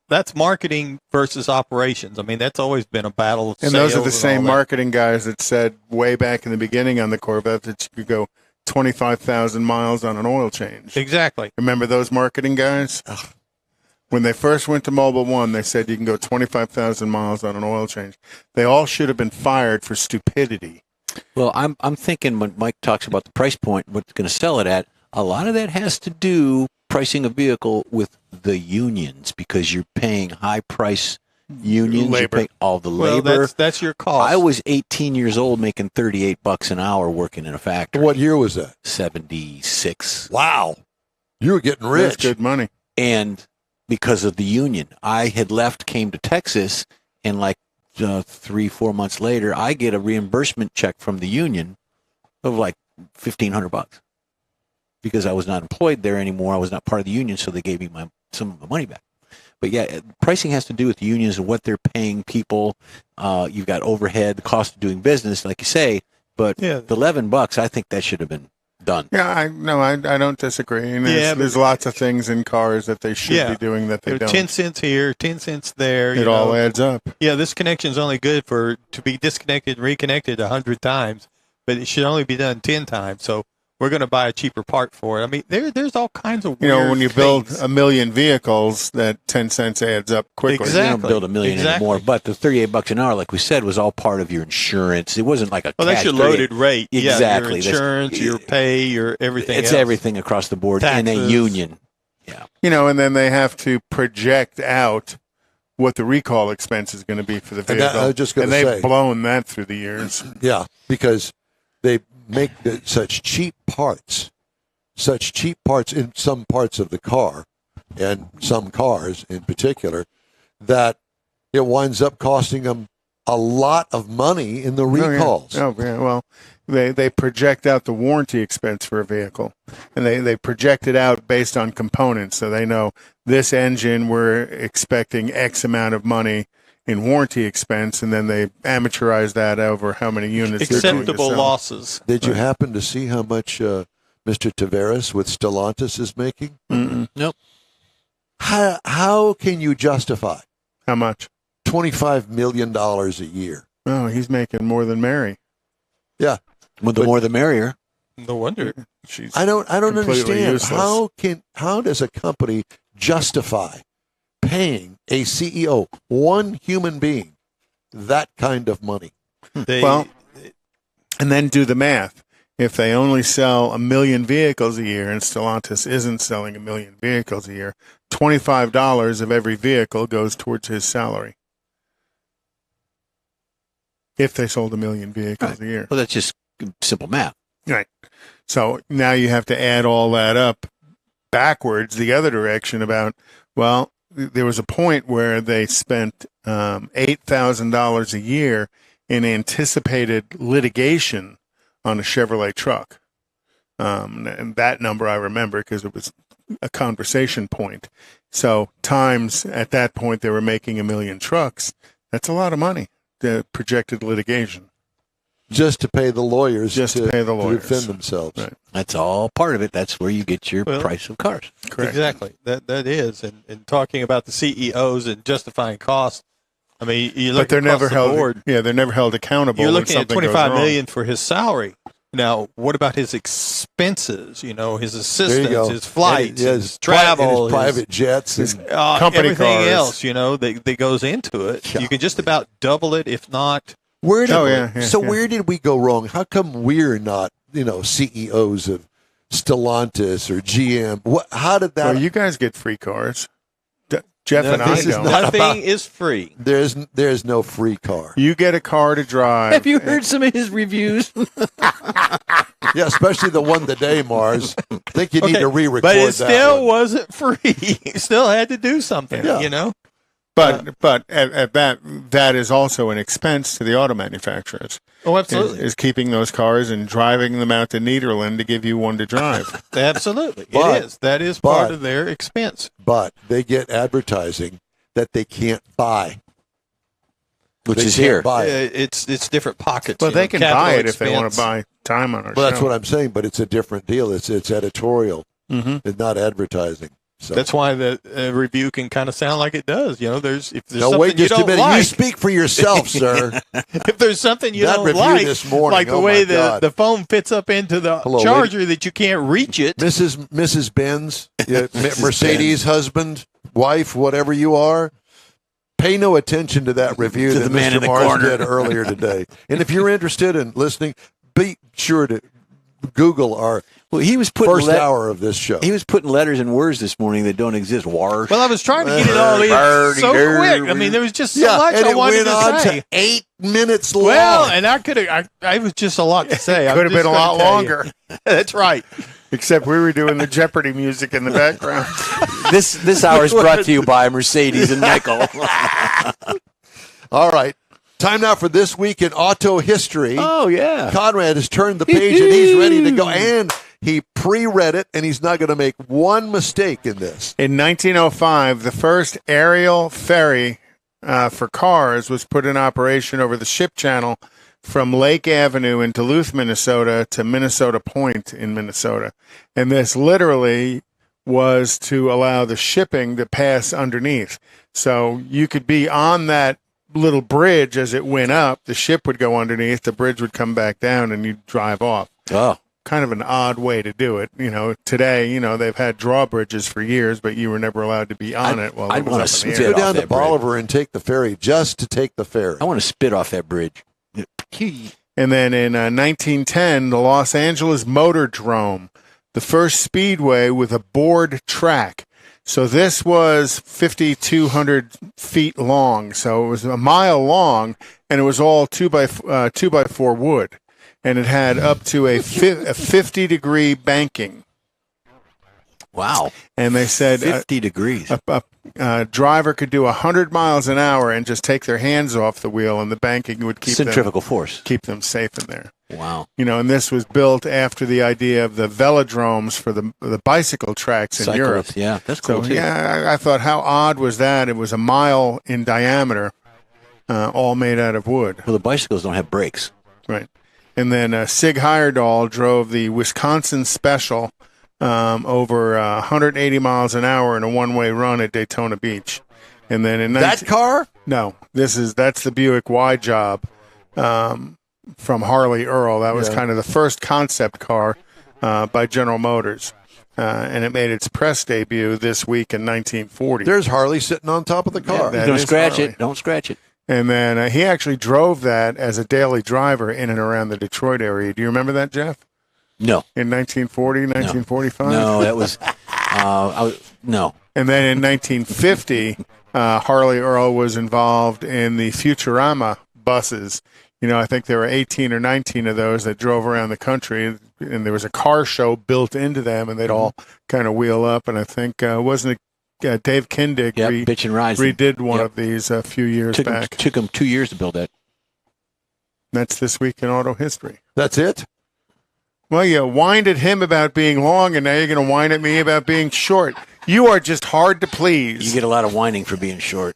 That's marketing versus operations. I mean, that's always been a battle. And those are the same marketing guys that said way back in the beginning on the Corvette that you could go 25,000 miles on an oil change. Exactly. Remember those marketing guys? Ugh. When they first went to Mobil 1, they said you can go 25,000 miles on an oil change. They all should have been fired for stupidity. Well, I'm thinking when Mike talks about the price point, what's going to sell it at, a lot of that has to do pricing a vehicle with the unions because you're paying high price unions. Labor. You're paying all the Well, labor. that's your cost. I was 18 years old making $38 an hour working in a factory. What year was that? 76. Wow, you were getting That's rich. good money. And because of the union, I had left, came to Texas, and like 3-4 months later, I get a reimbursement check from the union of like $1,500 because I was not employed there anymore. I was not part of the union, so they gave me some of my money back. But yeah, pricing has to do with the unions and what they're paying people. You've got overhead, the cost of doing business, like you say. But the $11, I think that should have been done. Yeah, I don't disagree. And there's lots of things in cars that they should be doing that they don't. 10 cents here, 10 cents there. It all adds up. Yeah, this connection is only good to be disconnected and reconnected 100 times, but it should only be done 10 times. So we're going to buy a cheaper part for it. I mean, there's all kinds of weird when you things. build 1 million vehicles, that 10 cents adds up quickly. Exactly. You don't build 1 million anymore. But the $38 an hour, like we said, was all part of your insurance. It wasn't like a that's your loaded rate. Exactly. Yeah, your insurance, your pay, your everything It's else. everything across the board in a Taxes. union. Yeah. And then they have to project out what the recall expense is going to be for the vehicle. I was just gonna and they've say. blown that through the years. Yeah, because they make such cheap parts in some parts of the car, and some cars in particular, that it winds up costing them a lot of money in the recalls. Oh, yeah. Well, they project out the warranty expense for a vehicle, and they project it out based on components. So they know this engine, we're expecting X amount of money in warranty expense, and then they amateurize that over how many units they're going to Acceptable sell. losses. Did you happen to see how much Mr. Tavares with Stellantis is making? Mm-mm. Nope. How can you justify How much? $25 million a year? Oh, he's making more than Mary. Yeah. Well, the more the merrier. No wonder. She's I don't completely understand useless. how does a company justify paying a CEO, one human being, that kind of money? Well, and then do the math. If they only sell 1 million vehicles a year and Stellantis isn't selling 1 million vehicles a year, $25 of every vehicle goes towards his salary. If they sold 1 million vehicles a year. Well, that's just simple math. Right. So now you have to add all that up backwards the other direction about, well, there was a point where they spent $8,000 a year in anticipated litigation on a Chevrolet truck. And that number I remember because it was a conversation point. So times at that point they were making 1 million trucks. That's a lot of money, the projected litigation. Just to pay the lawyers to defend themselves. Right. That's all part of it. That's where you get your price of cars. Correct. Exactly. That is. And talking about the CEOs and justifying costs, I mean, you look but they're never held. board, they're never held accountable. You're looking at $25 million for his salary. Now, what about his expenses? You know, his assistants, his flights, his travel, his private jets, his company everything cars. else. You know, that goes into it. Yeah. You can just about double it, if not. Where did yeah. where did we go wrong? How come we're not, CEOs of Stellantis or GM? How did that? Well, you guys get free cars. Jeff and I don't. Nothing is free. There's no free car. You get a car to drive. Have you heard some of his reviews? Yeah, especially the one today, Mars. I think you need to re-record that. But it still one. wasn't free. You still had to do something, But at that is also an expense to the auto manufacturers. Oh, absolutely. Is keeping those cars and driving them out to Nederland to give you one to drive. Absolutely. But- it is. That is part of their expense. But they get advertising that they can't buy. Which They is can't here. buy it. It's different pockets. Well, they can buy it if they want expense. to buy time on our Well, show. that's what I'm saying, but it's a different deal. It's editorial. Mhm. It's not advertising. So. That's why the review can kind of sound like it does. If there's No, something wait you just a don't minute. You like, speak for yourself, sir. if there's something you That don't review like, this morning, like the oh way my God. the phone fits up into the Hello, charger that you can't reach it. Mrs. Benz, Mercedes husband, wife, whatever you are, pay no attention to that review To that the man Mr. in the Mars corner. did earlier today. And if you're interested in listening, be sure to Google our Well, he was putting first hour of this show. He was putting letters and words this morning that don't exist. Wars. Well, I was trying to get it all in so quick. I mean, there was just so much and I it wanted went to on say. to 8 minutes long. Well, and I could have. I was just a lot to say. Could have been a lot longer. That's right. Except we were doing the Jeopardy music in the background. This hour is brought to you by Mercedes and Michael. All right. Time now for This Week in Auto History. Oh, yeah. Conrad has turned the page and he's ready to go. And he pre-read it, and he's not going to make one mistake in this. In 1905, the first aerial ferry for cars was put in operation over the ship channel from Lake Avenue in Duluth, Minnesota to Minnesota Point in Minnesota. And this literally was to allow the shipping to pass underneath. So you could be on that little bridge as it went up. The ship would go underneath, the bridge would come back down, and you'd drive off. Oh. Kind of an odd way to do it. Today, they've had drawbridges for years, but you were never allowed to be on it while it was up in the air. Go down to that bridge. Bolivar and take the ferry just to take the ferry. I want to spit off that bridge. And then in 1910, the Los Angeles Motordrome, the first speedway with a board track. So this was 5,200 feet long. So it was a mile long, and it was all 2x4 wood. And it had up to a 50-degree banking. Wow. And they said 50 degrees. a driver could do 100 miles an hour and just take their hands off the wheel, and the banking would Centrifugal force. keep them safe in there. Wow. And this was built after the idea of the velodromes for the bicycle tracks in Europe. Yeah, that's cool, So, too. I thought, how odd was that? It was a mile in diameter, all made out of wood. Well, the bicycles don't have brakes. Right. And then Sig Heyerdahl drove the Wisconsin Special over 180 miles an hour in a one-way run at Daytona Beach. And then in That car? No, that's the Buick Y Job from Harley Earl. That was kind of the first concept car by General Motors. And it made its press debut this week in 1940. There's Harley sitting on top of the car. that Don't is scratch Harley. it. Don't scratch it. And then he actually drove that as a daily driver in and around the Detroit area. Do you remember that, Jeff? No. In 1940, 1945? No, that was no. And then in 1950, Harley Earl was involved in the Futurama buses I think there were 18 or 19 of those that drove around the country, and there was a car show built into them, and they'd all kind of wheel up. And I think, wasn't it Dave Kindig Bitch and Rise redid one of these a few years back. Took him 2 years to build that. That's This Week in Auto History. That's it? Well, you whined at him about being long, and now you're going to whine at me about being short. You are just hard to please. You get a lot of whining for being short.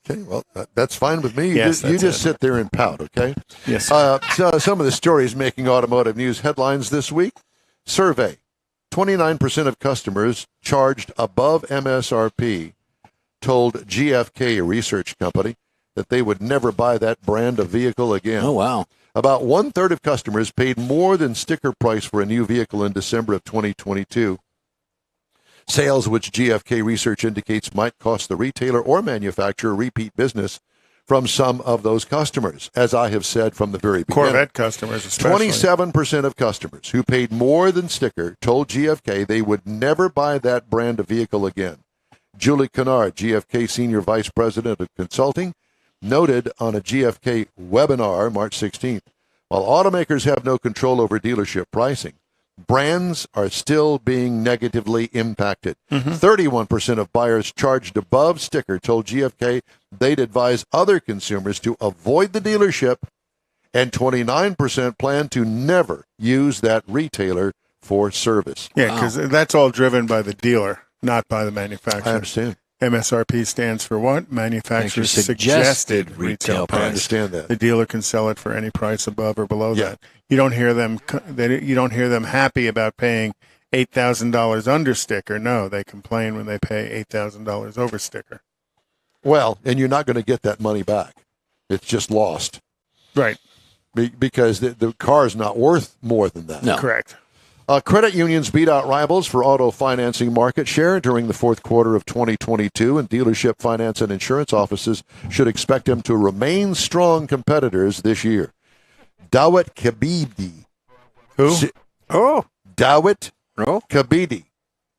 Okay, well, that's fine with me. Yes, you just sit there and pout, okay? Yes. So some of the stories making automotive news headlines this week. Survey. 29% of customers charged above MSRP told GFK, a research company, that they would never buy that brand of vehicle again. Oh, wow. About 1/3 of customers paid more than sticker price for a new vehicle in December of 2022. Sales, which GFK research indicates might cost the retailer or manufacturer repeat business from some of those customers. As I have said from the very beginning, Corvette customers especially. 27% of customers who paid more than sticker told GFK they would never buy that brand of vehicle again. Julie Kennard, GFK Senior Vice President of Consulting, noted on a GFK webinar March 16th, while automakers have no control over dealership pricing, brands are still being negatively impacted. 31% of buyers charged above sticker told GFK they'd advise other consumers to avoid the dealership, and 29% plan to never use that retailer for service. Yeah, because that's all driven by the dealer, not by the manufacturer. I understand. MSRP stands for what? Manufacturer's suggested retail price. I understand that. The dealer can sell it for any price above or below that. You don't hear them. You don't hear them happy about paying $8,000 under sticker. No, they complain when they pay $8,000 over sticker. Well, and you're not going to get that money back. It's just lost. Right. Because the car is not worth more than that. No. Correct. Credit unions beat out rivals for auto financing market share during the fourth quarter of 2022, and dealership finance and insurance offices should expect them to remain strong competitors this year. Dawit Kabidi. Who? Dawit Kabidi,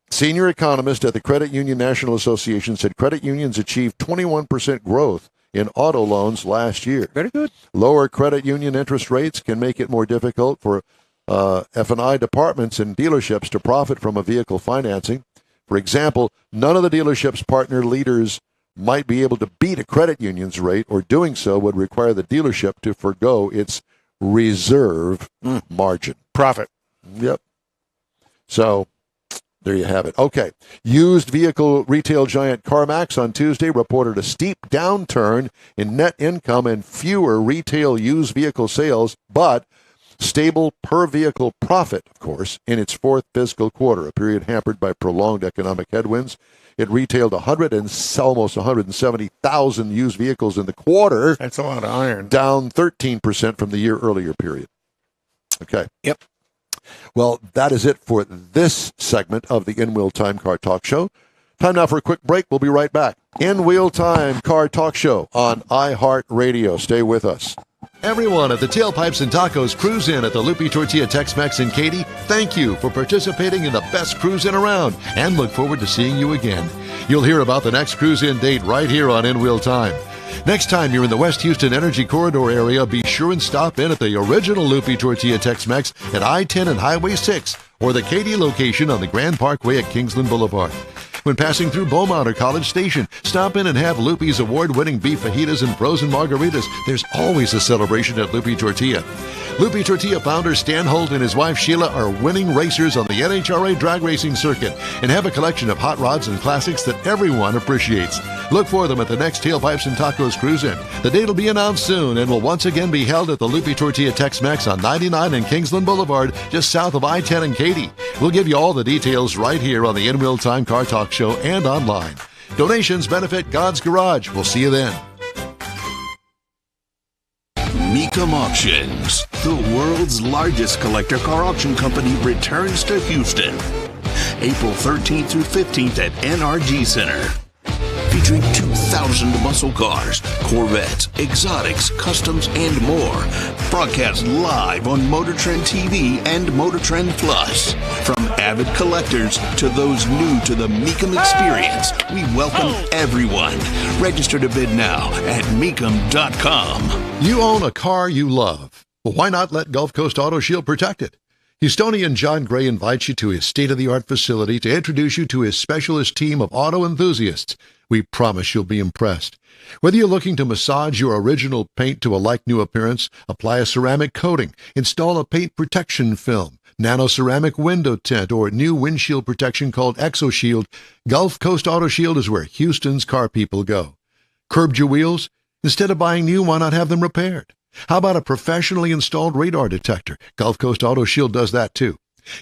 senior economist at the Credit Union National Association, said credit unions achieved 21% growth in auto loans last year. Very good. Lower credit union interest rates can make it more difficult for F&I departments and dealerships to profit from a vehicle financing. For example, none of the dealership's partner leaders might be able to beat a credit union's rate, or doing so would require the dealership to forgo its reserve margin. Profit. Yep. So there you have it. Okay. Used vehicle retail giant CarMax on Tuesday reported a steep downturn in net income and fewer retail used vehicle sales, but stable per-vehicle profit, of course, in its fourth fiscal quarter, a period hampered by prolonged economic headwinds. It retailed almost 170,000 used vehicles in the quarter. That's a lot of iron. Down 13% from the year earlier period. Okay. Yep. Well, that is it for this segment of the In Wheel Time Car Talk Show. Time now for a quick break. We'll be right back. In Wheel Time Car Talk Show on iHeartRadio. Stay with us. Everyone at the Tailpipes and Tacos Cruise In at the Lupi Tortilla Tex-Mex in Katy, thank you for participating in the best cruise in around, and look forward to seeing you again. You'll hear about the next cruise in date right here on In Wheel Time. Next time you're in the West Houston Energy Corridor area, be sure and stop in at the original Lupi Tortilla Tex-Mex at I-10 and Highway 6, or the Katy location on the Grand Parkway at Kingsland Boulevard. When passing through Beaumont or College Station, stop in and have Lupi's award-winning beef fajitas and frozen margaritas. There's always a celebration at Lupi Tortilla. Lupi Tortilla founder Stan Holt and his wife Sheila are winning racers on the NHRA drag racing circuit and have a collection of hot rods and classics that everyone appreciates. Look for them at the next Tailpipes and Tacos Cruise In. The date will be announced soon and will once again be held at the Lupi Tortilla Tex-Mex on 99 and Kingsland Boulevard, just south of I-10 and Katy. We'll give you all the details right here on the In Wheel Time Car Talk Show and online. Donations benefit God's Garage. We'll see you then. Mecum Auctions, the world's largest collector car auction company, returns to Houston, April 13th through 15th at NRG Center, featuring 2,000 1,000 muscle cars, Corvettes, exotics, customs, and more. Broadcast live on Motor Trend TV and Motor Trend Plus. From avid collectors to those new to the Mecum experience, we welcome everyone. Register to bid now at Mecum.com. You own a car you love. Well, why not let Gulf Coast Auto Shield protect it? Houstonian John Gray invites you to his state-of-the-art facility to introduce you to his specialist team of auto enthusiasts. We promise you'll be impressed. Whether you're looking to massage your original paint to a like-new appearance, apply a ceramic coating, install a paint protection film, nano-ceramic window tint, or new windshield protection called ExoShield, Gulf Coast Auto Shield is where Houston's car people go. Curbed your wheels? Instead of buying new, why not have them repaired? How about a professionally installed radar detector? Gulf Coast Auto Shield does that too.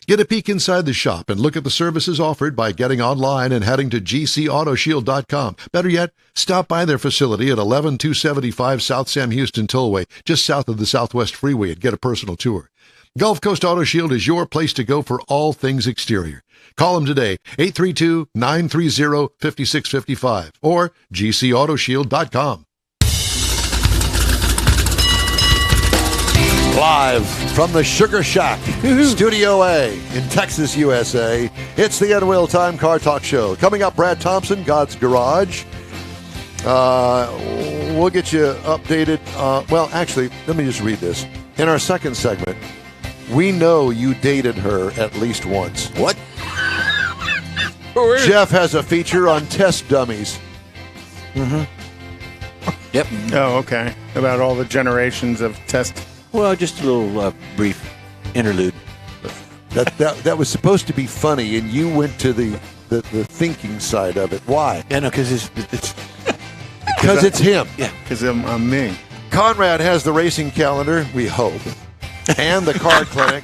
Get a peek inside the shop and look at the services offered by getting online and heading to gcautoshield.com. Better yet, stop by their facility at 11275 South Sam Houston Tollway, just south of the Southwest Freeway, and get a personal tour. Gulf Coast Auto Shield is your place to go for all things exterior. Call them today, 832-930-5655 or gcautoshield.com. Live from the Sugar Shack, Studio A in Texas, USA. It's the Ed Will Time Car Talk Show. Coming up, Brad Thompson, God's Garage. We'll get you updated. Well, actually, let me just read this. In our second segment, we know you dated her at least once. What? Jeff has a feature on test dummies. Yep. Oh, okay. About all the generations of test. Well, just a little brief interlude. That was supposed to be funny, and you went to the thinking side of it. Why? Yeah, no, because it's Because it's him. yeah. Because I'm me. Conrad has the racing calendar, we hope, and the car clinic.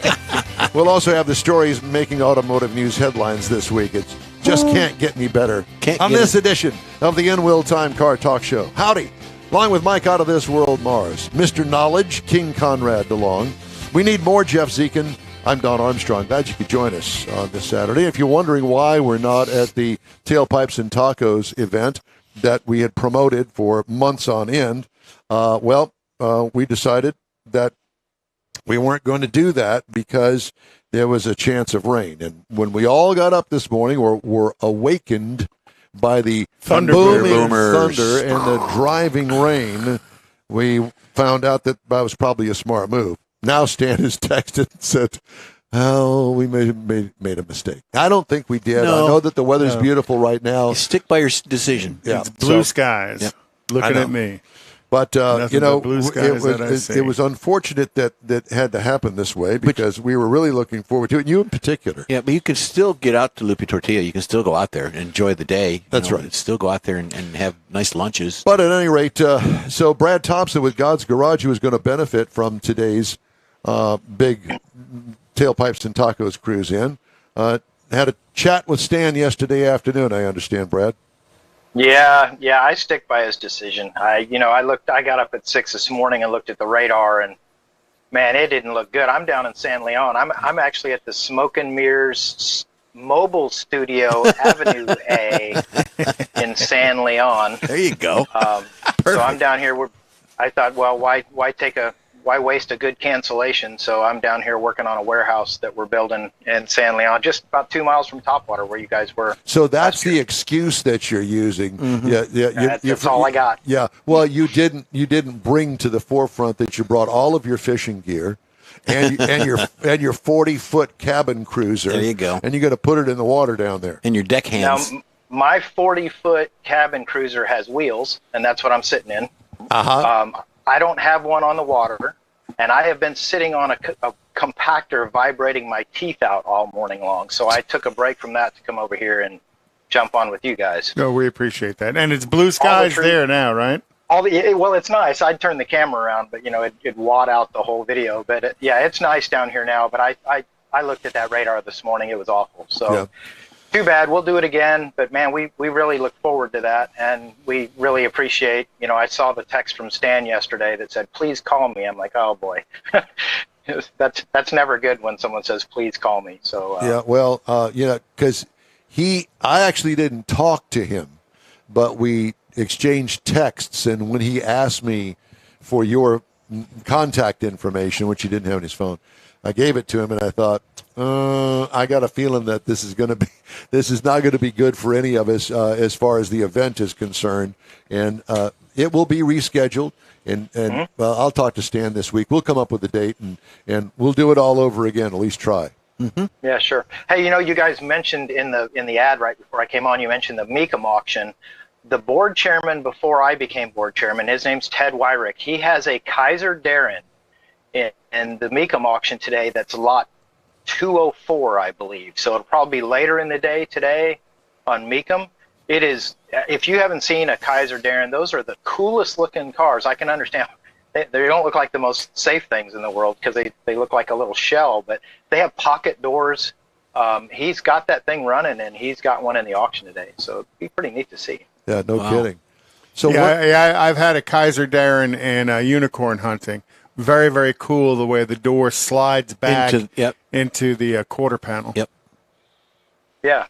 We'll also have the stories making automotive news headlines this week. It just can't get any better. Can't On get this it. edition of the In Will Time Car Talk Show. Howdy. Along with Mike Out of This World Mars, Mr. Knowledge, King Conrad DeLong. We need more Jeff Zekin. I'm Don Armstrong. Glad you could join us on this Saturday. If you're wondering why we're not at the Tailpipes and Tacos event that we had promoted for months on end, we decided that we weren't going to do that because there was a chance of rain. And when we all got up this morning, were awakened by the booming thunder and the driving rain, we found out that was probably a smart move. Now Stan has texted and said, "Oh, we made a mistake." I don't think we did. No. I know that the weather's beautiful right now. You stick by your decision. Yeah, It's blue skies. Yeah. Looking I at know. me. But Nothing but blue skies that I see. it was unfortunate that had to happen this way because we were really looking forward to it. You in particular. Yeah, but you can still get out to Lupe Tortilla. You can still go out there and enjoy the day. That's right. Still go out there and have nice lunches. But at any rate, so Brad Thompson with God's Garage, who is going to benefit from today's big Tailpipes and Tacos cruise in, had a chat with Stan yesterday afternoon, I understand, Brad. Yeah, I stick by his decision. I got up at 6 this morning and looked at the radar, and man, it didn't look good. I'm down in San Leon. I'm actually at the Smoke and Mirrors Mobile Studio Avenue A in San Leon. There you go. So I'm down here. I thought, well, why waste a good cancellation? So I'm down here working on a warehouse that we're building in San Leon, just about 2 miles from Topwater, where you guys were. So that's the excuse that you're using. That's all I got. Yeah. Well, you didn't bring to the forefront that you brought all of your fishing gear and your 40-foot cabin cruiser. There you go. And you're going to put it in the water down there. And your deck hands. Now, my 40-foot cabin cruiser has wheels, and that's what I'm sitting in. I don't have one on the water, and I have been sitting on a compactor vibrating my teeth out all morning long. So I took a break from that to come over here and jump on with you guys. No, we appreciate that. And it's blue skies there now, right? Well, it's nice. I'd turn the camera around, but, it'd wad out the whole video. But, it's nice down here now. But I looked at that radar this morning. It was awful. So. Yeah. Too bad. We'll do it again. But, man, we really look forward to that, and we really appreciate, I saw the text from Stan yesterday that said, "Please call me." I'm like, oh, boy. That's never good when someone says, "Please call me." So yeah, well, because I actually didn't talk to him, but we exchanged texts, and when he asked me for your contact information, which he didn't have on his phone, I gave it to him, and I thought, I got a feeling that this is not going to be good for any of us as far as the event is concerned, and it will be rescheduled. And I'll talk to Stan this week. We'll come up with a date, and we'll do it all over again. At least try. Mm-hmm. Yeah, sure. Hey, you guys mentioned in the ad right before I came on, you mentioned the Mecum auction. The board chairman before I became board chairman, his name's Ted Wyrick. He has a Kaiser Darren in the Mecum auction today. That's lot 204, I believe. So it'll probably be later in the day today on Mecum. It is, if you haven't seen a Kaiser Darren, those are the coolest looking cars. I can understand. They don't look like the most safe things in the world because they look like a little shell, but they have pocket doors. He's got that thing running, and he's got one in the auction today. So it'd be pretty neat to see. Yeah, no kidding. So I've had a Kaiser Darren and unicorn hunting. Very, very cool the way the door slides back into the quarter panel. Yep. Yeah.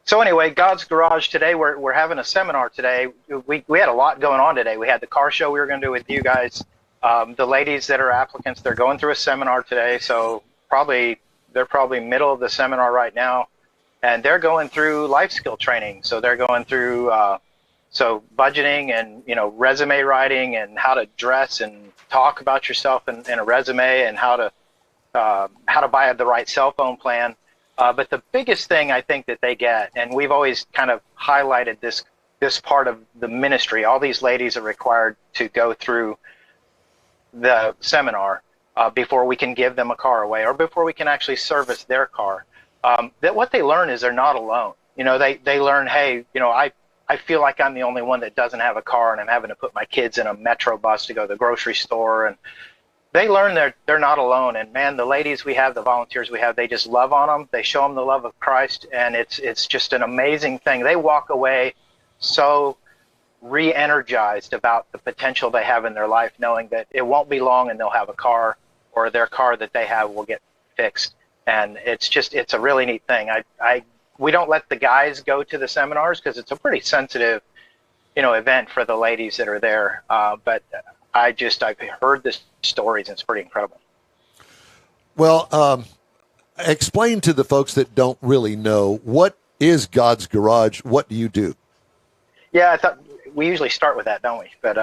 So anyway, God's Garage today, we're having a seminar today. We had a lot going on today. We had the car show we were going to do with you guys. The ladies that are applicants, they're going through a seminar today. So they're probably middle of the seminar right now, and they're going through life skill training. So they're going through budgeting and resume writing and how to dress and talk about yourself in a resume and how to buy the right cell phone plan. But the biggest thing I think that they get, and we've always kind of highlighted this part of the ministry, all these ladies are required to go through the seminar before we can give them a car away or before we can actually service their car. That what they learn is they're not alone. They learn, hey, I feel like I'm the only one that doesn't have a car, and I'm having to put my kids in a metro bus to go to the grocery store. And they learn they're not alone. And man, the ladies we have, the volunteers we have, they just love on them. They show them the love of Christ, and it's just an amazing thing. They walk away so re-energized about the potential they have in their life, knowing that it won't be long and they'll have a car, or their car that they have will get fixed. And it's a really neat thing. We don't let the guys go to the seminars because it's a pretty sensitive, event for the ladies that are there. But I've heard the stories, and it's pretty incredible. Well, explain to the folks that don't really know, what is God's Garage? What do you do? Yeah, I thought we usually start with that, don't we? But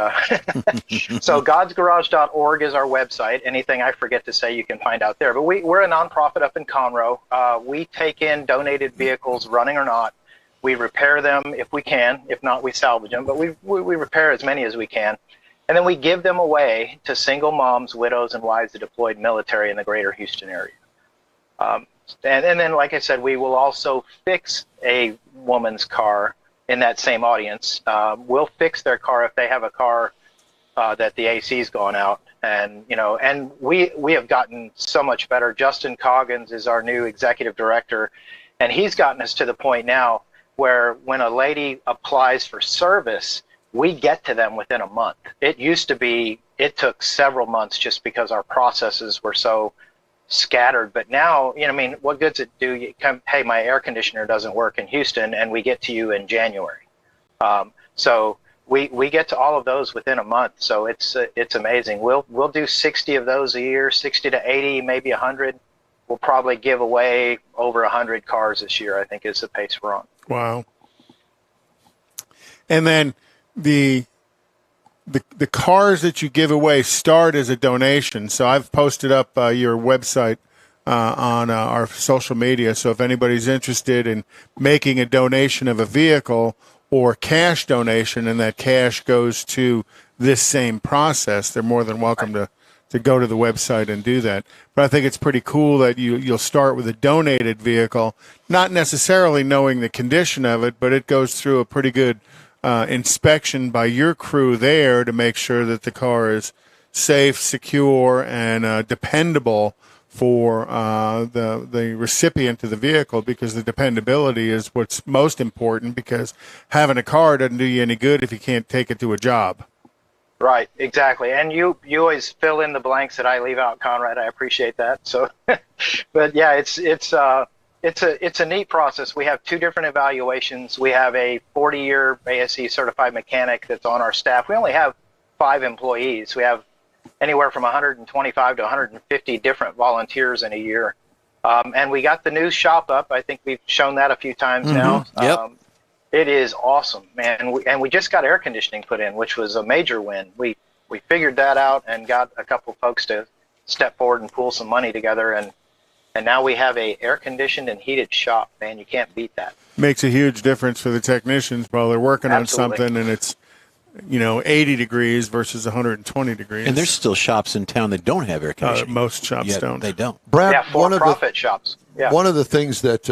so godsgarage.org is our website. Anything I forget to say, you can find out there. But we're a nonprofit up in Conroe. We take in donated vehicles, running or not. We repair them if we can. If not, we salvage them. But we repair as many as we can. And then we give them away to single moms, widows, and wives of deployed military in the greater Houston area. And then, like I said, we will also fix a woman's car in that same audience. We'll fix their car if they have a car that the AC's gone out. And, and we have gotten so much better. Justin Coggins is our new executive director, and he's gotten us to the point now where when a lady applies for service, we get to them within a month. It used to be, it took several months just because our processes were so scattered. But now, what good's it do? You come, hey, my air conditioner doesn't work in Houston, and we get to you in January. So we get to all of those within a month. So it's amazing. We'll do 60 of those a year, 60 to 80, maybe 100. We'll probably give away over 100 cars this year, I think is the pace we're on. Wow. And then the cars that you give away start as a donation. So I've posted up your website on our social media. So if anybody's interested in making a donation of a vehicle or cash donation, and that cash goes to this same process, they're more than welcome to go to the website and do that. But I think it's pretty cool that you'll start with a donated vehicle, not necessarily knowing the condition of it, but it goes through a pretty good inspection by your crew there to make sure that the car is safe, secure, and dependable for the recipient of the vehicle, because the dependability is what's most important, because having a car doesn't do you any good if you can't take it to a job. Right, exactly. And you always fill in the blanks that I leave out, Conrad. I appreciate that. So, but yeah, it's it's a neat process. We have 2 different evaluations. We have a 40-year ASE certified mechanic that's on our staff. We only have 5 employees. We have anywhere from 125 to 150 different volunteers in a year. And we got the new shop up. I think we've shown that a few times now. Yep. It is awesome, man. And we just got air conditioning put in, which was a major win. We figured that out and got a couple folks to step forward and pool some money together, and now we have a air conditioned and heated shop. Man, you can't beat that. Makes a huge difference for the technicians while they're working Absolutely. on something, and it's 80 degrees versus 120 degrees. And there's still shops in town that don't have air conditioning. Most shops don't. They don't. Brad, Yeah, for-profit shops. Yeah. One of the things that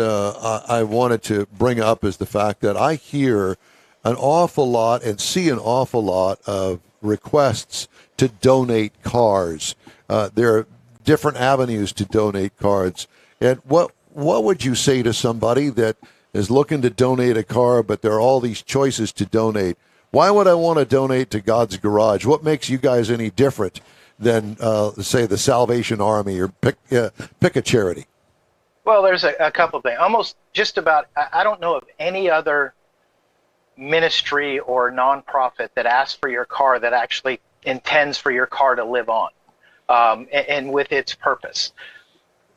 I wanted to bring up is the fact that I hear an awful lot and see an awful lot of requests to donate cars. There are different avenues to donate cars. And what would you say to somebody that is looking to donate a car, but there are all these choices to donate? Why would I want to donate to God's Garage? What makes you guys any different than, say, the Salvation Army or pick a charity? Well, there's a couple of things. Almost just about, I don't know of any other ministry or nonprofit that asks for your car that actually intends for your car to live on, and with its purpose.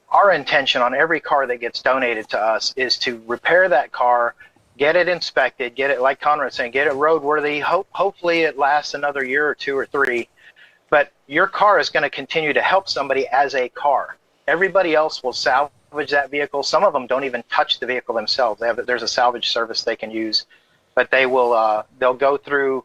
Our intention on every car that gets donated to us is to repair that car, get it inspected, get it, like Conrad's saying, get it roadworthy. Hopefully it lasts another year or 2 or 3. But your car is going to continue to help somebody as a car. Everybody else will salvage that vehicle. Some of them don't even touch the vehicle themselves. There's a salvage service they can use, but they'll go through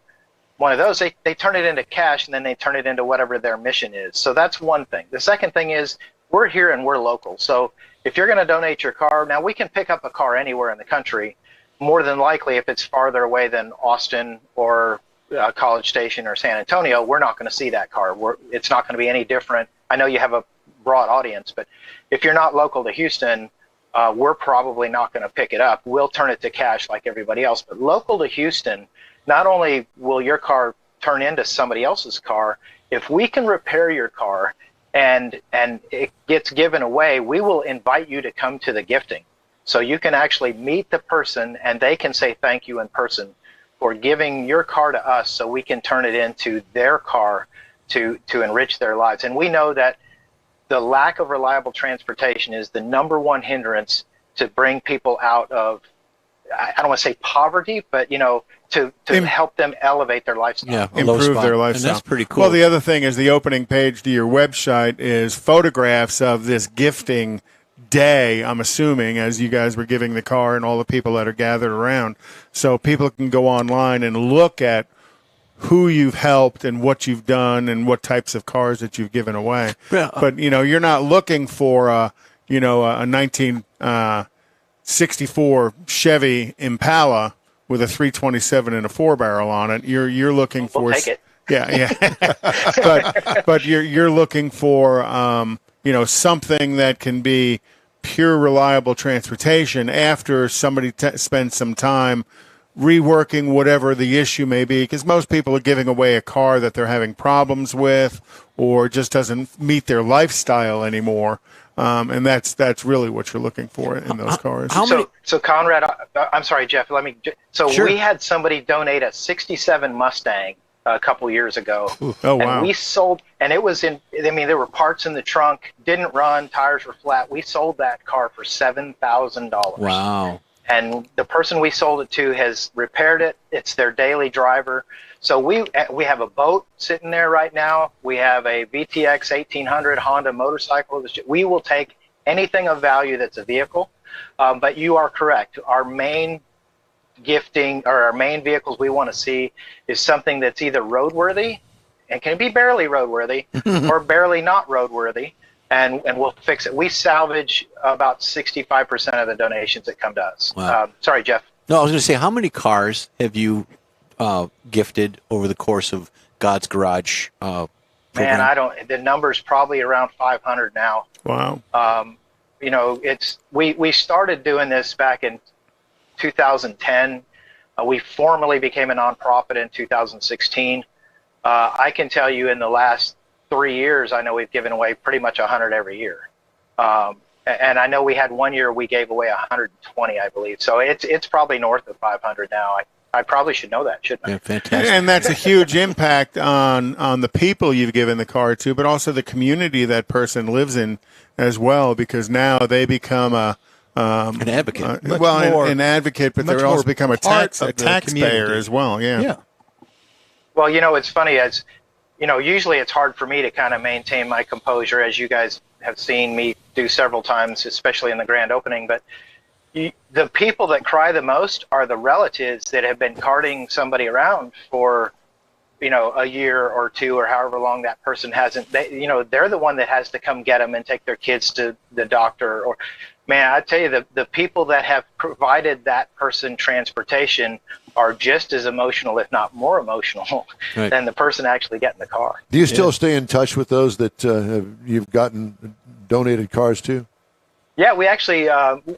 one of those. They turn it into cash, and then they turn it into whatever their mission is. So that's one thing. The second thing is we're here and we're local. So if you're going to donate your car, now we can pick up a car anywhere in the country. More than likely, if it's farther away than Austin or College Station or San Antonio, we're not going to see that car. It's not going to be any different. I know you have a broad audience, but if you're not local to Houston, we're probably not going to pick it up. We'll turn it to cash like everybody else. But local to Houston, not only will your car turn into somebody else's car, if we can repair your car and it gets given away, we will invite you to come to the gifting. So you can actually meet the person and they can say thank you in person for giving your car to us so we can turn it into their car to enrich their lives. And we know that the lack of reliable transportation is the number one hindrance to bring people out of, I don't want to say poverty, but, to help them elevate their lifestyle. Yeah, Improve their lifestyle. And that's pretty cool. Well, the other thing is the opening page to your website is photographs of this gifting day, I'm assuming, as you guys were giving the car and all the people that are gathered around. So people can go online and look at who you've helped and what you've done and what types of cars that you've given away. Yeah. But, you're not looking for a 1964 Chevy Impala with a 327 and a 4-barrel on it. You're looking for... We'll take it. Yeah. but you're looking for something that can be pure reliable transportation after somebody spends some time reworking whatever the issue may be, because most people are giving away a car that they're having problems with or just doesn't meet their lifestyle anymore. And that's really what you're looking for in those cars. So Conrad, I'm sorry, Jeff. Sure. We had somebody donate a '67 Mustang a couple years ago. Oh, wow. And we sold, and it was there were parts in the trunk, didn't run, tires were flat. We sold that car for $7,000. Wow. And the person we sold it to has repaired it. It's their daily driver. So we have a boat sitting there right now. We have a VTX 1800 Honda motorcycle. We will take anything of value that's a vehicle. But you are correct. Our main gifting, or our main vehicles we want to see, is something that's either roadworthy and can be barely roadworthy or barely not roadworthy. And we'll fix it. We salvage about 65% of the donations that come to us. Wow. Sorry, Jeff. No, I was going to say, how many cars have you gifted over the course of God's Garage program? Man, the number's probably around 500 now. Wow. We started doing this back in 2010. We formally became a nonprofit in 2016. I can tell you in the last 3 years, I know we've given away pretty much 100 every year. And I know we had one year we gave away 120, I believe. So it's probably north of 500 now. I probably should know that, shouldn't I? Yeah, fantastic. And that's a huge impact on the people you've given the car to, but also the community that person lives in as well, because now they become an advocate. An advocate, but they also become a taxpayer as well. Yeah. Well, it's funny, as usually it's hard for me to kind of maintain my composure, as you guys have seen me do several times, especially in the grand opening. But the people that cry the most are the relatives that have been carting somebody around for, a year or two or however long that person hasn't. They're the one that has to come get them and take their kids to the doctor. Or, man, I tell you, the people that have provided that person transportation are just as emotional, if not more emotional, than the person actually getting the car. Do you still stay in touch with those that you've gotten donated cars to? Yeah, we actually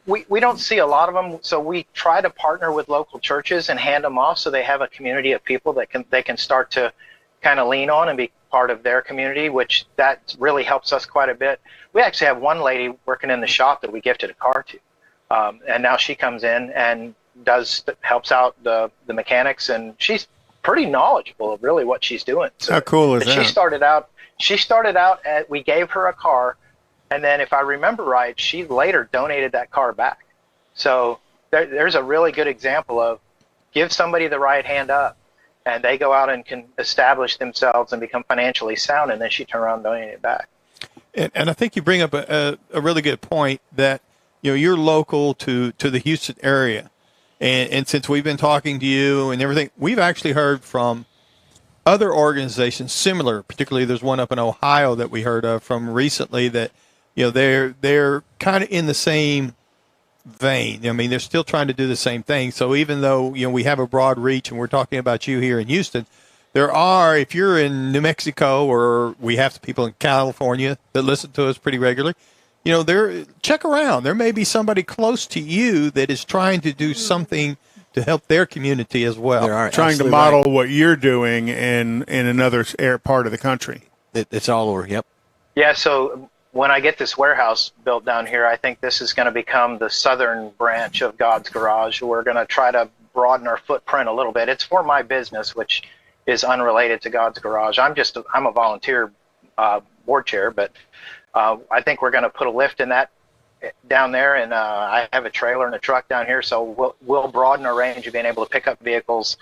we don't see a lot of them, so we try to partner with local churches and hand them off, so they have a community of people that they can start to kind of lean on and be part of their community, which that really helps us quite a bit. We actually have one lady working in the shop that we gifted a car to, and now she comes in and helps out the mechanics, and she's pretty knowledgeable of really what she's doing. So how cool is that? She started out we gave her a car. And then if I remember right, she later donated that car back. So there's a really good example of give somebody the right hand up, and they go out and can establish themselves and become financially sound, and then she turn around and donate it back. And I think you bring up a really good point that, you're local to the Houston area. And since we've been talking to you and everything, we've actually heard from other organizations similar, particularly there's one up in Ohio that we heard of from recently that, they're kind of in the same vein. I mean, they're still trying to do the same thing. So even though, we have a broad reach and we're talking about you here in Houston, there are, if you're in New Mexico, or we have people in California that listen to us pretty regularly, check around. There may be somebody close to you that is trying to do something to help their community as well. Trying to model what you're doing in another part of the country. It's all over, yep. Yeah, so when I get this warehouse built down here, I think this is going to become the southern branch of God's Garage. We're going to try to broaden our footprint a little bit. It's for my business, which is unrelated to God's Garage. I'm a volunteer board chair, but I think we're going to put a lift in that down there, and I have a trailer and a truck down here, so we'll broaden our range of being able to pick up vehicles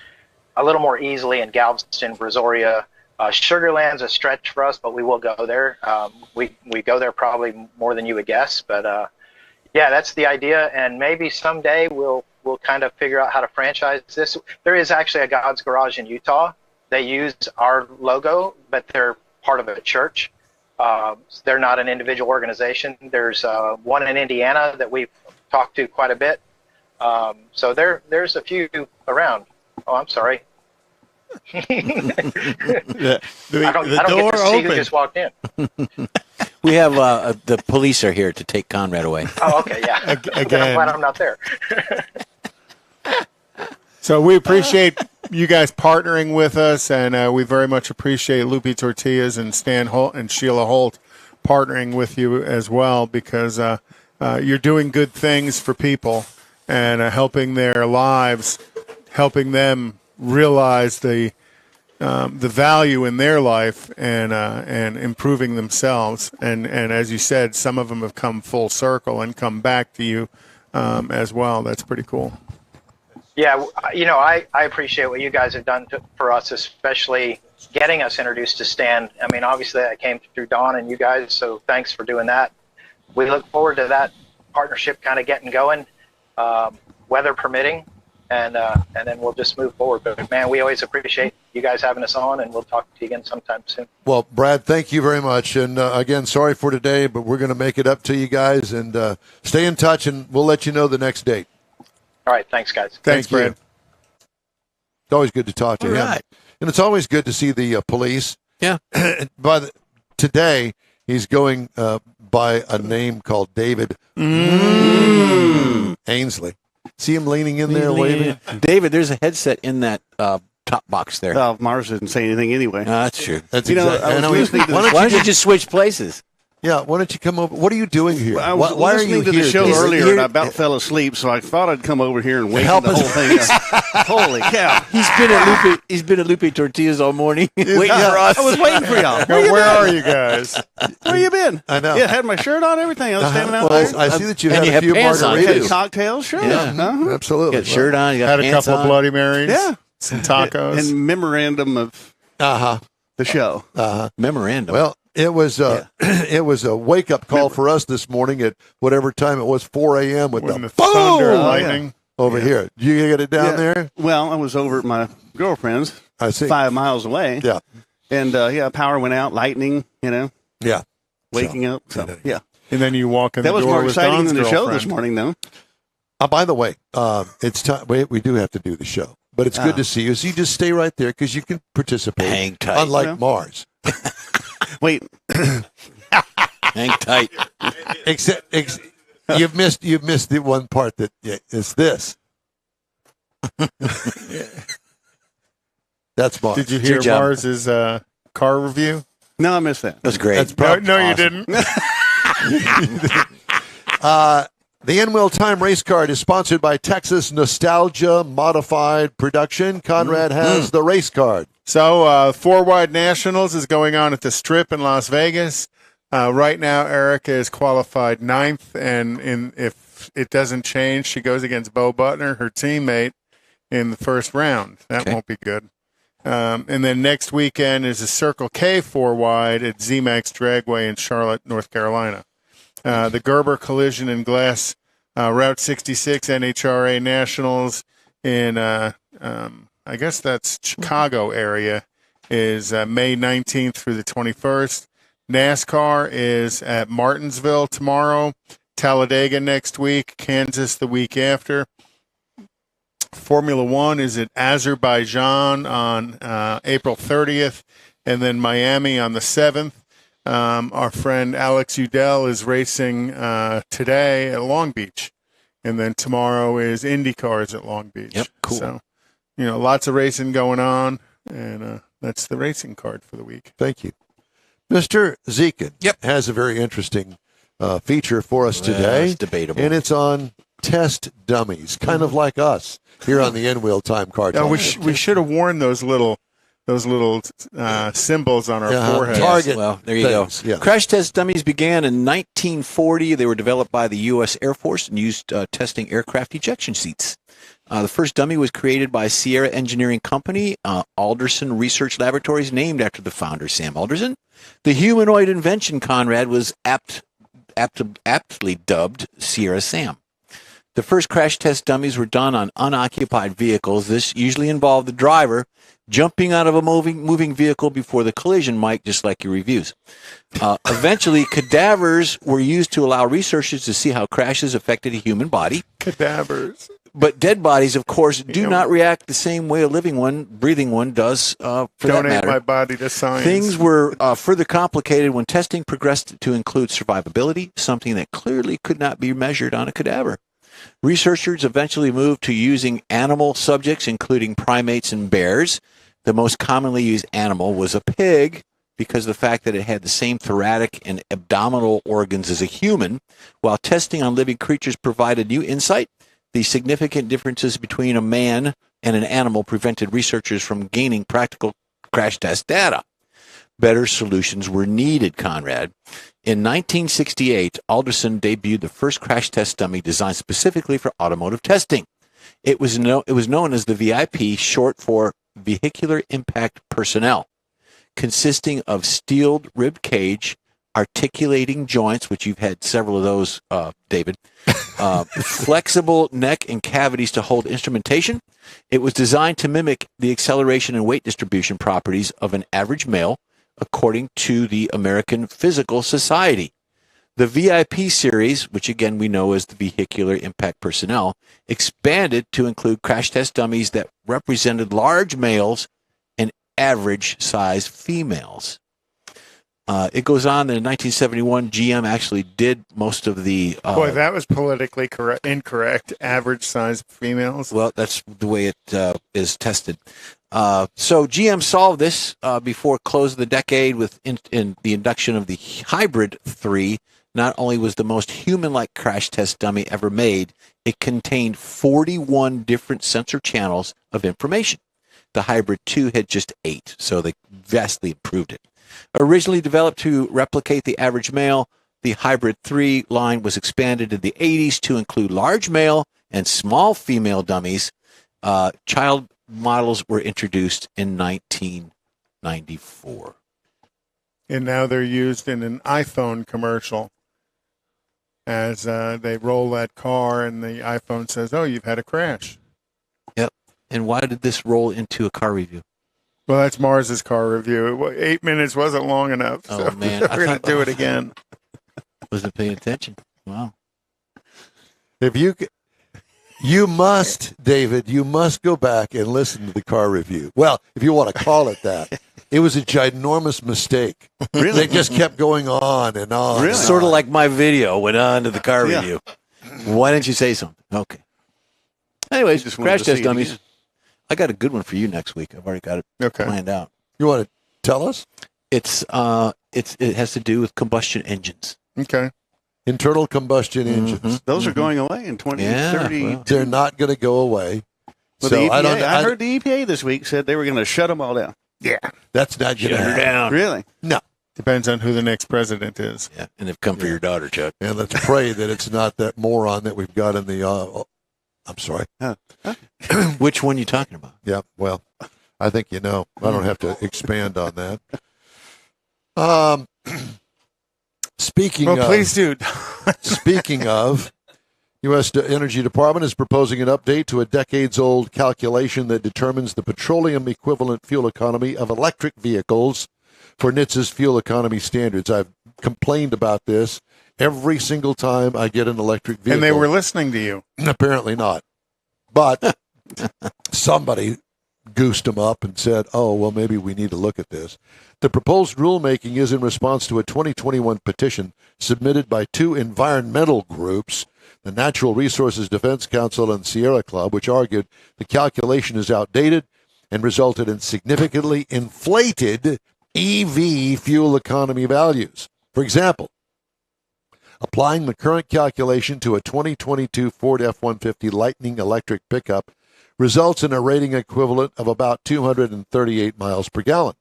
a little more easily in Galveston, Brazoria. Sugar Land's a stretch for us, but we will go there. We go there probably more than you would guess, but yeah, that's the idea. And maybe someday we'll kind of figure out how to franchise this. There is actually a God's Garage in Utah. They use our logo, but they're part of a church. They're not an individual organization. There's one in Indiana that we've talked to quite a bit. So there's a few around. Oh, I'm sorry. The I don't door get to see open. who just walked in. We have the police are here to take Conrad away. Oh, okay, yeah. Again. I'm glad I'm not there. So we appreciate you guys partnering with us, and we very much appreciate Lupe Tortillas and Stan Holt and Sheila Holt partnering with you as well, because you're doing good things for people and helping their lives, helping them realize the value in their life and improving themselves. And as you said, some of them have come full circle and come back to you as well. That's pretty cool. Yeah, I appreciate what you guys have done for us, especially getting us introduced to Stan. I mean, obviously that came through Don and you guys, so thanks for doing that. We look forward to that partnership kind of getting going, weather permitting, and then we'll just move forward. But man, we always appreciate you guys having us on, and we'll talk to you again sometime soon. Well, Brad, thank you very much. And again, sorry for today, but we're going to make it up to you guys, and stay in touch, and we'll let you know the next date. All right, thanks, guys. Thanks, Thank you. Brad. It's always good to talk to All him. right. And it's always good to see the police. Yeah. Today, he's going by a name called David Ainsley. See him leaning in there, waving? David, there's a headset in that top box there. Well, Mars didn't say anything anyway. That's true. That's You know, exactly. I was listening to Why don't you just switch places? Yeah, why don't you come over? What are you doing here? I was why are you listening to here? the show He's earlier, here- and I about fell asleep, so I thought I'd come over here and wake Help the us. whole thing up. Holy cow. He's been at Lupe Tortillas all morning waiting for us. I was waiting for y'all. Where are you guys? Where you been? I know. Yeah, I had my shirt on, everything. I was standing out Well, there. I see that you And had you a have few pants on, I had margaritas. cocktails, sure. Yeah. Uh-huh. Absolutely. You got a shirt on. You got Had a pants couple of on. Bloody Marys. Yeah. Some tacos. And memorandum of Uh-huh. the show. Memorandum. Well, it was it was a wake up call for us this morning at whatever time it was, 4 a.m. with when the the thunder and boom lightning. over here. Did you get it down Yeah. there? Well, I was over at my girlfriend's I see. 5 miles away. Yeah, And, power went out, lightning, yeah. waking up. So, yeah. And then you walk in That the was door more with exciting Don's than the show girlfriend. this morning, though. By the way, it's time. We do have to do the show, but it's good to see you. So you just stay right there because you can participate. Hang tight. Unlike Well. Mars. Wait, Hang tight. Except you've missed the one part that is this. That's Mars. Did you It's your hear job. Mars's car review? no, I missed that. That's great. That's No, probably no, you awesome. didn't. The N-Wheel Time race card is sponsored by Texas Nostalgia Modified Production. Conrad has the race card. So, 4 Wide Nationals is going on at the Strip in Las Vegas. Right now, Erica is qualified 9th, and if it doesn't change, she goes against Bo Butner, her teammate, in the first round. That Okay. won't be good. And then next weekend is a Circle K 4 Wide at ZMAX Dragway in Charlotte, North Carolina. The Gerber Collision and Glass Route 66 NHRA Nationals in, I guess that's Chicago area, is May 19th through the 21st. NASCAR is at Martinsville tomorrow, Talladega next week, Kansas the week after. Formula One is at Azerbaijan on April 30th, and then Miami on the 7th. Our friend Alex Udell is racing today at Long Beach, and then tomorrow is IndyCars at Long Beach. Yep, cool. So, lots of racing going on, and that's the racing card for the week. Thank you. Mr. Zekin Yep. has a very interesting feature for us today. It's debatable. And it's on test dummies, kind of like us here on the N-Wheel Time Car Talk. We should have worn those little symbols on our foreheads. Target. Well, there you things, go. yeah. Crash test dummies began in 1940. They were developed by the U.S. Air Force and used testing aircraft ejection seats. The first dummy was created by Sierra Engineering Company, Alderson Research Laboratories, named after the founder, Sam Alderson. The humanoid invention, Conrad, was aptly dubbed Sierra Sam. The first crash test dummies were done on unoccupied vehicles. This usually involved the driver jumping out of a moving vehicle before the collision, Mike, just like your reviews. Eventually, cadavers were used to allow researchers to see how crashes affected a human body. Cadavers. But dead bodies, of course, do not react the same way a living one, breathing one does, for that Donate matter. my body to science. Things were further complicated when testing progressed to include survivability, something that clearly could not be measured on a cadaver. Researchers eventually moved to using animal subjects, including primates and bears. The most commonly used animal was a pig, because of the fact that it had the same thoracic and abdominal organs as a human. While testing on living creatures provided new insight, the significant differences between a man and an animal prevented researchers from gaining practical crash test data. Better solutions were needed, Conrad. In 1968, Alderson debuted the first crash test dummy designed specifically for automotive testing. It was known as the VIP, short for Vehicular Impact Personnel, consisting of steeled rib cage, articulating joints, which you've had several of those, David, flexible neck and cavities to hold instrumentation. It was designed to mimic the acceleration and weight distribution properties of an average male, according to the American Physical Society. The VIP series, which again we know as the Vehicular Impact Personnel, expanded to include crash test dummies that represented large males and average size females. It goes on that in 1971, GM actually did most of the... Boy, that was politically incorrect. Average size females. Well, that's the way it is tested. So GM solved this before close of the decade with in the induction of the Hybrid 3. Not only was the most human-like crash test dummy ever made, it contained 41 different sensor channels of information. The Hybrid 2 had just 8, so they vastly improved it. Originally developed to replicate the average male, the Hybrid 3 line was expanded in the 80s to include large male and small female dummies. Child models were introduced in 1994. And now they're used in an iPhone commercial as they roll that car and the iPhone says, "Oh, you've had a crash." Yep. And why did this roll into a car review? Well, that's Mars's car review. 8 minutes wasn't long enough. Oh, so man. we're going to do it again. Wasn't paying attention. Wow. If you must, David, you must go back and listen to the car review. Well, if you want to call it that. It was a ginormous mistake. Really? They just kept going on and on. Really? And Sort of on. like my video went on to the car Yeah. review. Why didn't you say something? Okay. Anyways, Just wanted crash to see test it dummies. again. I got a good one for you next week. I've already got it Okay. planned out. You want to tell us? It has to do with combustion engines. Okay. Internal combustion engines. Those are going away in 2030. Yeah, well. They're not going to go away. Well, So the EPA, I I heard the EPA this week said they were going to shut them all down. that's not going to happen. down. Really? No. Depends on who the next president is. Yeah, and they've come for your daughter, Chuck. And let's pray that it's not that moron that we've got in the. I'm sorry. Which one are you talking about? Yeah. Well, I think you know. I don't have to expand on that. Speaking Well, of, please, dude. Speaking of, U.S. Energy Department is proposing an update to a decades-old calculation that determines the petroleum equivalent fuel economy of electric vehicles for NHTSA's fuel economy standards. I've complained about this every single time I get an electric vehicle. And they were listening to you. Apparently not. But somebody goosed them up and said, oh, well, maybe we need to look at this. The proposed rulemaking is in response to a 2021 petition submitted by two environmental groups, the Natural Resources Defense Council and Sierra Club, which argued the calculation is outdated and resulted in significantly inflated EV fuel economy values. For example, applying the current calculation to a 2022 Ford F-150 Lightning electric pickup results in a rating equivalent of about 238 miles per gallon.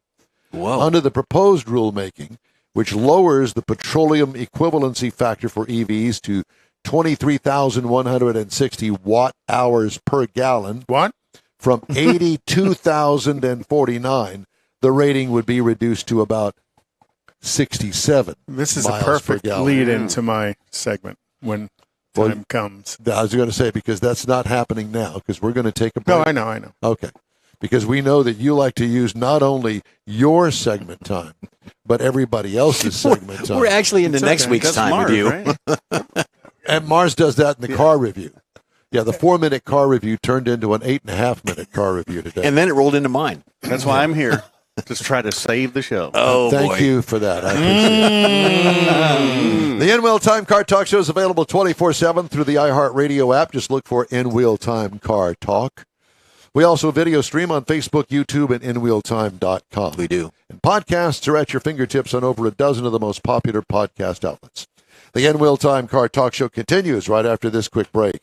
Whoa. Under the proposed rulemaking, which lowers the petroleum equivalency factor for EVs to 23,160 watt-hours per gallon. What? From 82,049, the rating would be reduced to about 67. This is miles a perfect per gallon. lead into my segment when Well, time comes. I was going to say, because that's not happening now, because we're going to take a break. No, I know. Okay. Because we know that you like to use not only your segment time, but everybody else's segment time. We're actually into next okay. week's That's time Mars, with you. right? And Mars does that in the car review. Yeah, the 4-minute car review turned into an 8.5-minute car review today. And then it rolled into mine. That's why I'm here. Just try to save the show. Oh, Thank boy. you for that. I appreciate it. The N-Wheel Time Car Talk Show is available 24/7 through the iHeartRadio app. Just look for N-Wheel Time Car Talk. We also video stream on Facebook, YouTube, and NWheelTime.com. We do. And podcasts are at your fingertips on over a dozen of the most popular podcast outlets. The N-Wheel Time Car Talk Show continues right after this quick break.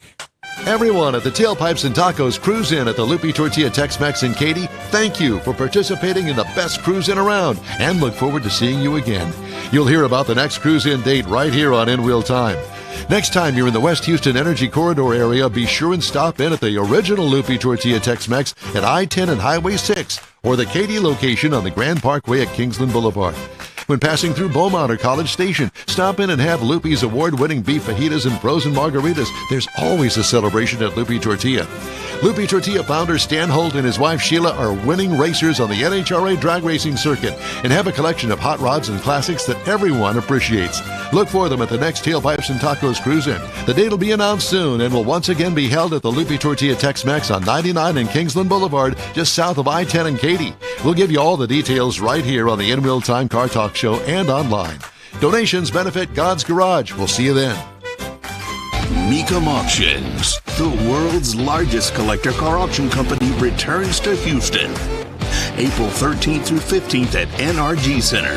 Everyone at the Tailpipes and Tacos Cruise In at the Lupi Tortilla Tex-Mex in Katy, thank you for participating in the best cruise in around and look forward to seeing you again. You'll hear about the next cruise in date right here on N-Wheel Time. Next time you're in the West Houston Energy Corridor area, be sure and stop in at the original Lupi Tortilla Tex-Mex at I-10 and Highway 6 or the Katy location on the Grand Parkway at Kingsland Boulevard. When passing through Beaumont or College Station, stop in and have Lupi's award-winning beef fajitas and frozen margaritas. There's always a celebration at Lupi Tortilla. Lupi Tortilla founder Stan Holt and his wife Sheila are winning racers on the NHRA drag racing circuit and have a collection of hot rods and classics that everyone appreciates. Look for them at the next Tailpipes and Tacos Cruise In. The date will be announced soon and will once again be held at the Lupi Tortilla Tex-Mex on 99 and Kingsland Boulevard, just south of I-10 and Katy. We'll give you all the details right here on the N-Wheel Time Car Talk Show and online. Donations benefit God's Garage. We'll see you then. Mecum Auctions. The world's largest collector car auction company returns to Houston, April 13th through 15th at NRG Center.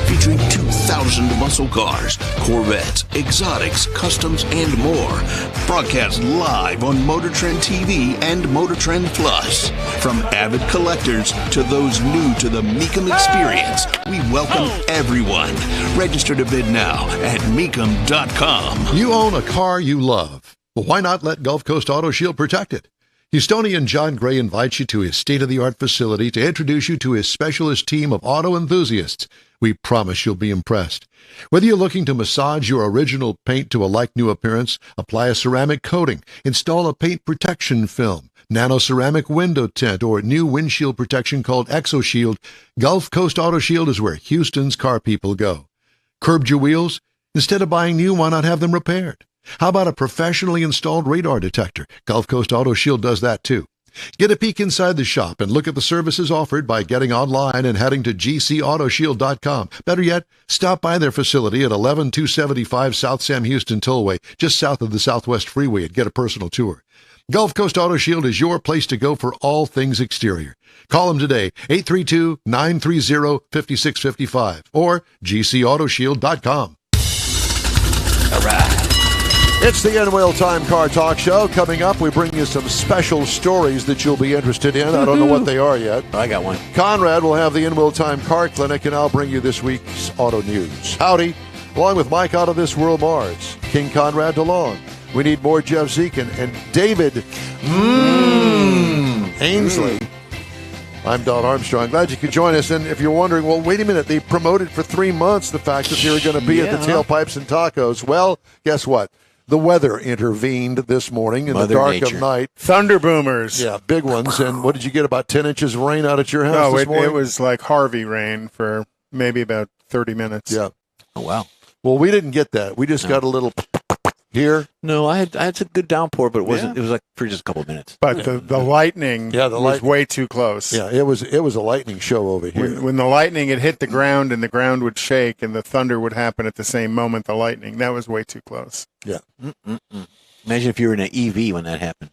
Featuring 2,000 muscle cars, Corvettes, exotics, customs, and more. Broadcast live on Motor Trend TV and Motor Trend Plus. From avid collectors to those new to the Mecum experience, we welcome everyone. Register to bid now at Mecum.com. You own a car you love. Well, why not let Gulf Coast Auto Shield protect it? Houstonian John Gray invites you to his state-of-the-art facility to introduce you to his specialist team of auto enthusiasts. We promise you'll be impressed. Whether you're looking to massage your original paint to a like-new appearance, apply a ceramic coating, install a paint protection film, nano-ceramic window tint, or new windshield protection called ExoShield, Gulf Coast Auto Shield is where Houston's car people go. Curbed your wheels? Instead of buying new, why not have them repaired? How about a professionally installed radar detector? Gulf Coast Auto Shield does that too. Get a peek inside the shop and look at the services offered by getting online and heading to gcautoshield.com. Better yet, stop by their facility at 11275 South Sam Houston Tollway, just south of the Southwest Freeway, and get a personal tour. Gulf Coast Auto Shield is your place to go for all things exterior. Call them today, 832-930-5655 or gcautoshield.com. All right. It's the N-Wheel Time Car Talk Show. Coming up, we bring you some special stories that you'll be interested in. I don't know what they are yet. I got one. Conrad will have the N-Wheel Time Car Clinic, and I'll bring you this week's auto news. Howdy, along with Mike out of This World Mars, King Conrad DeLong. We need more Jeff Zekin and David Ainsley. I'm Don Armstrong. Glad you could join us. And if you're wondering, well, wait a minute, they promoted for 3 months the fact that they were going to be at the Tailpipes and Tacos. Well, guess what? The weather intervened this morning in Mother the dark Nature. of night. Thunder boomers. Yeah, big ones. And what did you get, about 10 inches of rain out at your house this morning? It was like Harvey rain for maybe about 30 minutes. Yeah. Oh, wow. Well, we didn't get that. We just got a little here. No, I had a good downpour, but it wasn't. Yeah. It was like for just a couple of minutes. But the lightning was way too close. Yeah, it was a lightning show over here. When the lightning had hit the ground and the ground would shake and the thunder would happen at the same moment, the lightning, that was way too close. Yeah. Imagine if you were in an EV when that happened.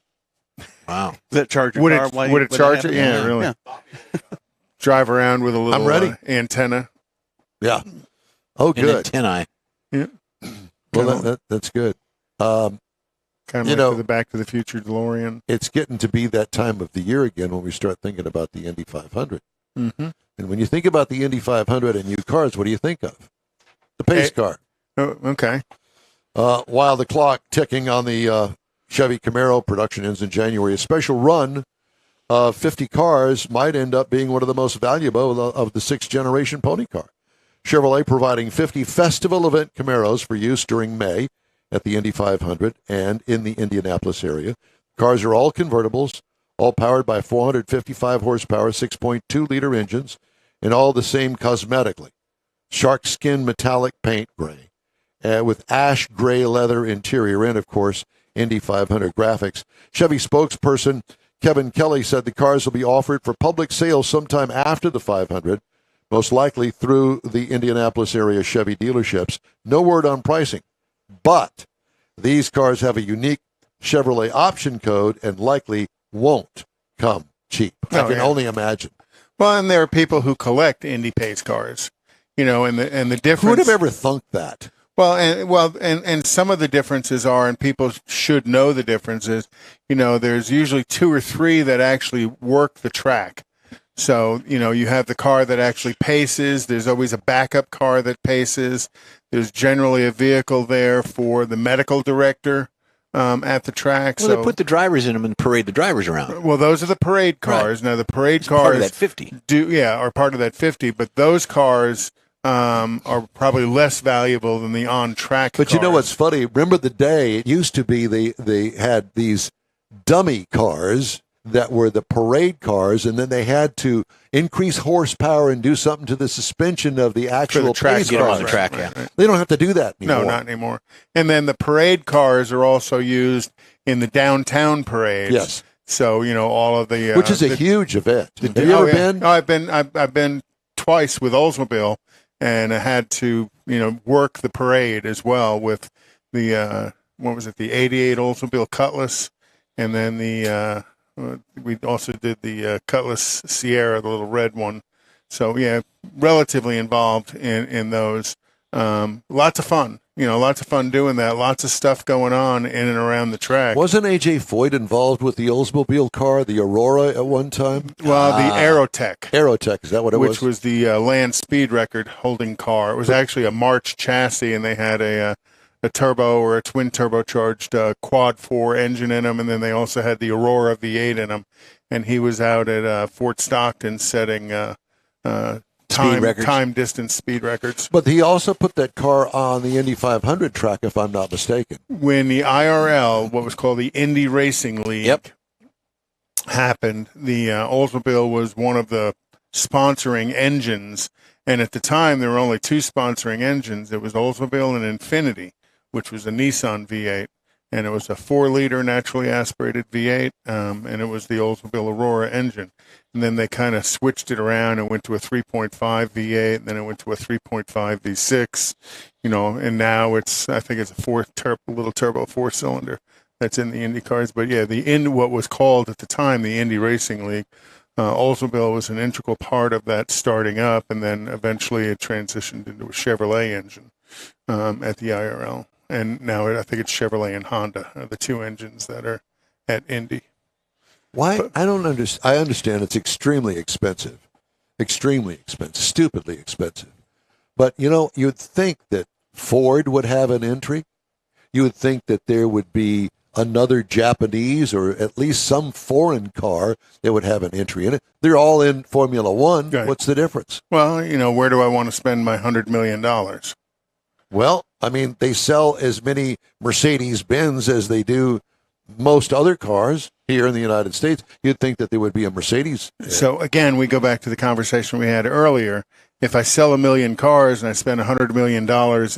Wow. That charge your Would car it, while would it when charge that it? happened? Yeah, really. Drive around with a little I'm ready. Antenna. Yeah. Oh, An good. antennae. Yeah. Well, that's good. Kind of You like know- the Back to the Future DeLorean. It's getting to be that time of the year again when we start thinking about the Indy 500. Mm-hmm. And when you think about the Indy 500 and new cars, what do you think of? The pace car. Oh, okay. While the clock ticking on the Chevy Camaro, production ends in January, a special run of 50 cars might end up being one of the most valuable of the 6th generation pony car. Chevrolet providing 50 festival event Camaros for use during May at the Indy 500 and in the Indianapolis area. Cars are all convertibles, all powered by 455 horsepower, 6.2-liter engines, and all the same cosmetically. Shark skin metallic paint gray, with ash gray leather interior and, of course, Indy 500 graphics. Chevy spokesperson Kevin Kelly said the cars will be offered for public sale sometime after the 500, most likely through the Indianapolis area Chevy dealerships. No word on pricing, but these cars have a unique Chevrolet option code and likely won't come cheap. I can only imagine. Well, and there are people who collect Indy pace cars, and the difference. Who would have ever thunk that? And some of the differences are, and people should know the differences. There's usually 2 or 3 that actually work the track. So, you have the car that actually paces. There's always a backup car that paces. There's generally a vehicle there for the medical director at the track. Well, they put the drivers in them and parade the drivers around. Well, those are the parade cars. Right. Now, the parade cars part of that 50. Are part of that 50. But those cars are probably less valuable than the on-track But cars. you know what's funny? Remember the day it used to be they had these dummy cars that were the parade cars, and then they had to increase horsepower and do something to the suspension of the actual pace cars. On the track, yeah. Right. They don't have to do that anymore. No, not anymore. And then the parade cars are also used in the downtown parades. Yes. So, all of the which is a huge event. Have you ever been? Oh, I've been twice with Oldsmobile, and I had to work the parade as well with the what was it, the 88 Oldsmobile Cutlass, and then the we also did the Cutlass Sierra, the little red one. So yeah, relatively involved in those. Lots of fun, lots of fun doing that. Lots of stuff going on in and around the track. Wasn't A.J. Foyt involved with the Oldsmobile car, the Aurora, at one time? Well, the Aerotech. Aerotech, is that what it was? Which was the land speed record holding car. It was actually a March chassis, and they had a turbo or a twin turbocharged quad 4 engine in them, and then they also had the Aurora V8 in them. And he was out at Fort Stockton setting time distance speed records. But he also put that car on the Indy 500 track, if I'm not mistaken. When the IRL, what was called the Indy Racing League, happened, the Oldsmobile was one of the sponsoring engines. And at the time, there were only two sponsoring engines. It was Oldsmobile and Infiniti, which was a Nissan V8. And it was a 4-liter naturally aspirated V8, and it was the Oldsmobile Aurora engine. And then they kind of switched it around and went to a 3.5 V8, and then it went to a 3.5 V6, and now I think it's a little turbo 4-cylinder that's in the Indy cars. But yeah, what was called at the time the Indy Racing League, Oldsmobile was an integral part of that starting up, and then eventually it transitioned into a Chevrolet engine at the IRL. And now I think it's Chevrolet and Honda are the two engines that are at Indy. Why? I don't understand. I understand it's extremely expensive, stupidly expensive. But, you'd think that Ford would have an entry. You would think that there would be another Japanese or at least some foreign car that would have an entry in it. They're all in Formula One. Right. What's the difference? Well, where do I want to spend my $100 million? Well, I mean, they sell as many Mercedes-Benz as they do most other cars here in the United States. You'd think that there would be a Mercedes. So, again, we go back to the conversation we had earlier. If I sell 1 million cars and I spend $100 million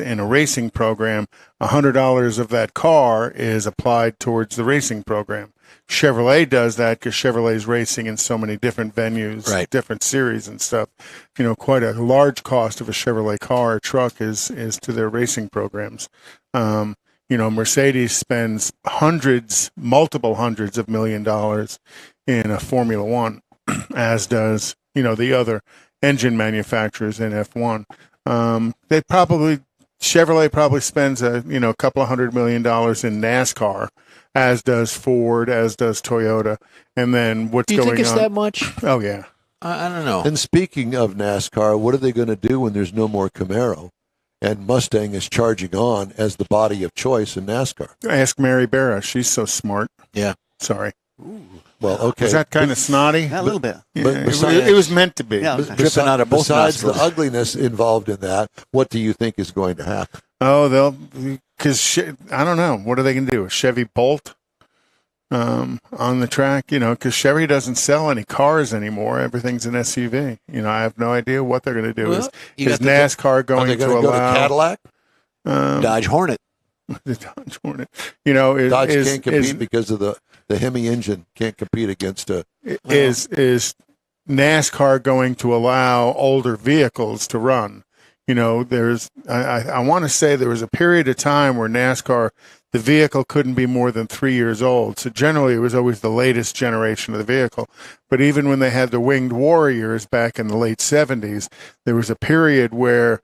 in a racing program, $100 of that car is applied towards the racing program. Chevrolet does that because Chevrolet's racing in so many different venues, right, different series and stuff. Quite a large cost of a Chevrolet car or truck is to their racing programs. Mercedes spends multiple hundreds of $1 million in a Formula One, as does, the other engine manufacturers in F1. Chevrolet probably spends a couple of $100 million in NASCAR, as does Ford, as does Toyota. And then what's going on? Do you think it's that much? Oh, yeah. I don't know. And speaking of NASCAR, what are they going to do when there's no more Camaro and Mustang is charging on as the body of choice in NASCAR? Ask Mary Barra. She's so smart. Yeah. Sorry. Ooh. Well, okay. Was that kind of snotty? Yeah, a little bit. Yeah, it was meant to be. Yeah, dripping out of both besides the nostrils. ugliness involved in that, what do you think is going to happen? Oh, because I don't know. What are they going to do? A Chevy Bolt on the track? Because Chevy doesn't sell any cars anymore. Everything's an SUV. I have no idea what they're going to do. Well, is NASCAR going to go allow to Cadillac? Dodge Hornet. The Dodge Hornet. Dodge can't compete because of the Hemi engine. Can't compete against a. Is NASCAR going to allow older vehicles to run? There's I want to say there was a period of time where NASCAR, the vehicle couldn't be more than 3 years old. So generally it was always the latest generation of the vehicle. But even when they had the Winged Warriors back in the late 70s, there was a period where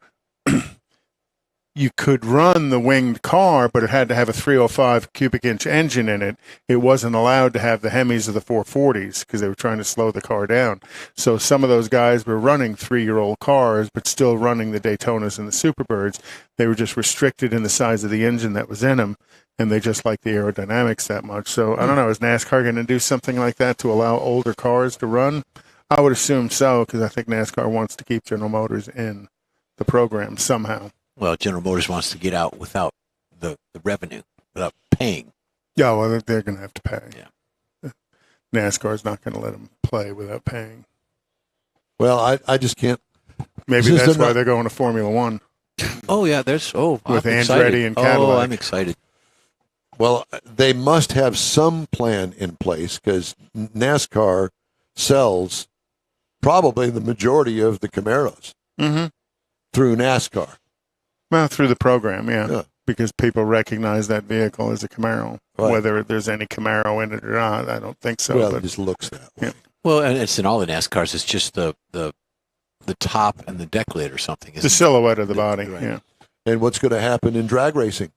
you could run the winged car, but it had to have a 305 cubic inch engine in it. It wasn't allowed to have the Hemis or the 440s because they were trying to slow the car down. So some of those guys were running 3-year-old cars, but still running the Daytonas and the Superbirds. They were just restricted in the size of the engine that was in them, and they just liked the aerodynamics that much. So I don't know, is NASCAR going to do something like that to allow older cars to run? I would assume so, because I think NASCAR wants to keep General Motors in the program somehow. Well, General Motors wants to get out without the revenue, without paying. Yeah, well, they're going to have to pay. Yeah. NASCAR's not going to let them play without paying. Well, I just can't. Maybe that's why they're going to Formula One. Oh, yeah, with Andretti and Cadillac. Oh, I'm excited. Well, they must have some plan in place because NASCAR sells probably the majority of the Camaros through NASCAR. Well, through the program, yeah. because people recognize that vehicle as a Camaro. Right. Whether there's any Camaro in it or not, I don't think so. Well, but it just looks that way. Yeah. Well, and it's in all the NASCARs. It's just the top and the deck lid or something. the silhouette of the body. Right. Yeah. And what's going to happen in drag racing?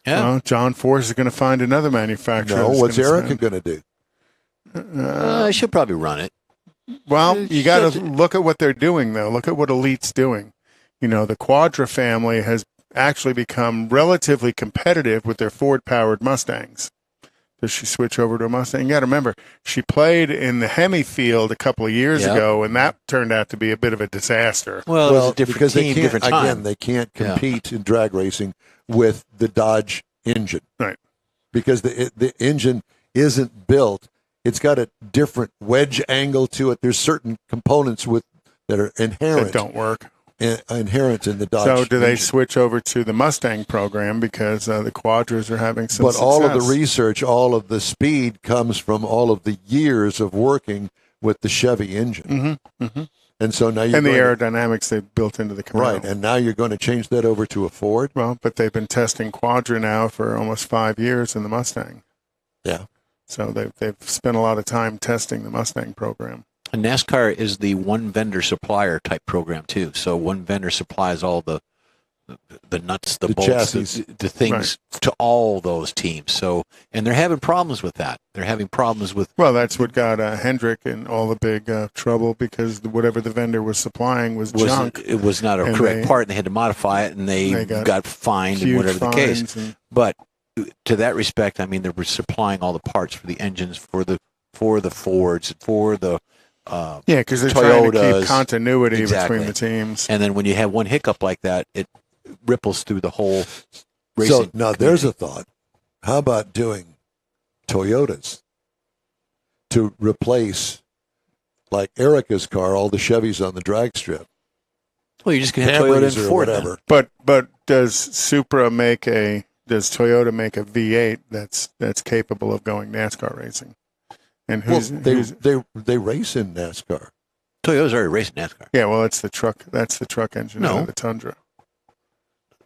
Yeah. Well, John Force is going to find another manufacturer. No, that's what's gonna Erica send- going to do? I should probably run it. Well, you got to look at what they're doing, though. Look at what Elite's doing. You know, the Quadra family has actually become relatively competitive with their Ford-powered Mustangs. Does she switch over to a Mustang? You got to remember, she played in the Hemi field a couple of years Yep. ago, and that turned out to be a bit of a disaster. Well, it was a different because team, they can't, different time. again, they can't compete in drag racing with the Dodge engine. Right. Because the engine isn't built. It's got a different wedge angle to it. There's certain components that are inherent. That don't work. Inherent in the Dodge. So do they engine. switch over to the Mustang program because the Quadras are having some But success? all of the research, all of the speed comes from all of the years of working with the Chevy engine. And so now you're and the going aerodynamics they've built into the Camaro. right, and now you're going to change that over to a Ford. Well, but they've been testing Quadra now for almost 5 years in the Mustang. Yeah. So they've spent a lot of time testing the Mustang program. And NASCAR is the one vendor supplier type program too. So one vendor supplies all the nuts, the bolts, chassis. the things to all those teams. So, and they're having problems with that. They're having problems with. Well, that's what got Hendrick in all the big trouble because whatever the vendor was supplying was junk. It was not a And correct part, and they had to modify it, and they got fined and huge whatever the case. fines and- But to that respect, I mean, they were supplying all the parts for the engines, for the Fords, for the Yeah, because they're trying to Toyotas. keep continuity Exactly. between the teams. And then when you have one hiccup like that, it ripples through the whole So racing. now there's a thought. How about doing Toyotas to replace, like Erica's car, all the Chevys on the drag strip? Well, you're just going to have Toyota Camrys and or Ford. whatever. But does Toyota make a V8 that's capable of going NASCAR racing? And Well, who's they race in NASCAR. Toyota's already racing NASCAR. yeah? Well, it's the truck. That's the truck engine No. out of the Tundra.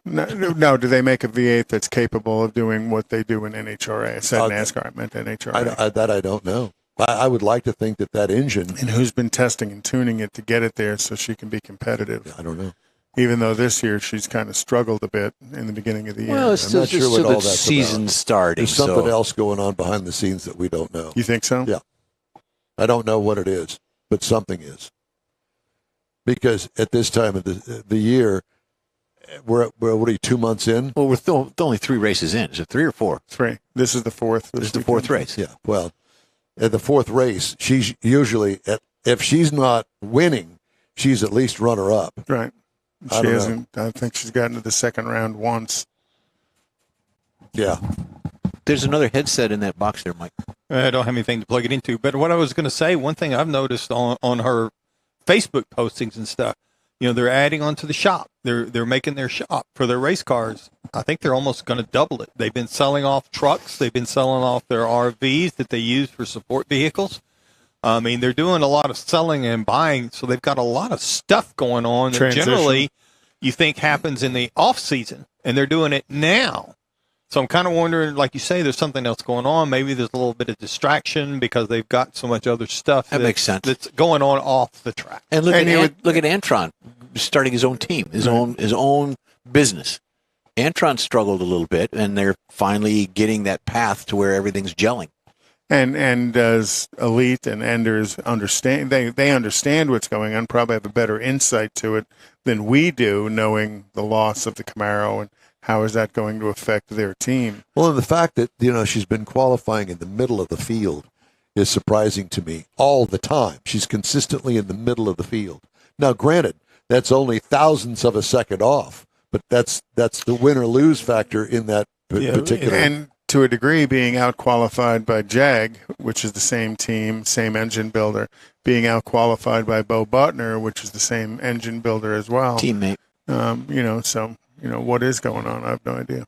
No. Do they make a V8 that's capable of doing what they do in NHRA? I said NASCAR. I meant NHRA. That I don't know. I would like to think that engine. And who's been testing and tuning it to get it there so she can be competitive? I don't know. Even though this year she's kind of struggled a bit in the beginning of the year. Well, it's I'm still, not sure just what so all the that's season about. starting. There's something so. else going on behind the scenes that we don't know. You think so? Yeah. I don't know what it is, but something is. Because at this time of the year, we're what are you, 2 months in? Well, we're only 3 races in. Is it 3 or 4? 3. This is the fourth. This is the 4th race. Yeah. Well, at the 4th race, she's usually if she's not winning, she's at least runner up. Right. I She don't hasn't. I think she's gotten to the second round once. Yeah. There's another headset in that box there, Mike. I don't have anything to plug it into. But what I was going to say, one thing I've noticed on her Facebook postings and stuff, they're adding on to the shop. They're making their shop for their race cars. I think they're almost going to double it. They've been selling off trucks. They've been selling off their RVs that they use for support vehicles. I mean, they're doing a lot of selling and buying, so they've got a lot of stuff going on that Transition. generally you think happens in the off season, and they're doing it now. So I'm kind of wondering, like you say, there's something else going on. Maybe there's a little bit of distraction because they've got so much other stuff That makes sense. that's going on off the track. And look And look at Antron starting his own team, his own business. Antron struggled a little bit, and they're finally getting that path to where everything's gelling. And does Elite and Enders understand? They understand what's going on. Probably have a better insight to it than we do, knowing the loss of the Camaro and how is that going to affect their team. Well, and the fact that she's been qualifying in the middle of the field is surprising to me all the time. She's consistently in the middle of the field. Now, granted, that's only thousandths of a second off, but that's the win or lose factor in that particular. And to a degree, being out-qualified by Jag, which is the same team, same engine builder, being out-qualified by Bo Butner, which is the same engine builder as well. Teammate. What is going on? I have no idea.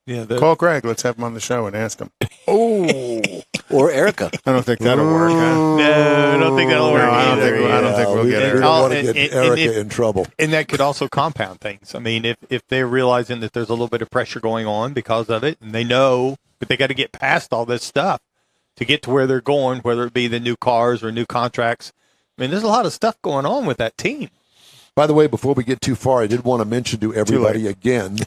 Yeah, Call Greg. Let's have him on the show and ask him. Or Erica. I don't think that'll work. Huh? No, I don't think that'll work. I don't think we'll get We Erica. don't want to And- get and Erica in trouble. And that could also compound things. I mean, if they're realizing that there's a little bit of pressure going on because of it, and they know, but they got to get past all this stuff to get to where they're going, whether it be the new cars or new contracts. I mean, there's a lot of stuff going on with that team. By the way, before we get too far, I did want to mention to everybody again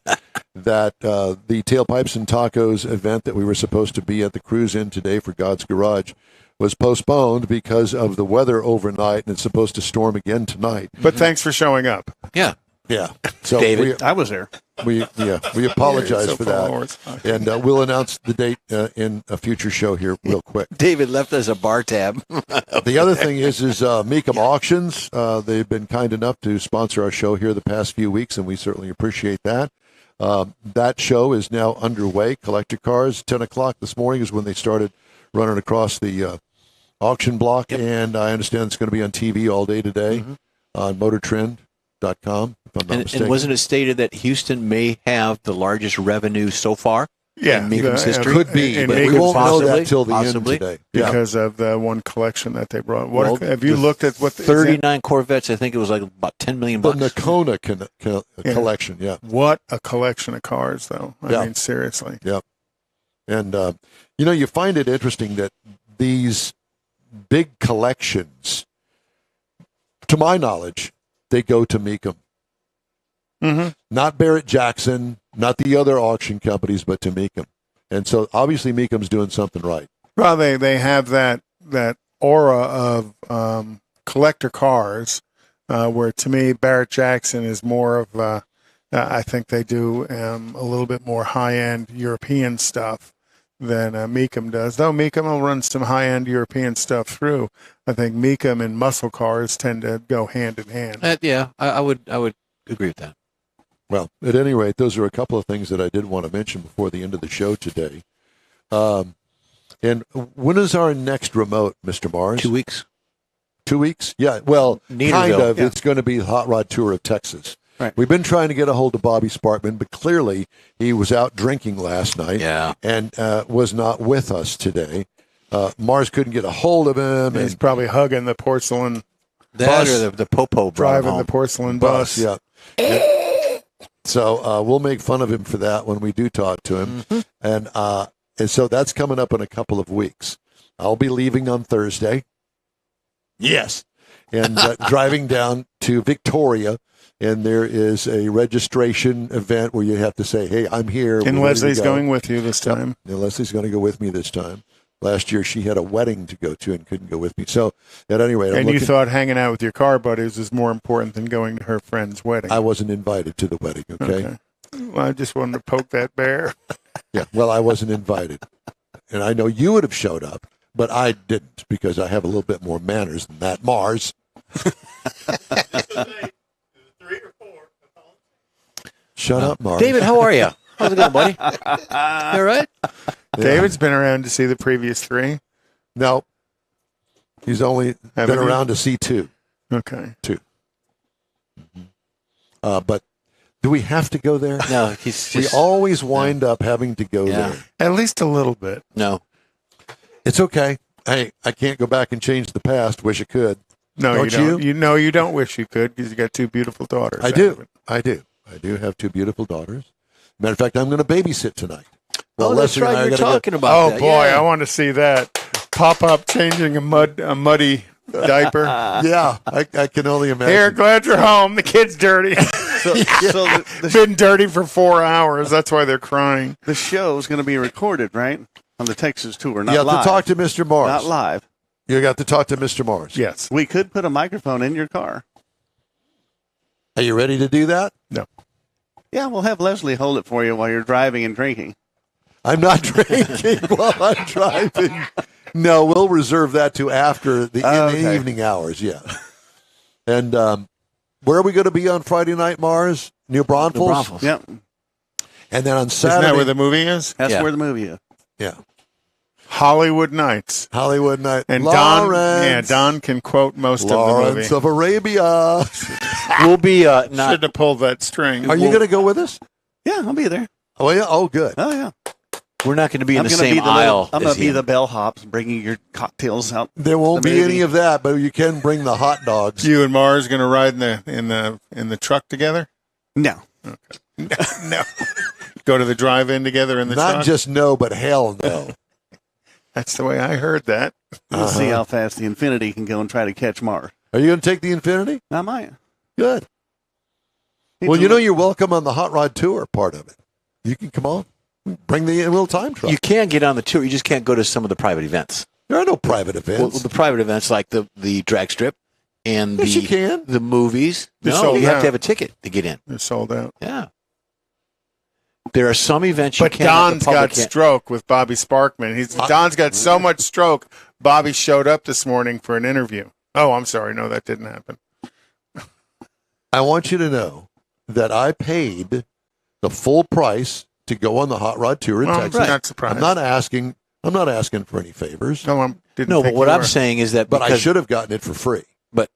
that the Tailpipes and Tacos event that we were supposed to be at the Cruise Inn today for God's Garage was postponed because of the weather overnight, and it's supposed to storm again tonight. But thanks for showing up. Yeah. Yeah. So David, I was there. we apologize So for that. followers. And we'll announce the date in a future show here real quick. David left us a bar tab. The other thing is Mecum Auctions. They've been kind enough to sponsor our show here the past few weeks, and we certainly appreciate that. That show is now underway. Collector Cars, 10 o'clock this morning is when they started running across the auction block, and I understand it's going to be on TV all day today on MotorTrend.com, if I'm not mistaken. And wasn't it stated that Houston may have the largest revenue so far in Mecum's history? Could be, and but we Mecum's won't know possibly, that till the possibly. end today. Yeah. because of the one collection that they brought. What Well, have you looked at? What 39 Corvettes. I think it was like about $10 million. The Nakona collection, yeah. What a collection of cars, though. I Yeah. mean, seriously. Yep. And, you find it interesting that these big collections, to my knowledge, they go to Mecum. Mm-hmm. Not Barrett Jackson, not the other auction companies, but to Mecum. And so obviously Mecum's doing something right. Well, they have that aura of collector cars, where to me Barrett Jackson is more of I think they do a little bit more high-end European stuff than Mecum does. Though Mecum will run some high-end European stuff through. I think Mecum and muscle cars tend to go hand in hand. Yeah, I would agree with that. Well, at any rate, those are a couple of things that I did want to mention before the end of the show today. And when is our next remote, Mr. Mars? 2 weeks. 2 weeks? Yeah, well, Neaterville. kind of. Yeah. It's going to be the Hot Rod Tour of Texas. Right. We've been trying to get a hold of Bobby Sparkman, but clearly he was out drinking last night and was not with us today. Mars couldn't get a hold of him. He's And probably hugging the porcelain That Bus. or the Popo brought him driving home. the porcelain bus. yeah. So we'll make fun of him for that when we do talk to him. And so that's coming up in a couple of weeks. I'll be leaving on Thursday. Yes. And driving down to Victoria. And there is a registration event where you have to say, hey, I'm here. And We're ready to Leslie's go. going with you this time. And Leslie's going to go with me this time. Last year she had a wedding to go to and couldn't go with me. So at any rate, And you thought hanging out with your car buddies is more important than going to her friend's wedding. I wasn't invited to the wedding, okay? Well, I just wanted to poke that bear. Yeah, well, I wasn't invited. And I know you would have showed up, but I didn't because I have a little bit more manners than that. Mars. Shut up, Mars. David, how are you? How's it going, buddy? You all right? David's been around to see the previous three. No. He's only Haven't been you? around to see two. Okay. But do we have to go there? No, he's just, We always wind up having to go Yeah. there. At least a little bit. no. It's okay. Hey, I can't go back and change the past. Wish I could. No, Don't you don't. you? You don't wish you could because you got two beautiful daughters. I do. I do have two beautiful daughters. Matter of fact, I'm going to babysit tonight. Oh, that's Leslie and I right. are You're gonna go- talking about Oh that. boy, yeah. I want to see that pop up changing a muddy diaper. Yeah, I can only imagine. Here, glad you're home. The kid's dirty. So the Been dirty for 4 hours. That's why they're crying. the show is going to be recorded, right? On the Texas tour, not You have live. to talk to Mr. Mars. Not live. You got to talk to Mr. Mars. Yes. We could put a microphone in your car. Are you ready to do that? No. Yeah, we'll have Leslie hold it for you while you're driving and drinking. I'm not drinking while I'm driving. No, we'll reserve that to after the, in the Okay. evening hours. Yeah. And where are we going to be on Friday night, Mars? New Braunfels? Braunfels. Yep, And then on Isn't Saturday. that where the movie is? that's Yeah. where the movie is. yeah. Hollywood Nights. Hollywood night. And Lawrence. Don can quote most of the Lawrence movie. of Arabia. We'll be Should not. have pulled that string. Are you going to go with us? Yeah, I'll be there. Oh, yeah. Oh, good. Oh, yeah. We're not going to be in I'm the gonna same be the aisle. I'm going as to be him. the bellhops bringing your cocktails out. There won't The be baby. any of that, but you can bring the hot dogs. You and Mars going to ride in the truck together? No. No. Go to the drive-in together in the Not truck? just no, but hell no. That's the way I heard that. We'll see how fast the Infinity can go and try to catch Mars. Are you going to take the Infinity? I might. Good. Well, you know you're welcome on the Hot Rod Tour part of it. You can come on. Bring the little time truck. You can get on the tour. You just can't go to some of the private events. There are no private Well, events. the private events like the drag strip and Yes, you can. the movies. They're No, sold you have out. to have a ticket to get in. They're sold out. Yeah. There are some events you But can't. Don's the public got can't. stroke with Bobby Sparkman. Don's got so much stroke. Bobby showed up this morning for an interview. Oh, I'm sorry. No, that didn't happen. I want you to know that I paid the full price to go on the Hot Rod Tour in Well, Texas. I'm not surprised. I'm not asking for any favors, No, I didn't. No, think but what you I'm were. saying is that but I because should have gotten it for free. But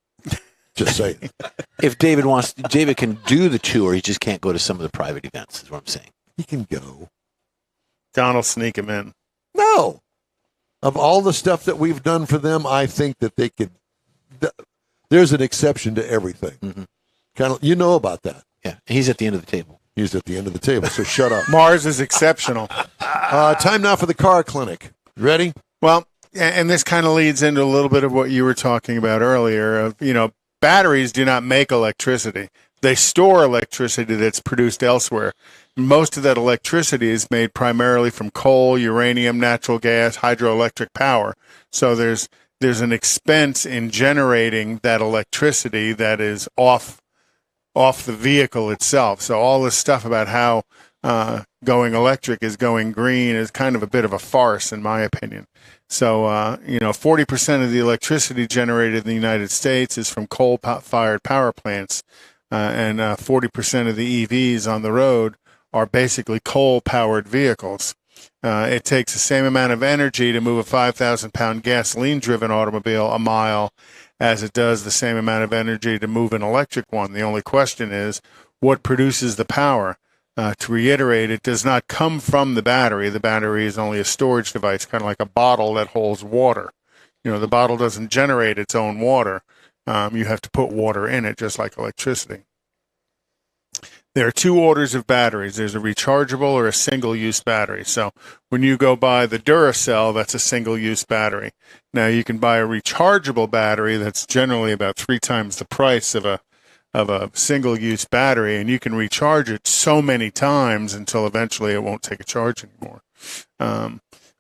Just saying. if David can do the tour, he just can't go to some of the private events. Is what I'm saying. He can go. Don will sneak him in. No. Of all the stuff that we've done for them, I think that they could. There's an exception to everything. Mhm. Kind of, you know about that. Yeah, he's at the end of the table. He's at the end of the table, so shut up. Mars is exceptional. Time now for the car clinic. Ready? Well, and this kind of leads into a little bit of what you were talking about earlier. Of, batteries do not make electricity. They store electricity that's produced elsewhere. Most of that electricity is made primarily from coal, uranium, natural gas, hydroelectric power. So there's an expense in generating that electricity that is off the vehicle itself. So all this stuff about how going electric is going green is kind of a bit of a farce, in my opinion. So, 40% of the electricity generated in the United States is from coal-fired power plants, and 40% of the EVs on the road are basically coal-powered vehicles. It takes the same amount of energy to move a 5,000-pound gasoline-driven automobile a mile as it does the same amount of energy to move an electric one. The only question is, what produces the power? To reiterate, it does not come from the battery. The battery is only a storage device, kind of like a bottle that holds water. The bottle doesn't generate its own water. You have to put water in it, just like electricity. There are two orders of batteries. There's a rechargeable or a single-use battery. So when you go buy the Duracell, that's a single-use battery. Now you can buy a rechargeable battery that's generally about 3 times the price of a single-use battery, and you can recharge it so many times until eventually it won't take a charge anymore.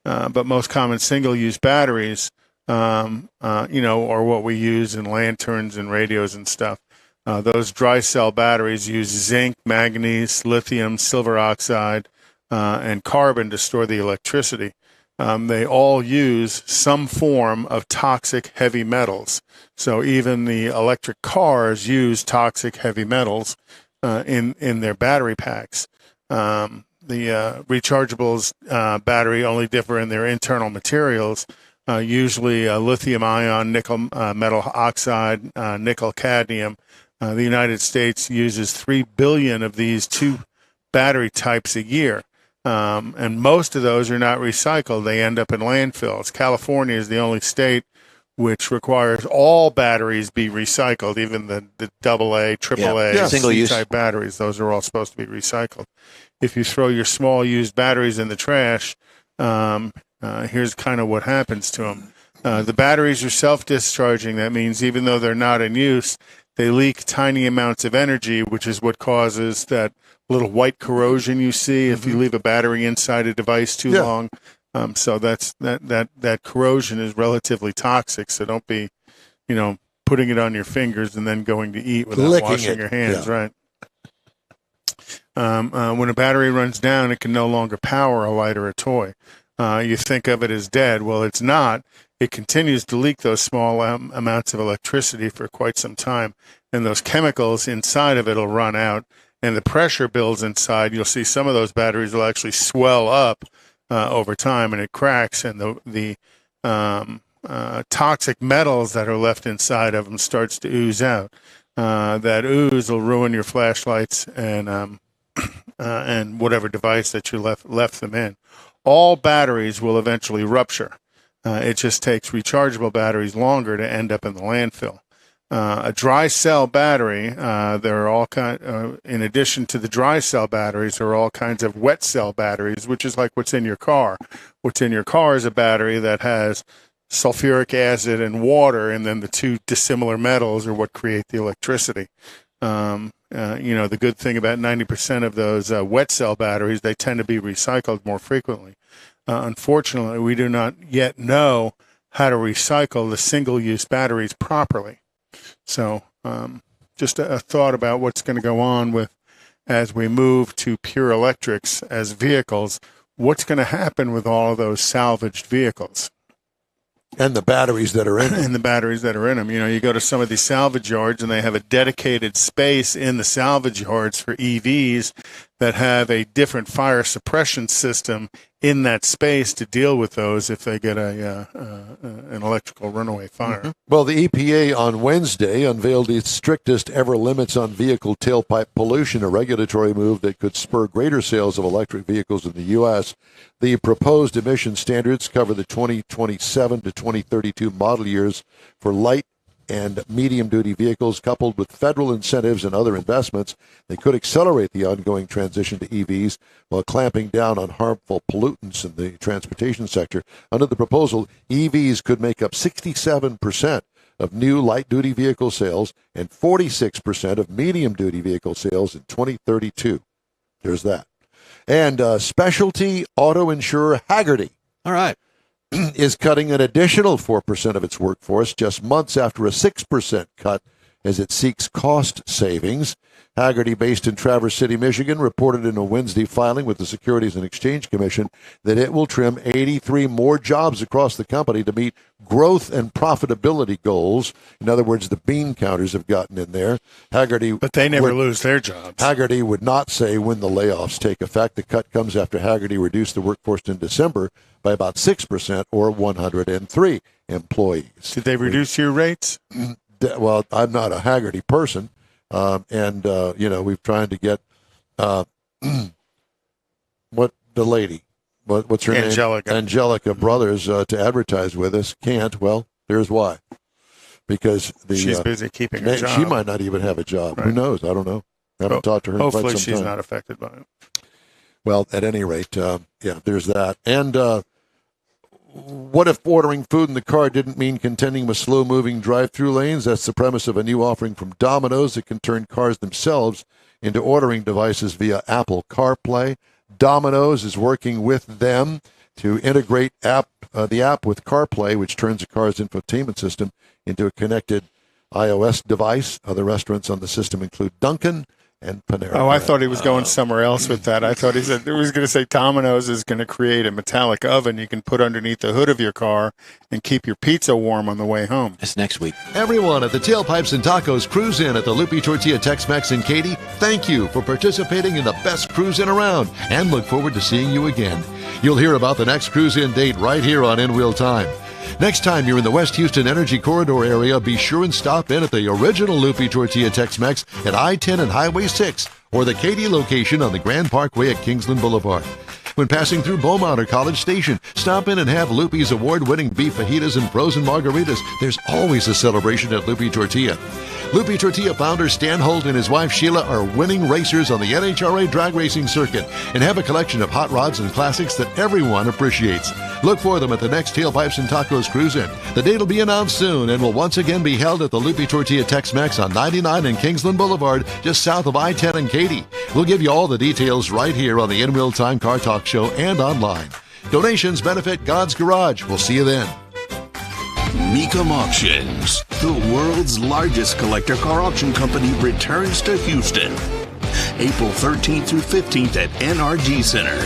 But most common single-use batteries, are what we use in lanterns and radios and stuff. Those dry cell batteries use zinc, manganese, lithium, silver oxide, and carbon to store the electricity. They all use some form of toxic heavy metals. So even the electric cars use toxic heavy metals in their battery packs. The rechargeables battery only differ in their internal materials, usually lithium ion, nickel metal oxide, nickel cadmium. The United States uses 3 billion of these two battery types a year. And most of those are not recycled. They end up in landfills. California is the only state which requires all batteries be recycled, even the AA, AAA, single-use C-type batteries. Those are all supposed to be recycled. If you throw your small used batteries in the trash, here's kind of what happens to them. The batteries are self-discharging. That means even though they're not in use, they leak tiny amounts of energy, which is what causes that little white corrosion you see if you leave a battery inside a device too long. So that corrosion is relatively toxic. So don't be, putting it on your fingers and then going to eat without Licking washing it. your hands, Yeah. right? When a battery runs down, it can no longer power a light or a toy. You think of it as dead. Well, it's not. It continues to leak those small amounts of electricity for quite some time, and those chemicals inside of it will run out, and the pressure builds inside. You'll see some of those batteries will actually swell up over time, and it cracks, and the toxic metals that are left inside of them starts to ooze out. That ooze will ruin your flashlights and whatever device that you left them in. all batteries will eventually rupture. It just takes rechargeable batteries longer to end up in the landfill. A dry cell battery, there are all in addition to the dry cell batteries, there are all kinds of wet cell batteries, which is like what's in your car. What's in your car is a battery that has sulfuric acid and water, and then the two dissimilar metals are what create the electricity. The good thing about 90% of those wet cell batteries, they tend to be recycled more frequently. Unfortunately, we do not yet know how to recycle the single-use batteries properly. So just a thought about what's going to go on with as we move to pure electrics as vehicles. What's going to happen with all of those salvaged vehicles? And the batteries that are in them. And the batteries that are in them. You go to some of these salvage yards, and they have a dedicated space in the salvage yards for EVs that have a different fire suppression system in that space to deal with those if they get an electrical runaway fire. Mm-hmm. Well, the EPA on Wednesday unveiled its strictest ever limits on vehicle tailpipe pollution, a regulatory move that could spur greater sales of electric vehicles in the U.S. The proposed emission standards cover the 2027 to 2032 model years for light and medium-duty vehicles, coupled with federal incentives and other investments. They could accelerate the ongoing transition to EVs while clamping down on harmful pollutants in the transportation sector. Under the proposal, EVs could make up 67% of new light-duty vehicle sales and 46% of medium-duty vehicle sales in 2032. There's that. And specialty auto insurer Hagerty. All right. Is cutting an additional 4% of its workforce just months after a 6% cut as it seeks cost savings. Hagerty, based in Traverse City, Michigan, reported in a Wednesday filing with the Securities and Exchange Commission that it will trim 83 more jobs across the company to meet growth and profitability goals. In other words, the bean counters have gotten in there. Hagerty, but they never lose their jobs. Hagerty would not say when the layoffs take effect. The cut comes after Hagerty reduced the workforce in December by about 6%, or 103 employees. Did they reduce your rates? Well, I'm not a Hagerty person. We've tried to get what the lady, what's her name? Angelica Brothers to advertise with us. Can't. Well, here's why. Because she's busy keeping her job. She might not even have a job. Right. Who knows? I don't know. I haven't talked to her. Hopefully, in quite some she's time. not affected by it. Well, at any rate, there's that. And what if ordering food in the car didn't mean contending with slow-moving drive-through lanes? That's the premise of a new offering from Domino's that can turn cars themselves into ordering devices via Apple CarPlay. Domino's is working with them to integrate the app with CarPlay, which turns a car's infotainment system into a connected iOS device. Other restaurants on the system include Dunkin' and Panera. Oh, I thought he was going somewhere else with that. I thought he was going to say Domino's is going to create a metallic oven you can put underneath the hood of your car and keep your pizza warm on the way home. That's next week. Everyone at the Tailpipes and Tacos Cruise Inn at the Lupi Tortilla Tex-Mex in Katy, thank you for participating in the best cruise in around and look forward to seeing you again. You'll hear about the next cruise in date right here on In Wheel Time. Next time you're in the West Houston Energy Corridor area, be sure and stop in at the original Lupi Tortilla Tex-Mex at I-10 and Highway 6 or the Katy location on the Grand Parkway at Kingsland Boulevard. When passing through Beaumont or College Station, stop in and have Lupi's award-winning beef fajitas and frozen margaritas. There's always a celebration at Lupi Tortilla. Lupi Tortilla founder Stan Holt and his wife Sheila are winning racers on the NHRA drag racing circuit and have a collection of hot rods and classics that everyone appreciates. Look for them at the next Tailpipes and Tacos Cruise In. The date will be announced soon and will once again be held at the Lupi Tortilla Tex-Mex on 99 and Kingsland Boulevard, just south of I-10 and Katy. We'll give you all the details right here on the In Wheel Time Car Talk Show and online. Donations benefit God's Garage. We'll see you then. Mecum Auctions, the world's largest collector car auction company, returns to Houston, April 13th through 15th at NRG Center.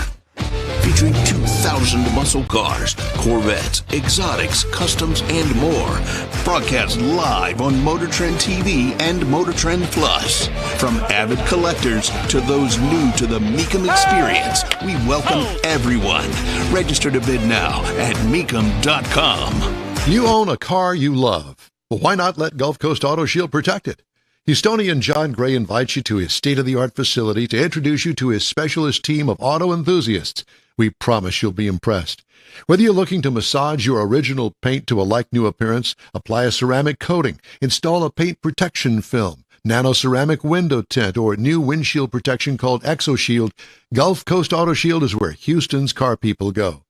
Featuring 2,000 muscle cars, Corvettes, exotics, customs, and more. Broadcast live on Motor Trend TV and Motor Trend Plus. From avid collectors to those new to the Mecum experience, we welcome everyone. Register to bid now at Mecum.com. You own a car you love. Well, why not let Gulf Coast Auto Shield protect it? Houstonian John Gray invites you to his state-of-the-art facility to introduce you to his specialist team of auto enthusiasts. We promise you'll be impressed. Whether you're looking to massage your original paint to a like-new appearance, apply a ceramic coating, install a paint protection film, nano-ceramic window tint, or new windshield protection called ExoShield, Gulf Coast Auto Shield is where Houston's car people go.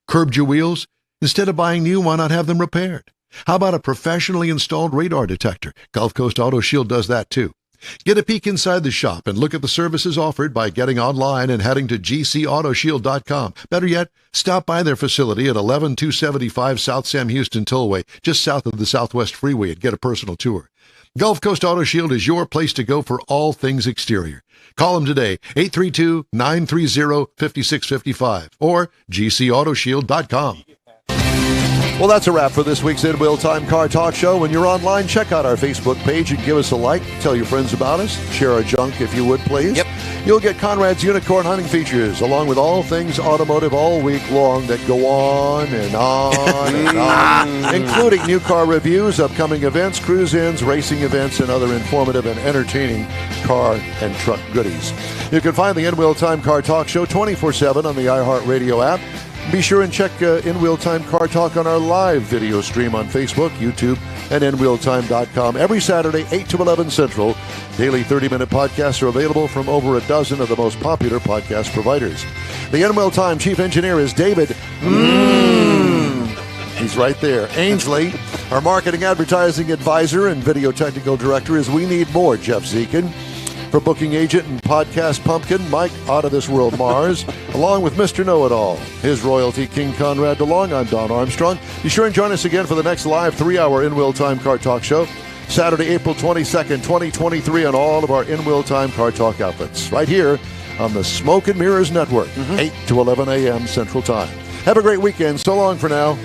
Curbed your wheels? Instead of buying new, why not have them repaired? How about a professionally installed radar detector? Gulf Coast Auto Shield does that too. Get a peek inside the shop and look at the services offered by getting online and heading to gcautoshield.com. Better yet, stop by their facility at 11275 South Sam Houston Tollway, just south of the Southwest Freeway, and get a personal tour. Gulf Coast Auto Shield is your place to go for all things exterior. Call them today, 832-930-5655 or gcautoshield.com. Well, that's a wrap for this week's In Wheel Time Car Talk Show. When you're online, check out our Facebook page and give us a like. Tell your friends about us. Share our junk if you would, please. Yep. You'll get Conrad's Unicorn hunting features, along with all things automotive all week long that go on and on and on, including new car reviews, upcoming events, cruise-ins, racing events, and other informative and entertaining car and truck goodies. You can find the In Wheel Time Car Talk Show 24/7 on the iHeartRadio app. Be sure and check In Wheel Time Car Talk on our live video stream on Facebook, YouTube, and InWheelTime.com every Saturday, 8 to 11 Central. Daily 30-minute podcasts are available from over a dozen of the most popular podcast providers. The In Wheel Time Chief Engineer is David. He's right there. Ainsley, our Marketing Advertising Advisor and Video Technical Director, is We Need More, Jeff Zekin. For booking agent and podcast pumpkin, Mike Out of This World Mars, along with Mr. Know-It-All, his royalty, King Conrad DeLong. I'm Don Armstrong. Be sure and join us again for the next live 3-hour In Wheel Time Car Talk Show, Saturday, April 22nd, 2023, on all of our In Wheel Time Car Talk outlets, right here on the Smoke and Mirrors Network, 8 to 11 a.m. Central Time. Have a great weekend. So long for now.